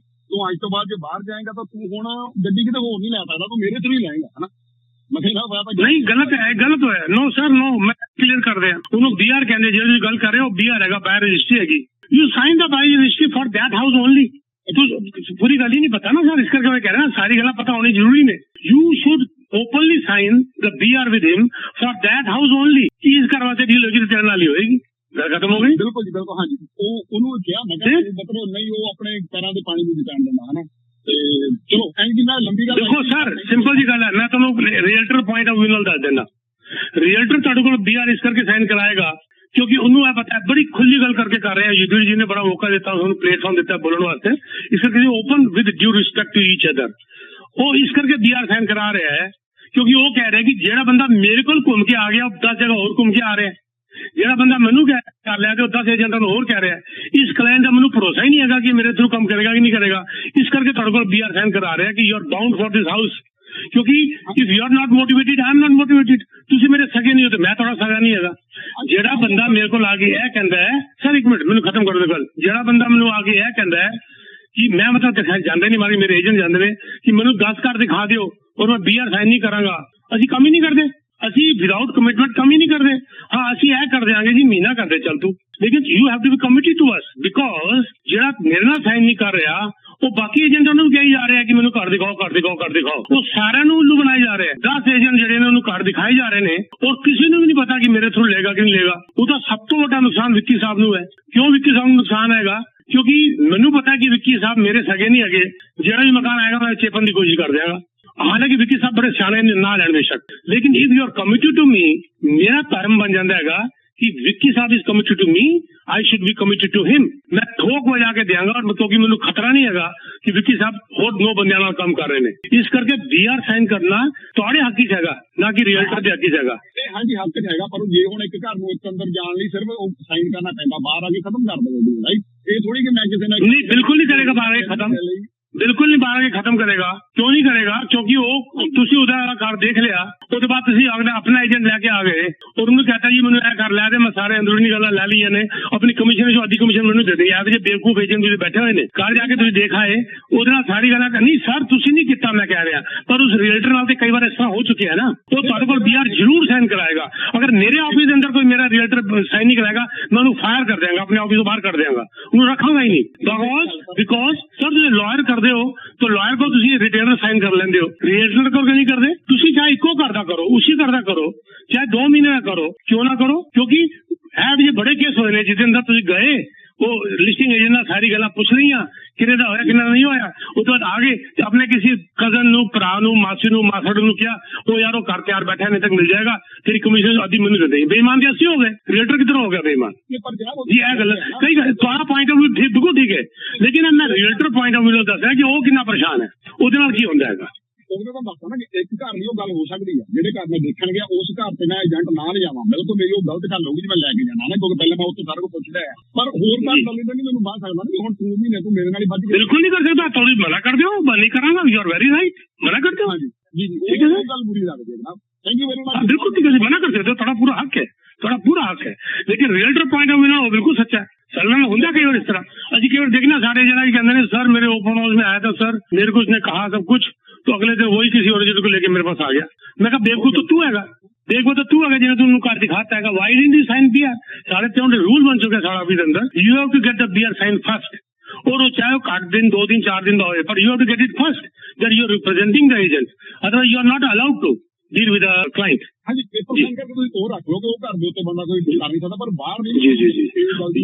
ਤੂੰ ਅੱਜ ਤੋਂ ਬਾਅਦ ਜੇ ਬਾਹਰ ਜਾਏਗਾ ਤਾਂ ਤੂੰ ਹੁਣ ਗੱਡੀ ਕਿਤੇ ਹੋਰ ਨਹੀਂ ਲੈ ਸਕਦਾ, ਤੂੰ ਮੇਰੇ ਤੋਂ ਹੀ ਲੈਂਗਾ, ਹਨਾ। ਮਸਲਾ ਹੋਇਆ ਭਾਜੀ नहीं गलत होया नो सर नो मैं क्लियर कर दिया ਉਹਨੂੰ BR ਕਹਿੰਦੇ ਜਿਹੜੀ ਗੱਲ ਕਰ ਰਹੇ ਹੋ BR ਹੈਗਾ ਬਾय रजिस्ट्री हैगी you sign the by registry for that house only पूरी गल ही नहीं पता ना सर इस करके मैं कह रहा हूँ सारी गल्लां पता होनी जरूरी ने you should openly sign the BR with him for that house only चीज करवाते डील होगी रिटर्न वाली होएगी ਗੱਲ ਖਤਮ ਹੋ ਗਈ ਬਿਲਕੁਲ ਜੀ ਬਿਲਕੁਲ ਹਾਂਜੀ ਉਹਨੂੰ ਕਿਹਾ ਮੈਂ ਕਿਹਾ ਮਤਲਬ ਨਹੀਂ ਉਹ ਆਪਣੇ ਪੈਰਾਂ ਦੇ ਪਾਣੀ ਨਹੀਂ ਜਾਣ ਦਿੰਦਾ ਹਨਾ ਤੇ ਚਲੋ ਐਂਜੀ ਮੈਂ ਲੰਬੀ ਗੱਲ ਦੇਖੋ ਸਰ ਸਿੰਪਲ ਜੀ ਗੱਲ ਹੈ ਮੈਂ ਤੁਹਾਨੂੰ ਰੀਅਲਟਰ ਪੁਆਇੰਟ ਆਫ व्यू ਨਾਲ ਦੱਸ ਦਿੰਦਾ ਰੀਅਲਟਰ ਤੁਹਾਡੇ ਕੋਲ BR ਇਸ ਕਰਕੇ ਸਾਈਨ ਕਰਾਏਗਾ ਕਿਉਂਕਿ ਉਹਨੂੰ ਇਹ ਪਤਾ ਬੜੀ ਖੁੱਲੀ ਗੱਲ ਕਰਕੇ ਕਰ ਰਿਹਾ ਯੂਡੀ ਜੀ ਨੇ ਬੜਾ ਮੌਕਾ ਦਿੱਤਾ ਉਹਨੂੰ ਪਲੇਟਫਾਰਮ ਦਿੱਤਾ ਬੋਲਣ ਵਾਸਤੇ ਇਸ ਕਰਕੇ open with due respect to each other ਉਹ ਇਸ ਕਰਕੇ BR ਸਾਈਨ ਕਰਾ ਰਿਹਾ ਹੈ ਕਿਉਂਕਿ ਉਹ ਕਹਿ ਰਿਹਾ ਕਿ ਜਿਹੜਾ ਬੰਦਾ ਮੇਰੇ ਕੋਲ ਘੁੰਮ ਕੇ ਆ ਗਿਆ 10 ਜਗ੍ਹਾ ਹੋਰ ਘੁੰਮ ਕੇ ਆ ਰਿਹਾ ਜਿਹੜਾ ਬੰਦਾ ਮੈਨੂੰ ਕਰ ਲਿਆ ਤੇ ਉਹ 10 ਏਜੰਟਾਂ ਨੂੰ ਹੋਰ ਕਹਿ ਰਿਹਾ ਇਸ ਕਲਾਇੰਟ ਦਾ ਮੈਨੂੰ ਭਰੋਸਾ ਹੀ ਨਹੀਂ ਹੈਗਾ ਕਿ ਮੇਰੇ ਥਰੂ ਕੰਮ ਕਰੇਗਾ ਕਿ ਨਹੀਂ ਕਰੇਗਾ ਇਸ ਕਰਕੇ ਤੁਹਾਡੇ ਕੋਲ BR ਸਾਈਨ ਕਰਾ ਰਿਹਾ ਕਿ you are bound for this house ਕਿਉਂਕਿ if you are not motivated I am not motivated ਤੁਸੀਂ ਮੇਰੇ ਸਗੇ ਨਹੀਂ ਹੋ ਤੇ ਮੈਂ ਤੁਹਾਡਾ ਸਗਾ ਨਹੀਂ ਹੈਗਾ ਜਿਹੜਾ ਬੰਦਾ ਮੇਰੇ ਕੋਲ ਆ ਕੇ ਇਹ ਕਹਿੰਦਾ ਹੈ ਸਰ ਇੱਕ ਮਿੰਟ ਮੈਨੂੰ ਖਤਮ ਕਰ ਦਿਓ ਗੱਲ ਜਿਹੜਾ ਬੰਦਾ ਮੈਨੂੰ ਆ ਕੇ ਇਹ ਕਹਿੰਦਾ ਹੈ ਕਿ ਮੈਂ ਮਤਲਬ ਦਿਖਾਈ ਜਾਂਦੇ ਨਹੀਂ ਮਾਰੀ ਮੇਰੇ ਏਜੰਟ ਜਾਂਦੇ ਨੇ ਕਿ ਮੈਨੂੰ 10 ਘਰ ਦਿਖਾ ਦਿਓ ਔਰ ਮੈਂ BR ਸਾਈਨ ਨਹੀਂ ਕਰਾਂਗਾ ਅਸੀਂ ਕੰਮ ਹੀ ਨਹੀਂ ਕਰਦੇ ਅਸੀਂ ਵਿਦਆਊਟ ਕਮਿਟਮੈਂਟ ਕੰਮ ਹੀ ਨਹੀਂ ਕਰਦੇ ਹਾਂ ਅਸੀਂ ਇਹ ਕਰ ਦਿਆਂਗੇ ਜੀ ਮਹੀਨਾ ਕਰਦੇ ਚੱਲ ਤੂੰ ਲੇਕਿਨ you have to be committed to us because ਜਿਹੜਾ ਮੇਰੇ ਨਾਲ ਸਾਈਨ ਨਹੀਂ ਕਰ ਰਿਹਾ ਉਹ ਬਾਕੀ ਏਜੰਟਾਂ ਨੂੰ ਕਹੀ ਜਾ ਰਿਹਾ ਕਿ ਮੈਨੂੰ ਘਰ ਦਿਖਾਓ ਉਹ ਸਾਰਿਆਂ ਨੂੰ ਉੱਲੂ ਬਣਾਈ ਜਾ ਰਿਹਾ 10 ਏਜੰਟ ਜਿਹੜੇ ਨੇ ਉਹਨੂੰ ਘਰ ਦਿਖਾਈ ਜਾ ਰਹੇ ਨੇ ਔਰ ਕਿਸੇ ਨੂੰ ਵੀ ਨਹੀਂ ਪਤਾ ਕਿ ਮੇਰੇ ਥਰੂ ਲਏਗਾ ਕਿ ਨਹੀਂ ਲਏਗਾ ਉਹਦਾ ਸਭ ਤੋਂ ਵੱਡਾ ਨੁਕਸਾਨ ਵਿੱਕੀ ਸਾਹਿਬ ਨੂੰ ਹੈ ਕਿਉਂ ਵਿੱਕੀ ਸਾਹਿਬ ਨੂੰ ਨੁਕਸਾਨ ਹੈਗਾ ਕਿਉਂਕਿ ਮੈਨੂੰ ਪਤਾ ਕਿ ਵਿੱਕੀ ਸਾਹਿਬ ਮੇਰੇ ਸਗੇ ਨਹੀਂ ਹੈਗੇ ਜਿਹੜਾ ਵੀ ਮਕਾਨ ਆਏਗਾ ਮੈਂ ਚੇਪਣ ਦੀ ਕੋਸ਼ਿਸ਼ ਕਰ ਦਿਆਂਗਾ ਹਾਲਾਂਕਿ ਵਿੱਕੀ ਸਾਹਿਬ ਬੜੇ ਸਿਆਣੇ ਨੇ ਨਾ ਲੈਣ ਬੇਸ਼ੱਕ ਲੇਕਿਨ if you are committed to me ਮੇਰਾ ਧਰਮ ਬਣ ਜਾਂਦਾ ਹੈਗਾ ਕਿ Vicky Sahib is committed to me I should be committed to him ਮੈਂ ਥੋਕ ਵਜਾ ਕੇ ਦਿਆਂਗਾ ਔਰ ਕਿਉਂਕਿ ਮੈਨੂੰ ਖਤਰਾ ਨਹੀਂ ਹੈਗਾ ਕਿ ਵਿੱਕੀ ਸਾਹਿਬ ਹੋਰ 9 ਬੰਦਿਆਂ ਨਾਲ ਕੰਮ ਕਰ ਰਹੇ ਨੇ ਇਸ ਕਰਕੇ BR ਸਾਈਨ ਕਰਨਾ ਤੁਹਾਡੇ ਹੱਕ 'ਚ ਹੈਗਾ ਨਾ ਕਿ ਰੀਅਲਟਰ ਦੇ ਹੱਕ 'ਚ ਹੈਗਾ ਹਾਂਜੀ ਹੱਕ 'ਚ ਹੈਗਾ ਪਰ ਜੇ ਹੁਣ ਇੱਕ ਘਰ ਨੂੰ ਇੱਕ ਅੰਦਰ ਜਾਣ ਲਈ ਸਿਰਫ ਉਹ ਸਾਈਨ ਕਰਨਾ ਪੈਂਦਾ ਬਾਹਰ ਆ ਕੇ ਖਤਮ ਕਰ ਦੇਵੇ ਰਾਈਟ ਇਹ ਥੋੜੀ ਕਿ ਮੈਂ ਕਿਸੇ ਨਾਲ ਨਹੀਂ ਬਿਲਕੁਲ ਨਹੀਂ ਕਰੇਗਾ ਬਾਹਰ ਆ ਕੇ ਖਤਮ ਬਿਲਕੁਲ ਨਹੀਂ ਬਾਹਰ ਆ ਕੇ ਖਤਮ ਕਰੇਗਾ ਕਿਉਂ ਨਹੀਂ ਕਰੇਗਾ ਕਿਉਂਕਿ ਉਹ ਤੁਸੀਂ ਉਹਦਾ ਘਰ ਦੇਖ ਲਿਆ ਉਹਦੇ ਬਾਅਦ ਤੁਸੀਂ ਆਪਣਾ ਏਜੰਟ ਲੈ ਕੇ ਆ ਗਏ ਔਰ ਉਹਨੂੰ ਕਹਤਾ ਜੀ ਮੈਨੂੰ ਇਹ ਕਰ ਲਿਆ ਤੇ ਮੈਂ ਸਾਰੇ ਅੰਦਰੂਨੀ ਗੱਲਾਂ ਲੈ ਲਈਆਂ ਨੇ ਆਪਣੀ ਕਮਿਸ਼ਨ ਚੋਂ ਅੱਧੀ ਕਮਿਸ਼ਨ ਮੈਨੂੰ ਦੇ ਦੇ ਆ ਜੇ ਬੇਵਕੂਫ ਏਜੰਟ ਵੀ ਬੈਠੇ ਹੋਏ ਨੇ ਘਰ ਜਾ ਕੇ ਤੁਸੀਂ ਦੇਖਾਏ ਉਹਦੇ ਨਾਲ ਸਾਰੀ ਗੱਲਾਂ ਨਹੀਂ ਸਰ ਤੁਸੀਂ ਨਹੀਂ ਕੀਤਾ ਮੈਂ ਕਹਿ ਰਿਹਾ ਪਰ ਉਸ ਰੀਅਲਟਰ ਨਾਲ ਤੇ ਕਈ ਵਾਰ ਇਸ ਤਰ੍ਹਾਂ ਹੋ ਚੁੱਕਿਆ ਨਾ ਉਹ ਤੁਹਾਡੇ ਕੋਲ BR ਜ਼ਰੂਰ ਸਾਈਨ ਕਰਾਏਗਾ ਅਗਰ ਮੇਰੇ ਆਫਿਸ ਦੇ ਅੰਦਰ ਕੋਈ ਮੇਰਾ ਰੀਅਲਟਰ ਸਾਈਨ ਨਹੀਂ ਕਰਾਏਗਾ ਮੈਂ ਉਹਨੂੰ ਫਾਇਰ ਕਰ ਦਿਆਂਗਾ ਆਪਣੇ ਆਫਿਸ ਤੋਂ ਬਾਹਰ ਕੱਢ ਦਿਆਂਗਾ ਉਹਨੂੰ ਰੱਖਾਂਗਾ ਹੀ ਨਹੀਂ ਬਿਕੋਜ਼ ਸਰ ਤੁਸੀਂ ਲਾਇਰ ਕਰਦੇ ਹੋ तो लॉयर को तुसी रिटेनर साइन कर लेंदे हो रीएल्टर को नहीं करते तुसी चाहे इको करदा करो उसी करदा करो चाहे 2 महीने का करो क्यों ना करो क्योंकि ये बड़े केस होए ने जिसके अंदर तुसी गए वो लिस्टिंग एजेंट ने सारी गल्लां पूछ रही किने दा होया किने नहीं होया उस बाद आगे अपने किसी कजन नु भरा नु मासी नु मासड़ नु क्या वो यार वो घर तैयार बैठा नहीं तक मिल जाएगा तेरी कमीशन आधी मैनू दे दे बेईमान के अस्सी हो गए रीएल्टर किधर हो गया बेईमान जी यह गल कई तुम्हारा पॉइंट ऑफ व्यू बिल्कुल ठीक है लेकिन मैं रीएल्टर पॉइंट ऑफ व्यू दस रहा कि वो कितना परेशान है ਉਹਦੇ ਨਾਲ ਕੀ ਹੁੰਦਾ ਹੈਗਾ ਉਹਦੇ ਤਾਂ ਦੱਸਦਾ ਨਾ ਕਿ ਇੱਕ ਘਰ ਨਹੀਂ ਉਹ ਗੱਲ ਹੋ ਸਕਦੀ ਹੈ ਜਿਹੜੇ ਘਰ ਮੈਂ ਦੇਖਣ ਗਿਆ ਉਸ ਘਰ ਤੇ ਮੈਂ ਏਜੰਟ ਨਾ ਲਿਆਵਾਂ ਬਿਲਕੁਲ ਮੇਰੀ ਉਹ ਗਲਤ ਗੱਲ ਹੋਊਗੀ ਜੇ ਮੈਂ ਲੈ ਕੇ ਜਾਣਾ ਨਾ ਕਿਉਂਕਿ ਪਹਿਲਾਂ ਮੈਂ ਉੱਥੇ ਸਾਰਾ ਕੁਝ ਪੁੱਛਦਾ ਹੈ ਪਰ ਹੋਰ ਘਰ ਦਾ ਨਹੀਂ ਮੈਨੂੰ ਬਾਹਰ ਸਕਦਾ ਕਿ ਹੁਣ 3 ਮਹੀਨੇ ਤੂੰ ਮੇਰੇ ਨਾਲ ਹੀ ਵੱਜ ਬਿਲਕੁਲ ਨਹੀਂ ਕਰ ਸਕਦਾ ਥੋੜੀ ਮਨਾ ਕਰ ਦਿਓ ਮੈਂ ਨਹੀਂ ਕਰਾਂਗਾ ਯੂ ਆਰ ਵੈਰੀ ਰਾਈਟ ਮਨਾ ਕਰ ਦਿਓ ਜੀ ਜੀ ਠੀਕ ਹੈ ਗੱਲ ਬੁਰੀ ਲੱਗਦੀ ਹੈ ਜਨਾਬ ਥੈਂਕ ਯੂ ਵੈਰੀ ਮਚ बिल्कुल ठीक है मना कर सकते हो थोड़ा पूरा हक है लेकिन रियल्टर पॉइंट ऑफ व्यू ना वो बिल्कुल सच्चा है चलना होंगे कई बार इस तरह अजी कई बार देखना सारे जना कहते हैं सर मेरे ओपन हाउस में आया था सर मेरे को उसने कहा सब कुछ तो अगले दिन वही किसी और एजेंट को लेके मेरे पास आ गया मैं कहा बेवकूफ तो तू हैगा बेवकूफ तो तू हैगा जिन्हें तुम कार दिखाता है why didn't you sign BR साढ़े 3 रूल बन चुके हैं सारा ऑफिस अंदर you have to get the BR sign first और वो चाहे 8 दिन 2 दिन 4 दिन का हो पर you have to get it first that you are representing the agent otherwise you are not allowed to deal with the client ਹਾਂਜੀ ਪੇਪਰ ਸਾਈਨ ਕਰਕੇ ਤੁਸੀਂ ਹੋਰ ਰੱਖ ਲਓ ਕਿ ਉਹ ਘਰ ਦੇ ਉੱਤੇ ਬੰਦਾ ਕੋਈ ਕਰ ਨਹੀਂ ਸਕਦਾ ਪਰ ਬਾਹਰ ਨਹੀਂ जी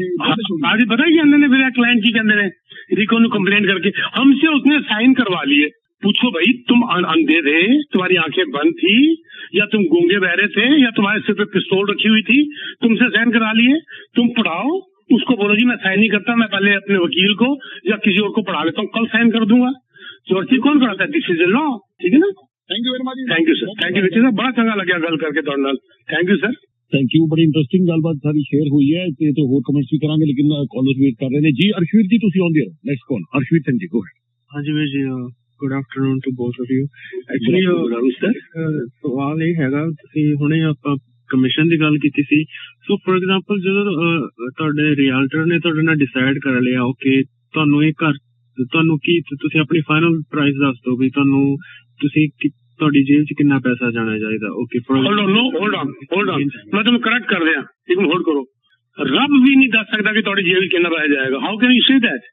आज पता ही कहते फिर क्लाइंट की कहते हैं रिको ने कंप्लेंट करके हमसे उसने साइन करवा लिए पूछो भाई तुम अंधे थे तुम्हारी आंखें बंद थी या तुम गूंगे बहरे थे या तुम्हारे सिर पे पिस्तौल रखी हुई थी तुमसे साइन करा लिए तुम पढ़ाओ उसको बोलो जी मैं साइन नहीं करता मैं पहले अपने वकील को या किसी और को पढ़ा लेता हूँ कल साइन कर दूंगा चोरी कौन कराता है दिस इज लॉ ठीक है ना thank you very much thank you sir Vicky sir बड़ा चंगा लगे गल करके तुहाडे नाल thank you sir thank you बड़ी इंटरेस्टिंग गलबात सारी शेयर हुई है ते होर कमेंट्स भी करांगे लेकिन कॉलर्स वेट कर रहे हैं जी अर्शवीर जी तुसी आउंदे हो नेक्स्ट कॉल अर्शवीर सिंह जी को है हाँ जी जी good afternoon to both of you actually सवाल ਇਹ ਹੈਗਾ ਤੁਸੀਂ ਹੁਣੇ ਆਪਾਂ ਕਮਿਸ਼ਨ ਦੀ ਗੱਲ ਕੀਤੀ ਸੀ ਸੋ ਫॉर ਐਗਜ਼ਾਮਪਲ ਜਦੋਂ ਤੁਹਾਡੇ ਰੀਅਲਟਰ ਨੇ ਤੁਹਾਡੇ ਨਾਲ ਡਿਸਾਈਡ ਕਰ ਲਿਆ ਓਕੇ ਤੁਹਾਨੂੰ ਇਹ ਘਰ ਤੁਹਾਨੂੰ ਕੀ ਤੁਸੀਂ ਆਪਣੀ ਫਾਈਨਲ ਪ੍ਰਾਈਸ ਦੱਸ ਦਿਓ ਵੀ ਤੁਹਾਨੂੰ ਤੁਸੀਂ ਤੁਹਾਡੀ ਜੇਬ 'ਚ ਕਿੰਨਾ ਪੈਸਾ ਜਾਣਾ ਚਾਹੀਦਾ? ਓਕੇ ਹੋਲਡ ਔਨ ਮੈਂ ਤੁਹਾਨੂੰ ਕਰੈਕਟ ਕਰ ਦਿਆਂ, ਇੱਕ ਮਿੰਟ ਹੋਲਡ ਕਰੋ। ਰੱਬ ਵੀ ਨਹੀਂ ਦੱਸ ਸਕਦਾ ਕਿ ਤੁਹਾਡੀ ਜੇਬ 'ਚ ਕਿੰਨਾ ਪੈਸਾ ਜਾਏਗਾ। How can you say that?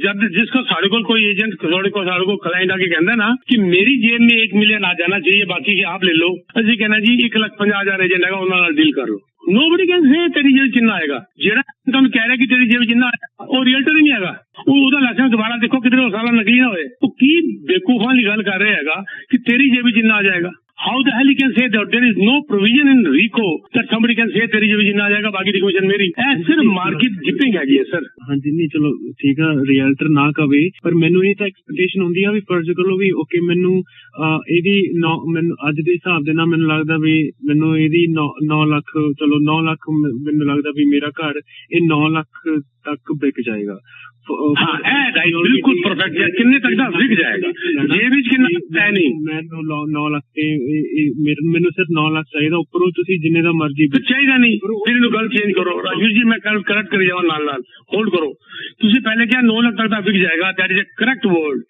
जब जिसको साढ़े को कोई एजेंट साढ़े को क्लाइंट आके कहता है ना कि मेरी जेब में 1 मिलियन आ जाना चाहिए, बाकी के आप ले लो, असं कहना जी 1,50,000 एजेंट है उन्होंने डील कर लो। नोबडी कैन से तेरी जेब चिन्ह आएगा। जेड़ा तुम कह रहे कि तेरी जेब चिन्ह आएगा वो रियल्टर ही नहीं आएगा। ਉਹਦਾ ਲਾਇਸੈਂਸ ਦੁਬਾਰਾ ਦੇਖੋ ਕਿਧਰੇ ਹੋ ਸਾਲਾ ਨਕਲੀ ਨਾ ਹੋਏ। ਉਹ ਕੀ ਬੇਕੂਫਾਂ ਦੀ ਗੱਲ ਕਰ ਰਿਹਾ ਹੈਗਾ ਕਿ ਤੇਰੀ ਜੇਬ ਵਿੱਚ ਜਿੰਨਾ ਆ ਜਾਏਗਾ। How the hell he can say that? There is no provision in RICO that somebody can say तेरी जेब जिन्ना आ जाएगा बाकी की कमीशन मेरी। ਇਹ ਸਿਰਫ ਮਾਰਕੀਟ ਜਿਪਿੰਗ ਹੈਗੀ ਹੈ ਸਰ। ਹਾਂਜੀ ਨਹੀਂ ਚਲੋ ਠੀਕ ਆ, ਰੀਅਲਟਰ ਨਾ ਕਵੇ, ਪਰ ਮੈਨੂੰ ਇਹ ਤਾਂ ਐਕਸਪੈਕਟੇਸ਼ਨ ਹੁੰਦੀ ਆ ਵੀ ਫਰਜ਼ ਕਰੋ ਵੀ ਓਕੇ ਮੈਨੂੰ ਇਹਦੀ ਮੈਨੂੰ ਅੱਜ ਦੇ ਹਿਸਾਬ ਦੇ ਨਾਲ ਮੈਨੂੰ ਲੱਗਦਾ ਵੀ ਮੈਨੂੰ ਇਹਦੀ 9 ਲੱਖ, ਚਲੋ 9 ਲੱਖ ਮੈਨੂੰ ਲੱਗਦਾ ਵੀ ਮੇਰਾ ਘਰ ਇਹ 9 ਲੱਖ ਤੱਕ ਵਿਕ ਜਾਏਗਾ। बिल्कुल परफेक्ट है। किन्ने तक का विक जाएगा? जेब विच किन्ना है नहीं। मैं 9 ਲੱਖ ਤੇ ਮੈਨੂੰ ਸਿਰਫ 9 ਲੱਖ ਚਾਹੀਦਾ, ਉੱਪਰੋਂ ਤੁਸੀਂ ਜਿੰਨੇ ਦਾ ਮਰਜ਼ੀ ਚਾਹੀਦਾ ਨਹੀਂ। ਫਿਰ ਇਹਨੂੰ ਗੱਲ ਚੇਂਜ ਕਰੋ ਰਾਜੂ ਜੀ, ਮੈਂ ਕੱਲ ਕਰੈਕਟ ਕਰੀ ਜਾਵਾਂ ਨਾਲ ਹੋਲਡ ਕਰੋ। ਤੁਸੀਂ ਪਹਿਲੇ ਕਿਹਾ 9 ਲੱਖ ਤੱਕ ਦਾ ਵਿਕ ਜਾਏਗਾ, that is a correct word,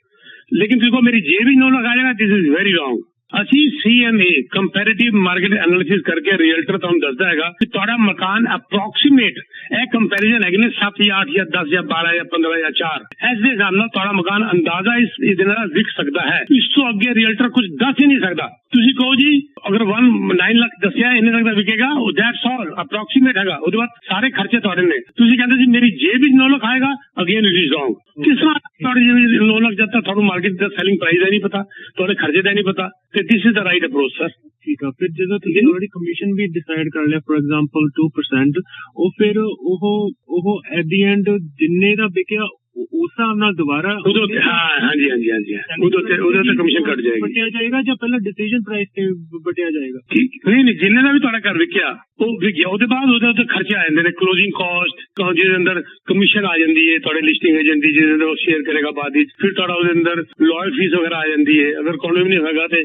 लेकिन देखो मेरी जेब ही 9 ਲੱਖ आ जाएगा, दिस इज वेरी रॉन्ग। ਅਸੀਂ CMA ਕੰਪੈਰੀਟਿਵ ਮਾਰਕੀਟ ਐਨਾਲਿਸਿਸ ਕਰਕੇ ਰੀਅਲਟਰ ਤੁਹਾਨੂੰ ਦੱਸਦਾ ਹੈਗਾ ਕਿ ਤੁਹਾਡਾ ਮਕਾਨ ਅਪਰੋਕਸੀਮੇਟ ਇਹ ਕੰਪੈਰੀਜ਼ਨ ਹੈਗੇ ਨੇ 7 ਜਾਂ 8 ਜਾਂ 10 ਜਾਂ 12 ਜਾਂ 15 ਜਾਂ 4 ਇਸ ਦੇ ਹਿਸਾਬ ਨਾਲ ਤੁਹਾਡਾ ਮਕਾਨ ਅੰਦਾਜ਼ਾ ਇਸ ਦੇ ਨਾਲ ਵਿਕ ਸਕਦਾ ਹੈ। ਇਸ ਤੋਂ ਅੱਗੇ ਰੀਅਲਟਰ ਕੁਝ ਦੱਸ ਹੀ ਨਹੀਂ ਸਕਦਾ। ਤੁਸੀਂ ਕਹੋ ਜੀ ਅਗਰ 9 ਲੱਖ ਦੱਸਿਆ ਇੰਨੇ ਤੱਕ ਦਾ ਵਿਕੇਗਾ, ਦੈਟਸ ਆਲ ਅਪਰੋਕਸੀਮੇਟ ਹੈਗਾ। ਉਹਦੇ ਬਾਅਦ ਸਾਰੇ ਖਰਚੇ ਤੁਹਾਡੇ ਨੇ। ਤੁਸੀਂ ਕਹਿੰਦੇ ਸੀ ਮੇਰੀ ਜੇਬ ਵਿੱਚ 9 ਲੱਖ ਆਏਗਾ, ਅਗੇਨ ਇਟ ਇਜ਼ ਰੌਂਗ। ਕਿਸ ਤਰ੍ਹਾਂ ਤੁਹਾਡੀ ਜੇਬ 9 ਲੱਖ ਜਦ ਤੱਕ ਤੁਹਾਨੂੰ ਮਾਰਕੀਟ ਦਾ ਸੈਲਿੰਗ ਪ੍ਰਾਈਸ ਦਾ ਨਹੀਂ ਪਤਾ, ਤੁਹਾਡੇ ਖਰਚੇ ਦਾ ਨਹੀਂ ਪਤਾ, ਤੇ this is the right approach sir. ਠੀਕ ਆ, ਫਿਰ ਜਦੋਂ ਤੁਸੀਂ ਆਲਰੇਡੀ ਕਮਿਸ਼ਨ ਵੀ ਡਿਸਾਈਡ ਕਰ ਲਿਆ, ਫੋਰ ਐਗਜ਼ਾਮਪਲ 2%, ਉਹ ਫਿਰ ਉਹ ਐਟ ਦੀ ਐਂਡ ਜਿੰਨੇ ਦਾ ਵਿਕਿਆ ਉਸ ਹਿਸਾਬ ਨਾਲ ਦੁਬਾਰਾ ਹਾਂਜੀ ਉਹਦੇ ਤੇ ਕਮਿਸ਼ਨ ਕੱਟ ਜਾਏਗੀ, ਬਟਿਆ ਜਾਏਗਾ ਜਾਂ ਪਹਿਲਾਂ ਡਿਸੀਜਨ ਪ੍ਰਾਈਸ ਤੇ ਬਟਿਆ ਜਾਏਗਾ? ਨਹੀਂ ਜਿੰਨੇ ਦਾ ਵੀ ਤੁਹਾਡਾ ਘਰ ਵਿਕਿਆ ਉਹ ਵਿਕਿਆ, ਉਹਦੇ ਬਾਅਦ ਉਹਦੇ ਉੱਤੇ ਖਰਚੇ ਆ ਜਾਂਦੇ ਨੇ, ਕਲੋਜ਼ਿੰਗ ਕਾਸਟ ਜਿਹਦੇ ਅੰਦਰ ਕਮਿਸ਼ਨ ਆ ਜਾਂਦੀ ਹੈ, ਤੁਹਾਡੇ ਲਿਸਟਿੰਗ ਏਜੰਟ ਦੀ ਜਿਹਦੇ ਅੰਦਰ ਉਹ ਸ਼ੇਅਰ ਕਰੇਗਾ ਬਾਅਦ ਵਿੱਚ, ਫਿਰ ਤੁਹਾਡਾ ਉਹਦੇ ਅੰਦਰ ਲਾਇਰ ਫੀਸ ਵਗੈਰਾ ਆ ਜਾਂਦੀ ਹੈ। ਅਗਰ ਕੋਈ ਵੀ ਨਹੀਂ ਹੋਏਗਾ ਤੇ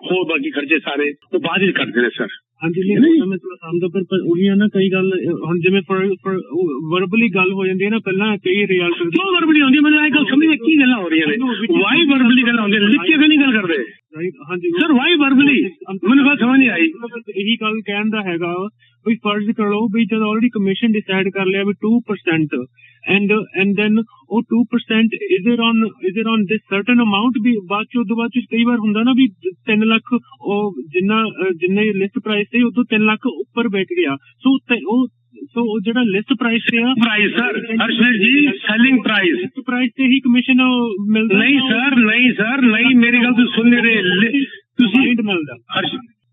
ਹੋਰ ਬਾਕੀ ਖਰਚੇ ਸਾਰੇ ਉਹ ਬਾਅਦ ਵਿੱਚ ਕੱਟਦੇ ਨੇ ਸਰ। ਹਾਂਜੀ ਨਹੀਂ ਮੈਂ ਥੋੜਾ ਸਮਝਦਾ, ਪਰ ਉਹੀ ਆ ਨਾ ਕਈ ਗੱਲ ਹੁਣ ਜਿਵੇਂ ਵਰਬਲੀ ਗੱਲ ਹੋ ਜਾਂਦੀ ਹੈ ਨਾ, ਪਹਿਲਾਂ ਕਈ ਰੀਅਲਟਰ ਕਿਉਂ ਵਰਬਲੀ ਹੁੰਦੀ? ਮੈਨੂੰ ਇਹ ਗੱਲ ਸਮਝ ਕੀ ਗੱਲਾਂ ਹੋ ਰਹੀਆਂ ਨੇ, ਵਾਈ ਵਰਬਲੀ ਗੱਲਾਂ ਹੁੰਦੀਆਂ, ਲਿਖ ਕੇ ਨਹੀਂ ਗੱਲ ਕਰਦੇ। ਹਾਂਜੀ ਸਰ ਵਾਈ ਵਰਬਲੀ ਮੈਨੂੰ ਗੱਲ ਸਮਝ ਨਹੀਂ ਆਈ। ਇਹੀ ਗੱਲ ਕਹਿਣ ਦਾ ਹੈਗਾ ਵੀ ਫਰਜ਼ ਕਰੋ ਵੀ ਜਦ ਆਲਰੇਡੀ ਕਮਿਸ਼ਨ ਡਿਸਾਈਡ ਕਰ ਲਿਆ ਵੀ 2% and then ਉਹ 2% is it on this certain amount ਵੀ ਬਾਅਦ ਚ ਕਈ ਵਾਰ ਹੁੰਦਾ ਨਾ ਵੀ 3 ਲੱਖ ਉਹ ਜਿੰਨੇ ਲਿਸਟ ਪ੍ਰਾਈਸ ਸੀ ਉਦੋਂ 3 ਲੱਖ ਉੱਪਰ ਵਿਕ ਗਿਆ। ਸੋ ਉਹ ਜਿਹੜਾ ਲਿਸਟ ਪ੍ਰਾਈਸ ਤੇ ਆ ਪ੍ਰਾਈਸ ਸਰ ਹਰਸ਼ਵੀਰ ਜੀ ਸੈਲਿੰਗ ਪ੍ਰਾਈਸ ਤੇ ਹੀ ਕਮਿਸ਼ਨ ਮਿਲਦਾ? ਨਹੀਂ ਸਰ ਮੇਰੀ ਗੱਲ ਤੁਸੀਂ ਸੁਣ ਨਹੀਂ ਰਹੇ। ਤੁਸੀਂ ਮਿਲਦਾ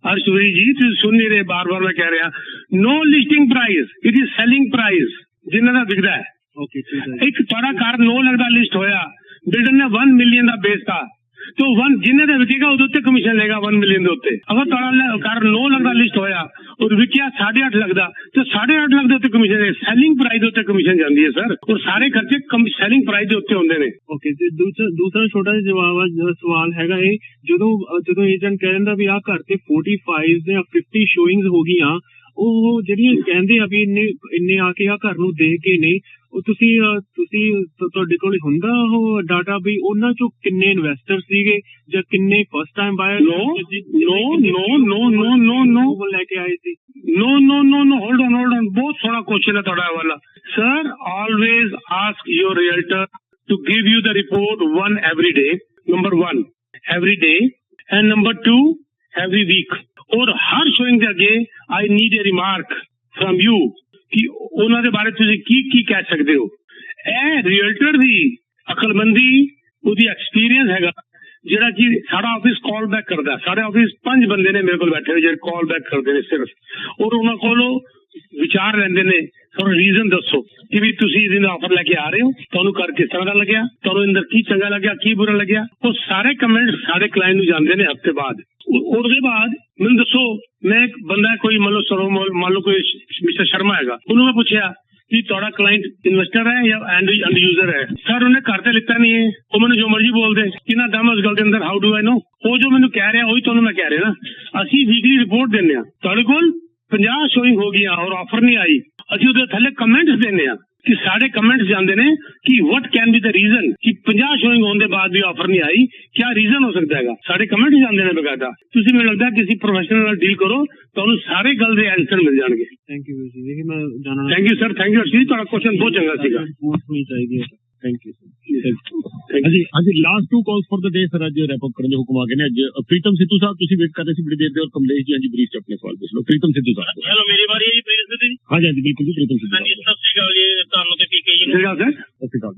ਹਰਸ਼ਵੀਰ ਜੀ ਤੁਸੀਂ ਸੁਣ ਨਹੀਂ ਰਹੇ, ਬਾਰ-ਬਾਰ ਮੈਂ ਕਹਿ ਰਿਹਾ no listing price, it is selling price ਜਿੰਨਾ ਦਾ ਵਿਕਦਾ ਹੈ। ਇੱਕ ਤੁਹਾਡਾ ਘਰ 9 ਲੱਖ ਦਾ ਲਿਸਟ ਹੋਇਆ, ਬਿਲਡਰ ਨੇ 1 ਮਿਲੀਅਨ ਦਾ ਵੇਚਤਾ, तो 1 जिन्ने ਦਾ ਵਿਕੇਗਾ ਉਹਦੇ ਉੱਤੇ ਕਮਿਸ਼ਨ ਲਏਗਾ 1 ਮਿਲੀਅਨ ਦੇ ਉੱਤੇ। ਅਗਰ ਤੁਹਾਡਾ ਘਰ 9 ਲੱਖ ਦਾ ਲਿਸਟ ਹੋਇਆ ਔਰ ਵਿਕਿਆ 8.5 ਲੱਖ ਦਾ ਤੇ 8.5 ਲੱਖ ਦੇ ਉੱਤੇ ਕਮਿਸ਼ਨ ਹੈ, ਸੈਲਿੰਗ ਪ੍ਰਾਈਸ ਦੇ ਉੱਤੇ ਕਮਿਸ਼ਨ ਜਾਂਦੀ ਹੈ ਸਰ, ਔਰ ਸਾਰੇ ਖਰਚੇ ਸੈਲਿੰਗ ਪ੍ਰਾਈਸ ਦੇ ਉੱਤੇ ਹੁੰਦੇ ਨੇ। ਓਕੇ ਤੇ ਦੂਸਰਾ ਛੋਟਾ ਜਿਹਾ ਸਵਾਲ ਹੈਗਾ ਇਹ, ਜਦੋਂ ਏਜੰਟ ਕਹਿ ਦਿੰਦਾ ਵੀ ਆਹ ਘਰ ਤੇ 45 ਜਾਂ 50 ਸ਼ੋਇੰਗਸ ਹੋ ਗਈਆਂ, ਉਹ ਜਿਹੜੀਆਂ ਕਹਿੰਦੇ ਆ ਵੀ ਇੰਨੇ ਆ ਕੇ ਆ ਘਰ ਨੂੰ ਦੇਖ ਕੇ ਨੇ, ਉਹ ਤੁਸੀਂ ਤੁਹਾਡੇ ਕੋਲ ਹੁੰਦਾ ਉਹ ਡਾਟਾ ਵੀ ਉਹਨਾਂ ਚੋਂ ਕਿੰਨੇ ਇਨਵੈਸਟਰ ਸੀਗੇ ਜਾਂ ਕਿੰਨੇ ਫਸਟ ਟਾਈਮ ਬਾਇਰ ਨੋ ਲੈ ਕੇ ਆਏ ਸੀ? No, hold on, ਬਹੁਤ ਸੋਹਣਾ ਕੁਐਸਚਨ ਹੈ ਤੁਹਾਡਾ ਵਾਲਾ sir. Always ask your realtor to give you the report one every day, number 1 every day and number 2 every week, और हर showing ਦੇ ਅੱਗੇ I need a remark from you ਕਿ ਉਹਨਾਂ ਦੇ ਬਾਰੇ ਤੁਸੀਂ ਕੀ ਕਹਿ ਸਕਦੇ ਹੋ। ਇਹ ਰੀਅਲਟਰ ਦੀ ਅਕਲਮੰਦੀ, ਉਹਦੀ ਐਕਸਪੀਰੀਅੰਸ ਹੈਗਾ ਜਿਹੜਾ ਕਿ ਸਾਡਾ ਆਫਿਸ ਕਾਲ ਬੈਕ ਕਰਦਾ। ਸਾਡੇ ਆਫਿਸ 5 ਬੰਦੇ ਨੇ ਮੇਰੇ ਕੋਲ ਬੈਠੇ ਹੋਏ ਜਿਹੜੇ ਕਾਲ ਬੈਕ ਕਰਦੇ ਨੇ ਸਿਰਫ, ਔਰ ਉਹਨਾਂ ਕੋਲੋਂ ਵਿਚਾਰ ਲੈਂਦੇ ਨੇ, ਤੁਹਾਨੂੰ ਰੀਜ਼ਨ ਦੱਸੋ ਕਿ ਵੀ ਤੁਸੀਂ ਇਹਦਾ ਆਫਰ ਲੈ ਕੇ ਆ ਰਹੇ ਹੋ, ਤੁਹਾਨੂੰ ਕਰ ਕਿਸ ਤਰ੍ਹਾਂ ਦਾ ਲੱਗਿਆ, ਤੁਹਾਨੂੰ ਅੰਦਰ ਕੀ ਚੰਗਾ ਲੱਗਿਆ ਕੀ ਬੁਰਾ ਲੱਗਿਆ। ਉਹ ਸਾਰੇ ਕਮੈਂਟ ਸਾਡੇ ਕਲਾਇੰਟ ਨੂੰ ਜਾਂਦੇ ਨੇ ਹਫ਼ਤੇ ਬਾਅਦ। ਉਹਦੇ ਬਾਅਦ ਮੈਨੂੰ ਦੱਸੋ, ਮੈਂ ਇੱਕ ਬੰਦਾ ਕੋਈ ਮੰਨ ਲਓ ਕੋਈ ਮਿਸਟਰ ਸ਼ਰਮਾ ਹੈਗਾ, ਉਹਨੂੰ ਮੈਂ ਪੁੱਛਿਆ ਕਿ ਤੁਹਾਡਾ ਕਲਾਇੰਟ ਇਨਵੈਸਟਰ ਹੈ ਜਾਂ ਐਂਡ ਯੂਜ਼ਰ ਹੈ? ਸਰ ਉਹਨੇ ਘਰ ਤੇ ਲਿੱਤਾ ਨਹੀਂ ਹੈ, ਉਹ ਮੈਨੂੰ ਜੋ ਮਰਜ਼ੀ ਬੋਲਦੇ, ਕਿੰਨਾ ਦਮ ਉਸ ਗੱਲ ਦੇ ਅੰਦਰ, ਹਾਊ ਡੂ ਆਈ ਨੋ? ਉਹ ਜੋ ਮੈਨੂੰ ਕਹਿ ਰਿਹਾ ਉਹੀ ਤੁਹਾਨੂੰ ਮੈਂ ਕਹਿ ਰਿਹਾ ਨਾ। ਅਸੀਂ ਵੀਕਲੀ ਰਿਪੋਰਟ ਦਿੰਦੇ ਹਾਂ, ਤੁਹਾਡੇ ਕੋਲ 50 ਸ਼ੋਇੰਗ ਹੋ ਗਈਆਂ ਔਰ ਆਫਰ ਨਹੀਂ ਆਈ, ਅਸੀਂ ਉਹਦੇ ਥੱਲੇ ਕਮੈਂਟਸ ਦਿੰਦੇ ਹਾਂ कि साढ़े कमेंट्स जानते ने कि what can be the reason कि 50 शोइंग होने के बाद भी ऑफर नहीं आई, क्या रीजन हो सकता है? साढ़े कमेंट्स जानते ने बकायदा। तुसी मेरे लगता है किसी प्रोफेशनल नाल डील करो तो उन्हें सारे गल दे आंसर मिल जाएंगे। थैंक यू जी, देखिए मैं जानना thank you sir, thank you Arshi, ਤੁਹਾਡਾ क्वेश्चन बहुत चंगा ਸੀਗਾ। चाहिए। थैंक यू ਅੱਜ last 2 calls for the day sir, ਅੱਜ ਰੈਪ ਅਪ ਕਰਨ ਦੇ ਹੁਕਮ ਆ ਗਏ ਨੇ। ਅੱਜ ਪ੍ਰੀਤਮ ਸਿੱਧੂ ਸਾਹਿਬ ਤੁਸੀਂ ਵੇਟ ਕਰ ਰਹੇ ਸੀ ਬੜੀ ਦੇਰ ਦੇ, ਔਰ ਕਮਲੇਸ਼ ਜੀ ਹਾਂਜੀ ਬਰੀਫ ਚ ਆਪਣੇ ਸਵਾਲ ਪੁੱਛ ਲਓ। ਪ੍ਰੀਤਮ ਸਿੱਧੂ ਸਾਹਿਬ। हेलो, मेरी बारी है जी। प्रीतम सिद्धू जी। ਹਾਂਜੀ ਹਾਂਜੀ ਬਿਲਕੁਲ ਜੀ, ਪ੍ਰੀਤਮ ਸਿੱਧੂ ਹਾਂਜੀ, ਸਤਿ ਸ਼੍ਰੀ ਅਕਾਲ ਜੀ ਤੁਹਾਨੂੰ ਤੇ ਪੀਕੇ ਜੀ ਨੂੰ। ਠੀਕ ਹੈ ਸਰ। ਸਤਿ ਸ਼੍ਰੀ ਅਕਾਲ।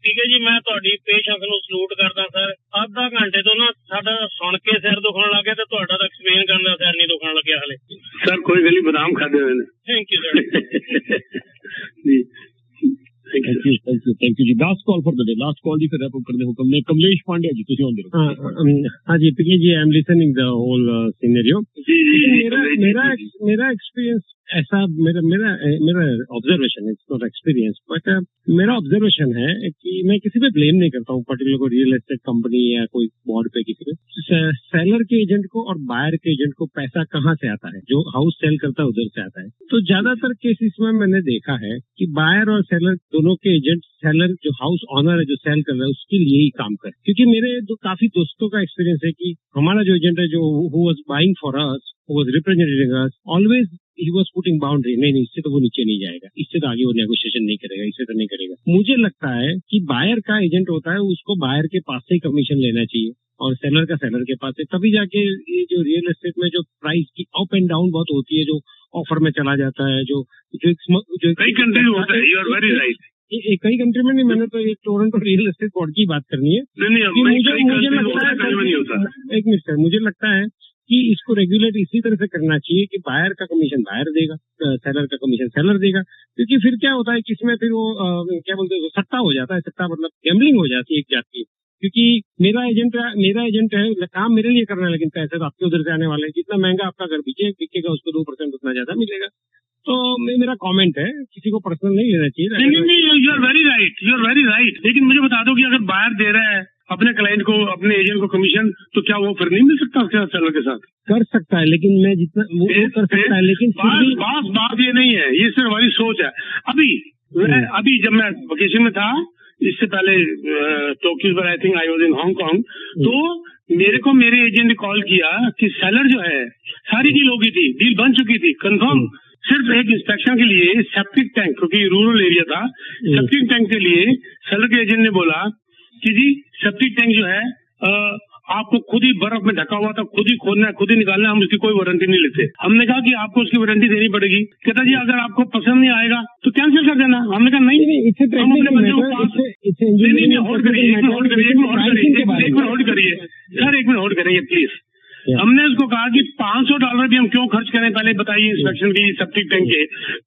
ਪੀਕੇ ਜੀ, ਮੈਂ ਤੁਹਾਡੀ ਪੇਸ਼ੈਂਸ ਨੂੰ ਸਲੂਟ ਕਰਦਾ ਸਰ। ਅੱਧਾ ਘੰਟੇ ਤੋਂ ਨਾ ਸਾਡਾ ਸੁਣ ਕੇ ਸਿਰ ਦੁਖਣ ਲੱਗ ਗਿਆ ਤੇ ਤੁਹਾਡਾ ਤਾਂ ਐਕਸਪਲੇਨ ਕਰਨ ਦਾ ਸਿਰ ਨਹੀਂ ਦੁਖਣ ਲੱਗਿਆ ਹਲੇ। सर कोई गली बादाम खाते हुए थैंक यू सर। जी थैंक यू। थैंक यू जी। Last call for the day, last call जी, फिर रैप अप करने हुक्म ने। कमलेश पांड्या जी ਤੁਸੀਂ ਆਉਂਦੇ ਰਹੋ। हाँ जी PK ji, I am listening the whole scenario. जी मेरा एक्सपीरियंस ऐसा, मेरा observation, it's not experience but मेरा ऑब्जर्वेशन है कि मैं किसी पे ब्लेम नहीं करता हूँ, पर्टिकुलर कोई रियल एस्टेट कंपनी या कोई बोर्ड पे किसी पे। सेलर के एजेंट को और बायर के एजेंट को पैसा कहाँ से आता है? जो हाउस सेल करता है उधर से आता है। तो ज्यादातर केसेस में मैंने देखा है कि बायर और सेलर दोनों के एजेंट, सेलर जो हाउस ऑनर है जो सेल कर रहा है उसके लिए ही काम कर। क्योंकि मेरे काफी दोस्तों का एक्सपीरियंस है कि हमारा जो एजेंट है जो who was buying for us, who was representing us, always he was putting boundary, नहीं इससे तो वो नीचे नहीं जाएगा, इससे तो आगे वो नेगोशिएशन नहीं करेगा, इससे तो नहीं करेगा। मुझे लगता है कि बायर का एजेंट होता है उसको बायर के पास से ही कमीशन लेना चाहिए और सेलर का सेलर के पास से, तभी जाके ये जो रियल एस्टेट में जो प्राइस की अप एंड डाउन बहुत होती है, जो ऑफर में चला जाता है, जो कई कंट्री होता है। You are very right. कई कंट्री में नहीं, मैंने तो ये टोरंटो रियल एस्टेट बोर्ड की बात करनी है। मुझे लगता है, एक मिनट सर, मुझे लगता है कि इसको रेगुलेट इसी तरह से करना चाहिए कि बायर का कमीशन बायर देगा, सेलर का कमीशन सेलर देगा। क्योंकि फिर क्या होता है कि इसमें फिर वो क्या बोलते हैं, सट्टा हो जाता है, सट्टा मतलब गैम्बलिंग हो जाती है एक जात की। क्योंकि मेरा एजेंट है, काम मेरे लिए करना है, लेकिन पैसे तो आपके उधर से आने वाले हैं। जितना महंगा आपका घर बिकेगा उसको 2% उतना ज्यादा मिलेगा। तो मेरा कमेंट है, किसी को पर्सनल नहीं लेना चाहिए। You are very right, you are very right. लेकिन मुझे बता दो कि अगर बायर दे रहा है अपने क्लाइंट को, अपने एजेंट को कमीशन, तो क्या वो फिर नहीं मिल सकता उसके साथ, सेलर के साथ? कर सकता है, लेकिन मैं जितना वो कर सकता है, लेकिन बात ये नहीं है, ये सिर्फ हमारी सोच है। अभी जब मैं वेकेशन में था, इससे पहले टोक्यो पर, I think I was in Hong Kong, तो मेरे को मेरे एजेंट ने कॉल किया कि सेलर जो है सारी डील हो गई थी, डील बन चुकी थी कंफर्म, सिर्फ एक इंस्पेक्शन के लिए सेप्टिक टैंक, क्योंकि रूरल एरिया था, सेप्टिक टैंक के लिए सेलर के एजेंट ने बोला कि जी सेप्टिक टैंक जो है आपको खुद ही बर्फ में ढका हुआ था, खुद ही खोदना है, खुद ही निकालना है, हम उसकी कोई वारंटी नहीं लेते। हमने कहा कि आपको उसकी वारंटी देनी पड़ेगी। कहता जी अगर आपको पसंद नहीं आएगा तो कैंसिल कर देना। हमने कहा नहीं, हम अपने बंदे को होल्ड करिए, एक मिनट होल्ड करिए सर, एक मिनट होल्ड करिए प्लीज। हमने उसको कहा कि $500 भी हम क्यों खर्च करें, पहले बताइए इंस्पेक्शन की सेप्टिक टैंक के।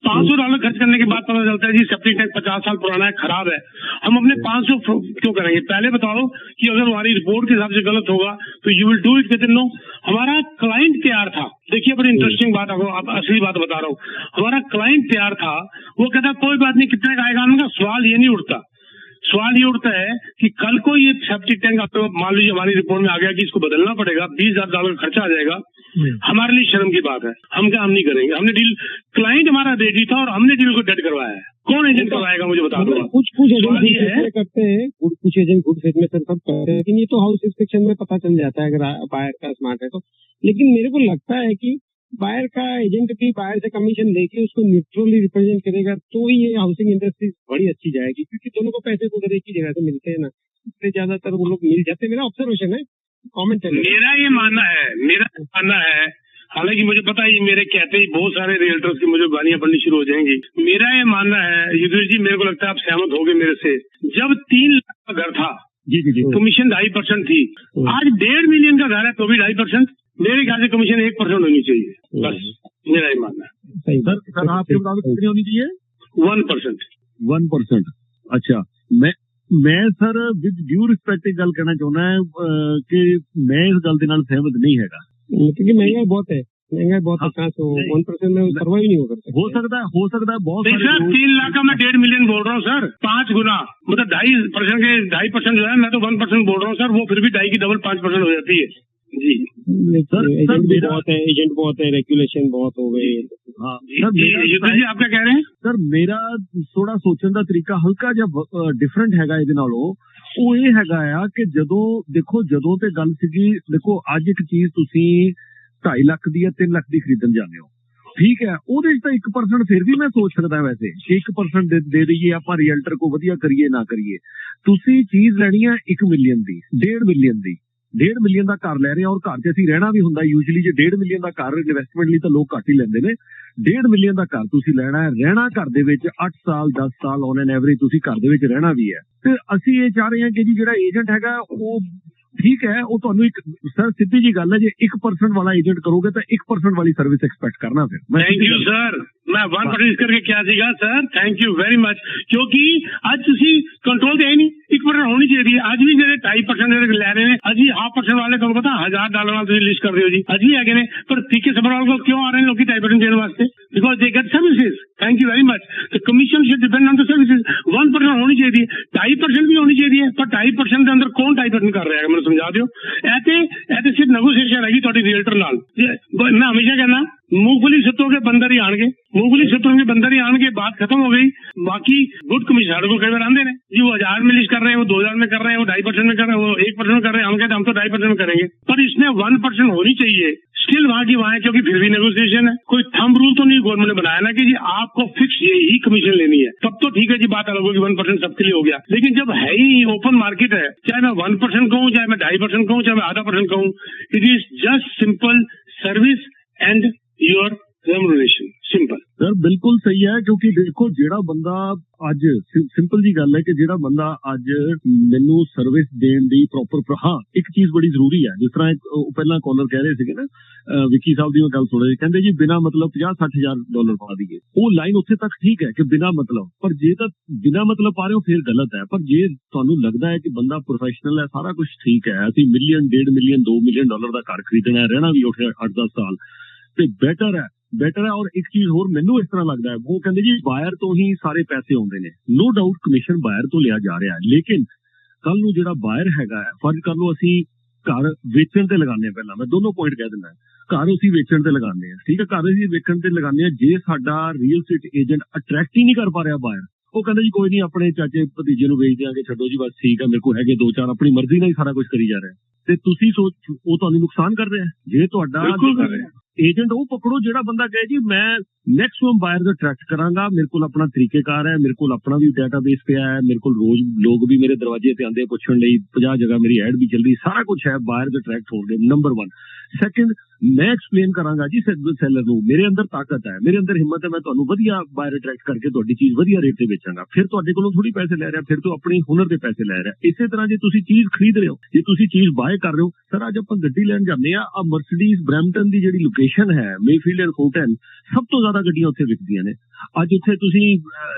$500 खर्च करने के बाद पता चलता है जी सेप्टिक टैंक 50 साल पुराना है, खराब है। हम अपने 500 क्यों करेंगे? पहले बताओ कि अगर हमारी रिपोर्ट के हिसाब से गलत होगा तो you will do it with no. हमारा क्लाइंट तैयार था, देखिए बड़ी इंटरेस्टिंग बात, अब असली बात बता रहा हूँ। हमारा क्लाइंट तैयार था, वो कहता कोई बात नहीं, कितने का आएगा? हमने कहा सवाल ये नहीं उठता, सवाल ये उठता है कि कल को ये सेप्टिक टैंक आपको मान लीजिए हमारी रिपोर्ट में आ गया कि इसको बदलना पड़ेगा, $20,000 का खर्चा आ जाएगा, हमारे लिए शर्म की बात है। हम क्या, हम नहीं करेंगे। हमने डील, क्लाइंट हमारा रेडी था और हमने डील को डेड करवाया है। कौन एजेंट करवाएगा मुझे बता दो। कुछ एजेंट करते हैं, कुछ एजेंट गुड फेथ में सब करते हैं, लेकिन ये तो हाउस इंस्पेक्शन में पता चल जाता है अगर बायर का स्मार्ट है तो। लेकिन मेरे को लगता है कि बायर का एजेंट भी बायर से कमीशन लेके उसको न्यूट्रली रिप्रेजेंट करेगा तो ही ये हाउसिंग इंडस्ट्री बड़ी अच्छी जाएगी। क्योंकि दोनों को पैसे तो एक ही जगह से मिलते हैं ना, इससे ज्यादातर वो लोग मिल जाते हैं। मेरा ऑब्जर्वेशन है, कमेंट है। मेरा ये मानना है, हालांकि मुझे पता है मेरे कहते ही बहुत सारे रियल्टर्स की मुझे गालियां पड़नी शुरू हो जाएंगी। मेरा ये मानना है युधिष्ठिर जी, मेरे को लगता है आप सहमत होंगे मेरे से, जब 3 लाख का घर था जी कमीशन 2.5% थी, आज 1.5 मिलियन का घर है तो भी 2.5%। मेरे ख्याल से कमीशन 1% होनी चाहिए, बस मेरा ये मानना है। सर आपके मुताबिक कितनी होनी चाहिए? 1%। अच्छा, मैं सर विद ड्यू रिस्पेक्ट एक गल कहना चाहना है कि मैं इस गल दे नाल सहमत नहीं हैगा, क्योंकि महंगाई बहुत है, महंगाई बहुत है। 1% में सर्वाइव नहीं हो सकता है बहुत सर। 3 लाख का मैं 1.5 मिलियन बोल रहा हूँ सर, 5 गुना मतलब 2.5% के 2.5% जो है, मैं तो 1% बोल रहा हूँ सर, वो फिर भी 2.5 की डबल 5% हो जाती है। जी एजेंट बहुत है, रेगुलेशन बहुत हो गए। हाँ युद्ध जी आप क्या कह रहे हैं? ਸਰ ਮੇਰਾ ਥੋੜਾ ਸੋਚਣ ਦਾ ਤਰੀਕਾ ਹਲਕਾ ਜਿਹਾ ਡਿਫਰੈਂਟ ਹੈਗਾ ਇਹਦੇ ਨਾਲੋਂ। ਉਹ ਇਹ ਹੈਗਾ ਆ ਕਿ ਜਦੋਂ ਤੇ ਗੱਲ ਸੀਗੀ, ਦੇਖੋ ਅੱਜ ਇੱਕ ਚੀਜ਼ ਤੁਸੀਂ 2.5 ਲੱਖ ਦੀ ਜਾਂ 3 ਲੱਖ ਦੀ ਖਰੀਦਣ ਜਾਂਦੇ ਹੋ, ਠੀਕ ਹੈ, ਉਹਦੇ 'ਚ ਤਾਂ 1% ਫਿਰ ਵੀ ਮੈਂ ਸੋਚ ਸਕਦਾ ਵੈਸੇ ਕਿ 1% ਦੇ ਦਈਏ ਆਪਾਂ, ਰੀਅਲਟਰ ਕੋ ਵਧੀਆ ਕਰੀਏ ਨਾ ਕਰੀਏ। ਤੁਸੀਂ ਚੀਜ਼ ਲੈਣੀ ਹੈ 1 ਮਿਲੀਅਨ ਦੀ, 1.5 ਮਿਲੀਅਨ ਦੀ, 1.5 ਮਿਲੀਅਨ ਦਾ ਘਰ ਲੈ ਰਹੇ ਆ, ਔਰ ਘਰ 'ਚ ਅਸੀਂ ਰਹਿਣਾ ਵੀ ਹੁੰਦਾ ਯੂਜੂਲੀ। ਜੇ 1.5 ਮਿਲੀਅਨ ਦਾ ਘਰ ਇਨਵੈਸਟਮੈਂਟ ਲਈ ਤਾਂ ਲੋਕ ਘੱਟ ਹੀ ਲੈਂਦੇ ਨੇ। 1.5 ਮਿਲੀਅਨ ਦਾ ਘਰ ਤੁਸੀਂ ਲੈਣਾ ਹੈ, ਰਹਿਣਾ ਘਰ ਦੇ ਵਿੱਚ 8 ਸਾਲ 10 ਸਾਲ ਔਨ ਐਨ ਐਵਰੇਜ ਤੁਸੀਂ ਘਰ ਦੇ ਵਿੱਚ ਰਹਿਣਾ ਵੀ ਹੈ। ਤੇ ਅਸੀਂ ਇਹ ਚਾਹ ਰਹੇ ਹਾਂ ਕਿ ਜੀ ਜਿਹੜਾ ਏਜੰਟ ਹੈਗਾ ਉਹ ਠੀਕ ਹੈ, ਉਹ ਤੁਹਾਨੂੰ ਇੱਕ ਸਰ ਸਿੱਧੀ ਜੀ ਗੱਲ ਹੈ, ਜੇ 1% ਵਾਲਾ ਏਜੰਟ ਕਰੋਗੇ ਤਾਂ 1% ਵਾਲੀ ਸਰਵਿਸ ਐਕਸਪੈਕਟ ਕਰਨਾ। ਫਿਰ ਥੈਂਕ ਯੂ ਸਰ, ਮੈਂ 1% ਕਰਕੇ ਕਿਹਾ ਸੀਗਾ sir, thank you very much, ਕਿਉਂਕਿ ਅੱਜ ਤੁਸੀਂ ਕੰਟਰੋਲ ਤੇ ਹੈ ਨਹੀਂ, 1% ਹੋਣੀ ਚਾਹੀਦੀ ਹੈ। ਅੱਜ ਵੀ ਜਿਹੜੇ 2.5% ਜਿਹੜੇ ਲੈ ਰਹੇ ਨੇ, ਅਸੀਂ 0.5% ਵਾਲੇ ਤੁਹਾਨੂੰ ਪਤਾ $1000 ਨਾਲ ਤੁਸੀਂ ਲਿਸਟ ਕਰਦੇ ਹੋ ਜੀ, ਅੱਜ ਵੀ ਹੈਗੇ ਨੇ, ਪਰ ਪੀਕੇ ਸਬਰ ਵਾਲੇ ਕੋਲ ਕਿਉਂ ਆ ਰਹੇ ਨੇ ਲੋਕੀ 2.5% ਦੇਣ ਵਾਸਤੇ? Because they get services. Thank you very much. The commission should depend on the services. 1% होनी चाहिए, 2.5% भी होनी चाहिए, पर 2.5% के अंदर कौन 2.5% कर रहा है? मैं समझा दो, ऐसे सिर्फ नेगोशिएशन रहेगी थोड़ी रियल्टर नाल। मैं हमेशा कहना मूंगफली सुतोगे बंदर ही आएंगे, मूंगफली सुतोगे बंदर ही आएंगे, बात खत्म हो गई। बाकी गुड कमीशन को कई बार आंदे ने जी, वो 1000 में लिस्ट कर रहे हैं, वो 2000 में कर रहे हैं, वो 2.5% में कर रहे हैं, वो 1% में कर रहे हैं। हम कहते हैं हम तो 2.5% में करेंगे, पर इसमें 1% होनी चाहिए। स्टिल वहाँ की वहाँ है, क्योंकि फिर भी नेगोशिएशन है। कोई थंब रूल तो नहीं गवर्नमेंट ने बनाया ना कि जी आपको फिक्स यही कमीशन लेनी है, तब तो ठीक है जी, बात अलग होगी, 1% सबके लिए हो गया। लेकिन जब है ही ओपन मार्केट है, चाहे मैं 1% कहूँ, चाहे मैं 2.5% कहूँ, चाहे मैं 0.5% कहूँ, it is just simple service and your remuneration, simple. Sir बिल्कुल सही है, क्योंकि देखो ਜਿਹੜਾ ਬੰਦਾ ਅੱਜ ਸਿੰਪਲ ਜੀ ਗੱਲ ਹੈ ਕਿ ਜਿਹੜਾ ਬੰਦਾ ਅੱਜ ਮੈਨੂੰ ਸਰਵਿਸ ਦੇਣ ਦੀ ਪ੍ਰੋਪਰ, ਹਾਂ ਇੱਕ ਚੀਜ਼ ਬੜੀ ਜ਼ਰੂਰੀ ਹੈ, ਜਿਸ ਤਰ੍ਹਾਂ ਉਹ ਪਹਿਲਾਂ ਕਾਲਰ ਕਹਿ ਰਹੇ ਸੀਗੇ ਨਾ, ਵਿੱਕੀ ਸਾਹਿਬ ਦੀ ਉਹ ਗੱਲ ਸੁਣ ਰਹੇ, ਕਹਿੰਦੇ ਜੀ ਬਿਨਾਂ ਮਤਲਬ $50,000-60,000 ਪਾ ਦਈਏ। ਉਹ ਲਾਈਨ ਉੱਥੇ ਤੱਕ ਠੀਕ ਹੈ ਕਿ ਬਿਨਾਂ ਮਤਲਬ, ਪਰ ਜੇ ਤਾਂ ਬਿਨਾਂ ਮਤਲਬ ਪਾ ਰਹੇ ਹੋ ਫਿਰ ਗਲਤ ਹੈ। ਪਰ ਜੇ ਤੁਹਾਨੂੰ ਲੱਗਦਾ ਹੈ ਕਿ ਬੰਦਾ ਪ੍ਰੋਫੈਸ਼ਨਲ ਹੈ, ਸਾਰਾ ਕੁਝ ਠੀਕ ਹੈ, ਅਸੀਂ ਮਿਲੀਅਨ, 1.5 ਮਿਲੀਅਨ, $2 ਮਿਲੀਅਨ ਦਾ ਘਰ ਖਰੀਦਣਾ ਹੈ, ਰਹਿਣਾ ਵੀ ਉੱਥੇ 8-10 ਸਾਲ, ਤੇ ਬੈਟਰ ਹੈ। ਔਰ ਇੱਕ ਚੀਜ਼ ਹੋਰ ਮੈਨੂੰ ਇਸ ਤਰ੍ਹਾਂ ਲੱਗਦਾ ਹੈ, ਉਹ ਕਹਿੰਦੇ ਜੀ ਬਾਇਰ ਤੋਂ ਹੀ ਸਾਰੇ ਪੈਸੇ ਆਉਂਦੇ ਨੇ। ਨੋ ਡਾਊਟ ਕਮਿਸ਼ਨ ਬਾਇਰ ਤੋਂ ਲਿਆ ਜਾ ਰਿਹਾ ਹੈ, ਲੇਕਿਨ ਕੱਲ ਨੂੰ ਜਿਹੜਾ ਬਾਇਰ ਹੈਗਾ, ਫਰਜ਼ ਕਰ ਲਓ ਅਸੀਂ ਘਰ ਵੇਚਣ ਤੇ ਲਗਾਉਂਦੇ ਹਾਂ, ਪਹਿਲਾਂ ਮੈਂ ਦੋਨੋਂ ਪੁਆਇੰਟ ਕਹਿ ਦਿੰਦਾ, ਘਰ ਅਸੀਂ ਵੇਚਣ ਤੇ ਲਗਾਉਂਦੇ ਹਾਂ, ਠੀਕ ਹੈ, ਘਰ ਅਸੀਂ ਵੇਚਣ ਤੇ ਲਗਾਉਂਦੇ ਹਾਂ। ਜੇ ਸਾਡਾ ਰੀਅਲ ਸਟੇਟ ਏਜੰਟ ਅਟਰੈਕਟ ਹੀ ਨਹੀਂ ਕਰ ਪਾ ਰਿਹਾ ਬਾਇਰ, ਉਹ ਕਹਿੰਦਾ ਜੀ ਕੋਈ ਨਹੀਂ ਆਪਣੇ ਚਾਚੇ ਭਤੀਜੇ ਨੂੰ ਵੇਚ ਦਿਆਂਗੇ, ਛੱਡੋ ਜੀ ਬਸ ਠੀਕ ਹੈ, ਮੇਰੇ ਕੋਲ ਹੈਗੇ 2-4, ਆਪਣੀ ਮਰਜ਼ੀ ਨਾਲ ਹੀ ਸਾਰਾ ਕੁਝ ਕਰੀ ਜਾ ਰਿਹਾ, ਤੇ ਤੁਸੀਂ ਸੋਚ ਉਹ ਤੁਹਾਨੂੰ ਨੁਕਸਾਨ ਕਰ ਰਿਹਾ। ਜੇ ਤੁਹਾਡਾ ਏਜੰਟ ਉਹ ਪਕੜੋ ਜਿਹੜਾ ਬੰਦਾ ਕਹੇ ਜੀ ਮੈਂ ਮੈਕਸਿਮਮ ਬਾਇਰ ਦਾ ਅਟਰੈਕਟ ਕਰਾਂਗਾ, ਮੇਰੇ ਕੋਲ ਆਪਣਾ ਤਰੀਕੇਕਾਰ ਹੈ, ਮੇਰੇ ਕੋਲ ਆਪਣਾ ਵੀ ਡਾਟਾਬੇਸ ਪਿਆ ਹੈ, ਮੇਰੇ ਕੋਲ ਰੋਜ਼ ਲੋਕ ਵੀ ਮੇਰੇ ਦਰਵਾਜ਼ੇ ਤੇ ਆਉਂਦੇ ਪੁੱਛਣ ਲਈ, 50 ਜਗ੍ਹਾ ਮੇਰੀ ਐਡ ਵੀ ਚੱਲ ਰਹੀ, ਸਾਰਾ ਕੁਝ ਹੈ, ਬਾਇਰ ਦਾ ਅਟਰੈਕਟ ਹੋ ਗਏ, ਨੰਬਰ 1। ਸੈਕਿੰਡ, ਮੈਂ ਐਕਸਪਲੇਨ ਕਰਾਂਗਾ ਜੀ ਸੈਲਰ ਨੂੰ, ਮੇਰੇ ਅੰਦਰ ਤਾਕਤ ਹੈ, ਮੇਰੇ ਅੰਦਰ ਹਿੰਮਤ ਹੈ, ਮੈਂ ਤੁਹਾਨੂੰ ਵਧੀਆ ਬਾਇਰ ਅਟਰੈਕਟ ਕਰਕੇ ਤੁਹਾਡੀ ਚੀਜ਼ ਵਧੀਆ ਰੇਟ ਤੇ ਵੇਚਾਂਗਾ। ਫਿਰ ਤੁਹਾਡੇ ਕੋਲੋਂ ਥੋੜੀ ਪੈਸੇ ਲੈ ਰਿਹਾ, ਫਿਰ ਤੋਂ ਆਪਣੀ ਹੁਨਰ ਦੇ ਪੈਸੇ ਲੈ ਰਿਹਾ। ਇਸੇ ਤਰ੍ਹਾਂ ਜੇ ਤੁਸੀਂ ਚੀਜ਼ ਖਰੀਦ ਰਹੇ ਹੋ, ਜੇ ਤੁਸੀਂ ਚੀਜ਼ ਬਾਏ ਕਰ ਰਹੇ ਹੋ, ਸਰ ਅੱਜ ਆਪਾਂ ਗੱਡੀ ਲੈਣ ਜਾਂਦੇ ਆ, ਮਰਸੀਡੀਜ਼ ਬਰੈਂਪਟਨ ਦੀ ਜਿਹੜੀ ਲੋਕੇਸ਼ਨ ਹੈ, ਮੇਫੀਲਡ ਐਂਡ ਫੋਰਟਨ, ਸਭ ਤੋਂ ਜ਼ਿਆਦਾ ਗੱਡੀਆਂ ਉੱਥੇ ਵਿਕਦੀਆਂ ਨੇ। ਅੱਜ ਉੱਥੇ ਤੁਸੀਂ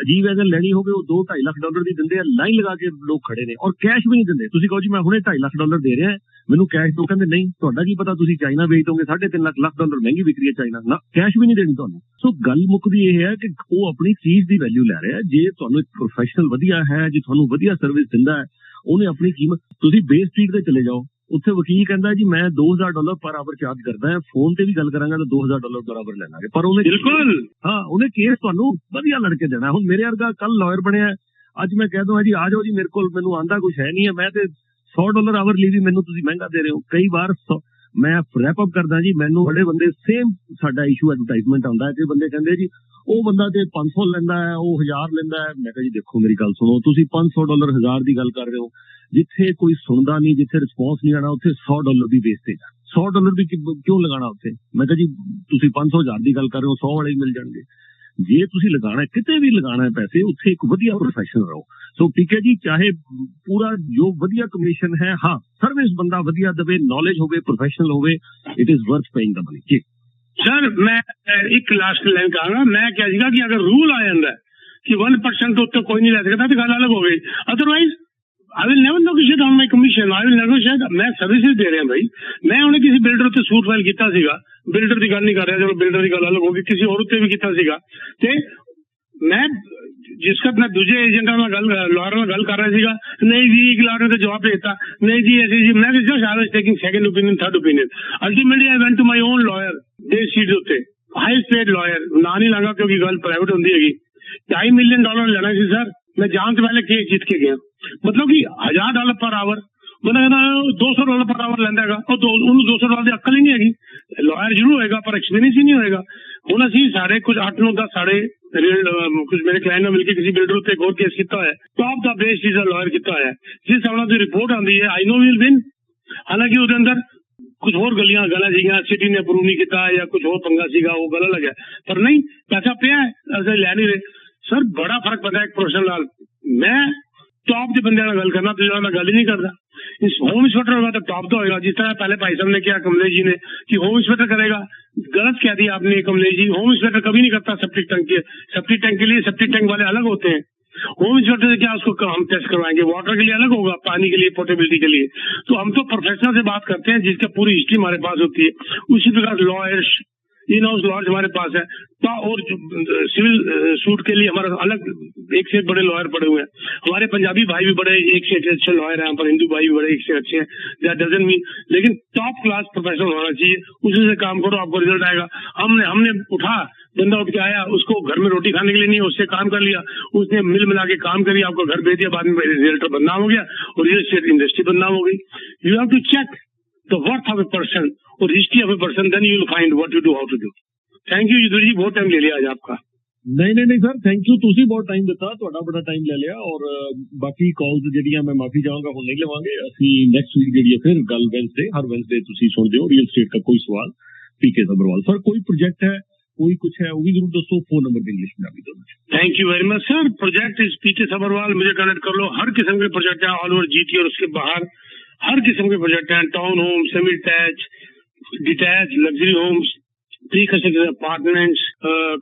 ਜੀ ਵੈਗਨ ਲੈਣੀ ਹੋਵੇ, ਉਹ $2-2.5 ਲੱਖ ਦੀ ਦਿੰਦੇ ਆ, ਲਾਈਨ ਲਗਾ ਕੇ ਲੋਕ ਖੜੇ ਨੇ, ਔਰ ਕੈਸ਼ ਵੀ ਨਹੀਂ ਦਿੰਦੇ। ਤੁਸੀਂ ਕਹੋ ਜੀ ਮੈਂ ਹੁਣੇ $2.5 ਲੱਖ ਦੇ ਰਿਹਾ, ਮੈਨੂੰ ਕੈਸ਼ ਦੋ, ਕਹਿੰਦੇ ਨਹੀਂ, ਤੁਹਾਡਾ ਕੀ ਪਤਾ ਤੁਸੀਂ ਚਾਈਨਾ ਵੇਚ ਦੋਗੇ, $3.5 ਲੱਖ ਮਹਿੰਗੀ ਵਿਕਰੀ ਹੈ ਚਾਈਨਾ, ਨਾ ਕੈਸ਼ ਵੀ ਨਹੀਂ ਦੇਣੀ ਤੁਹਾਨੂੰ। ਸੋ ਗੱਲ ਮੁੱਕਦੀ ਇਹ ਹੈ ਕਿ ਉਹ ਆਪਣੀ ਚੀਜ਼ ਦੀ ਵੈਲਿਊ ਲੈ ਰਿਹਾ। ਜੇ ਤੁਹਾਨੂੰ ਇੱਕ ਪ੍ਰੋਫੈਸ਼ਨਲ ਵਧੀਆ ਹੈ, ਜੇ ਤੁਹਾਨੂੰ ਵਧੀਆ ਸਰਵਿਸ ਦਿੰਦਾ ਹੈ, ਉਹਨੇ ਆਪਣੀ ਕੀਮਤ, ਤੁਸੀਂ ਬੇ ਸਟਰੀਟ ਤੇ ਚਲੇ ਜਾਓ, ਉੱਥੇ ਵਕੀਲ ਕਹਿੰਦਾ ਜੀ ਮੈਂ $2,000 ਪਰ ਆਵਰ ਚਾਰਜ ਕਰਦਾ ਹੈ, ਫੋਨ ਤੇ ਵੀ ਗੱਲ ਕਰਾਂਗਾ ਤਾਂ $2,000 ਬਰਾਬਰ ਲੈਣਾਗੇ, ਪਰ ਉਹਨੇ ਬਿਲਕੁਲ ਹਾਂ ਉਹਨੇ ਕੇਸ ਤੁਹਾਨੂੰ ਵਧੀਆ ਲੜ ਕੇ ਦੇਣਾ। ਹੁਣ ਮੇਰੇ ਵਰਗਾ ਕੱਲ ਲਾਇਰ ਬਣਿਆ, ਅੱਜ ਮੈਂ ਕਹਿ ਦਵਾਂ ਜੀ ਆ ਜਾਓ ਜੀ ਮੇਰੇ ਕੋਲ, ਮੈਨੂੰ ਆਂਦਾ ਕੁਝ ਹੈ ਨਹੀਂ ਹੈ, ਮੈਂ ਤੇ $100 ਆਵਰ ਲਈ ਵੀ ਮੈਨੂੰ ਤੁਸੀਂ ਮਹਿੰਗਾ ਦੇ ਰਹੇ ਹੋ। ਕਈ ਵਾਰ ਮੈਂ ਰੈਪ ਅਪ ਕਰਦਾ ਜੀ, ਮੈਨੂੰ ਬੜੇ ਬੰਦੇ ਸੇਮ ਸਾਡਾ ਇਸ਼ੂ ਐਡਵਰਟਾਈਜ਼ਮੈਂਟ ਆਉਂਦਾ ਹੈ ਕਿ ਬੰਦੇ ਕਹਿੰਦੇ ਜੀ ਉਹ ਬੰਦਾ ਤੇ 500 ਲੈਂਦਾ ਹੈ, ਉਹ 1000 ਲੈਂਦਾ ਹੈ। ਮੈਂ ਕਿਹਾ ਜੀ ਦੇਖੋ ਮੇਰੀ ਗੱਲ ਸੁਣੋ, ਤੁਸੀਂ $500 1000 ਦੀ ਗੱਲ ਕਰ ਰਹੇ ਹੋ, ਜਿੱਥੇ ਕੋਈ ਸੁਣਦਾ ਨਹੀਂ, ਜਿੱਥੇ ਰਿਸਪੌਂਸ ਨਹੀਂ ਆਣਾ, ਉੱਥੇ $100 ਦੀ ਵੇਸਟੇਜ ਹੈ। $100 ਵੀ ਕਿਉਂ ਲਗਾਣਾ ਉੱਥੇ? ਮੈਂ ਕਿਹਾ ਜੀ ਤੁਸੀਂ 500 1000 ਦੀ ਗੱਲ ਕਰ ਰਹੇ ਹੋ, 100 ਵਾਲੇ ਮਿਲ ਜਾਣਗੇ। ਜੇ ਤੁਸੀਂ ਲਗਾਣਾ ਕਿਤੇ ਵੀ ਲਗਾਣਾ ਪੈਸੇ, ਉੱਥੇ ਇੱਕ ਵਧੀਆ ਪ੍ਰੋਫੈਸ਼ਨਲ ਰਹੋ। ਸੋ ਠੀਕ ਹੈ ਜੀ, ਚਾਹੇ ਪੂਰਾ ਜੋ ਵਧੀਆ ਕਮਿਸ਼ਨ ਹੈ, ਹਾਂ ਸਰਵਿਸ ਬੰਦਾ ਵਧੀਆ ਦੇਵੇ, ਨੌਲੇਜ ਹੋਵੇ, ਪ੍ਰੋਫੈਸ਼ਨਲ ਹੋਵੇ, it is worth paying the money ਜੀ। सर मैं एक लास्ट लाइन कहा, मैं क्या सीगा कि अगर रूल आ जाता है कि 1% तो उत्ते कोई नहीं ले सकता तो गल अलग हो गई। Otherwise I will never negotiate on my commission, I will negotiate, मैं सर्विसेज दे रहे हैं भाई। मैं उन्हें किसी बिल्डर उत्ते सूट फाइल किया सीगा, बिल्डर की गल नहीं कर रहा, चलो बिल्डर की गल अलग होगी, किसी और उत्ते भी किया सीगा, ते मैं जिसका मैं दूजे एजेंट लॉयर गल कर रहा ਸੀਗਾ नहीं जी एक लॉयर ने तो जवाब देता नहीं जी ऐसे जी मैं just I was taking second opinion third opinion ultimately I went to my own lawyer दे सीट उत्ते हाई पेड लॉयर ना नहीं लगा क्योंकि गल प्राइवेट होंदी हैगी $2.5 million लेना सी सर मैं जान से पहले केस जीत के गया मतलब कि $1000 पर आवर मैं $200 पर आवर लेंदा हैगा और $200 की अक्ल ही नहीं हैगी लॉयर जरूर होएगा पर एक्सपीरियंस ही नहीं होएगा हुण असीं सारे कुछ 8-9-10 साढ़े कुछ मेरे क्लाइंट ने मिलकर किसी बिल्डर उत्ते एक और केस किया है top the best is a lawyer किया है जिस हिसाब की रिपोर्ट आती है आई नो विल विन हालांकि उसके अंदर कुछ और गलियां गला सीगा सिटी ने अप्रूव नहीं किया या कुछ और पंगा सीगा वो गला लगा पर नहीं पैसा पे है ऐसे लै नहीं रहे सर बड़ा फर्क पता है एक प्रोफेशनल नाल मैं टॉप के बंदे गल करना तो गल ही नहीं करता इस होम इंस्पेक्टर होगा तो टॉप तो होगा जिस तरह पहले भाई साहब ने किया कमलेश जी ने कि होम इंस्पेक्टर करेगा गलत कह दिया आपने कमलेश जी होम इंस्पेक्टर कभी नहीं करता सेप्टिक टैंक के लिए सेप्टिक टैंक वाले अलग होते हैं होम इंस्पेक्टर से क्या उसको हम टेस्ट करवाएंगे वाटर के लिए अलग होगा पानी के लिए पोर्टेबिलिटी के लिए तो हम तो प्रोफेशनल से बात करते हैं जिसका पूरी हिस्ट्री हमारे पास होती है उसी प्रकार लॉयर्स इन हाउस लॉयर्स हमारे पास है और सिविल सूट के लिए हमारा अलग एक से एक बड़े लॉयर पड़े हुए हैं हमारे पंजाबी भाई भी बड़े एक से अच्छे लॉयर हैं पर हिंदू भाई भी बड़े एक से अच्छे हैं दैट डजंट मीन लेकिन टॉप क्लास प्रोफेशनल होना चाहिए उसी से काम करो आपको रिजल्ट आएगा हमने उठा बंदा उठ के आया उसको घर में रोटी खाने के लिए नहीं उससे काम कर लिया उसने मिल मिला के काम करिए आपको घर भेज दिया बाद में रिजल्ट बदनाम हो गया और रियल एस्टेट इंडस्ट्री बदनाम हो गई you have to check the worth of a person और history of a person then you will find what you do how to do thank you Yudhveer ji बहुत टाइम ले लिया आज आपका नहीं सर थैंक यू ਤੁਸੀਂ ਬਹੁਤ ਟਾਈਮ ਦਿੱਤਾ ਤੁਹਾਡਾ ਬੜਾ ਟਾਈਮ ਲੈ ਲਿਆ ਔਰ ਬਾਕੀ ਕਾਲਸ ਜਿਹੜੀਆਂ ਮੈਂ ਮਾਫੀ ਚਾਹਾਂਗਾ ਹੁਣ ਨਹੀਂ ਲਵਾਂਗੇ ਅਸੀਂ ਨੈਕਸਟ ਵੀਕ ਜਿਹੜੀ ਫਿਰ ਗੱਲ ਵੈਂਸਡੇ ਹਰ ਵੈਂਸਡੇ ਤੁਸੀਂ ਸੁਣਦੇ ਹੋ ਰੀਅਲ एस्टेट का कोई सवाल पीके सब्रवाल सर कोई प्रोजेक्ट है कोई कुछ है वो भी जरूर दसो फोन नंबर भी इंग्लिश में अभी दोनों thank you very much sir project is PK Sabharwal मुझे कनेक्ट कर लो हर किस्म के प्रोजेक्ट हैं ऑल ओवर जीटी और उसके बाहर हर किस्म के प्रोजेक्ट हैं town home semi attach detach luxury homes pre construction apartments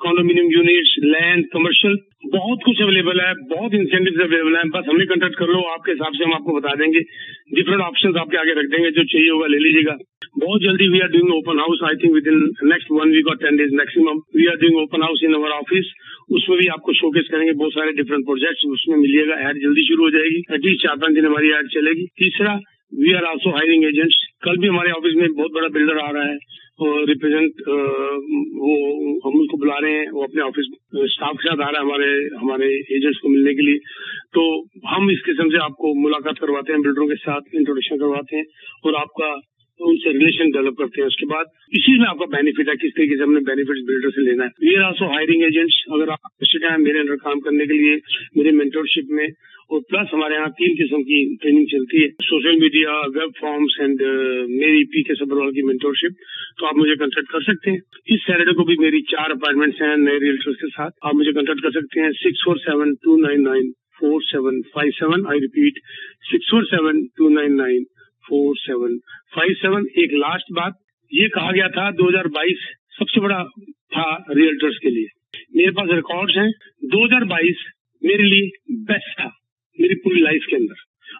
condominium units land commercial बहुत कुछ अवेलेबल है बहुत इंसेंटिव्स अवेलेबल है बस हमें कांटेक्ट कर लो आपके हिसाब से हम आपको बता देंगे डिफरेंट ऑप्शंस आपके आगे रख देंगे जो चाहिए होगा ले लीजिएगा बहुत जल्दी we are doing open house I think within next 1 week और 10 days maximum we are doing open house in our office उसमें भी आपको शोकेस करेंगे बहुत सारे डिफरेंट प्रोजेक्ट्स उसमें मिलिएगा एड जल्दी शुरू हो जाएगी एटलीस्ट 4-5 दिन हमारी एड चलेगी तीसरा we are also hiring agents कल भी हमारे ऑफिस में बहुत बड़ा बिल्डर आ रहा है और रिप्रेजेंट वो हम उसको बुला रहे हैं वो अपने ऑफिस स्टाफ के साथ आ रहा है हमारे एजेंट्स को मिलने के लिए तो हम इस किस्म से आपको मुलाकात करवाते हैं बिल्डरों के साथ इंट्रोडक्शन करवाते हैं और आपका उनसे रिलेशन डेवलप करते हैं उसके बाद इसी में आपका बेनिफिट है किस तरीके से हमने बेनिफिट्स बिल्डर से लेना है we are also hiring agents अगर आप इंटरेस्टेड हैं मेरे अंडर काम करने के लिए मेरे मेंटरशिप में और प्लस हमारे यहाँ 3 किस्म की ट्रेनिंग चलती है social media web forms and मेरी पीके सब्रवाल की मेंटरशिप तो आप मुझे कांटेक्ट कर सकते हैं इस सैटरडे को भी मेरी 4 अपॉइंटमेंट्स हैं नए रियल्टर्स के साथ आप मुझे कांटेक्ट कर सकते हैं 6472994757 आई रिपीट 6472994757 एक लास्ट बात ये कहा गया था 2022 सबसे बड़ा था रियल्टर्स के लिए मेरे पास रिकॉर्ड्स हैं 2022 मेरे लिए बेस्ट था मेरी पूरी लाइफ के अंदर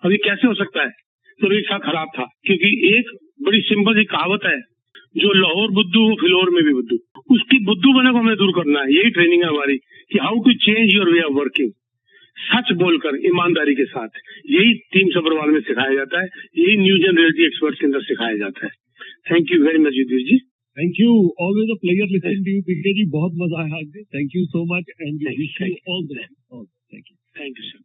अब ये कैसे हो सकता है तो एक साथ खराब था क्योंकि एक बड़ी सिंपल सी कहावत है जो लाहौर बुद्धू वो फिलौर में भी बुद्धू उसकी बुद्धू बने को हमें दूर करना है यही ट्रेनिंग है हमारी कि how to change your way of working सच बोलकर ईमानदारी के साथ यही टीम सब्रवाल में सिखाया जाता है यही न्यूज एंड रियलिटी एक्सपर्ट्स के अंदर सिखाया जाता है thank you very much Yudhveer ji thank you always a pleasure listening to you PK ji बहुत मजा आया आज thank you so much and wish you all the best thank you sir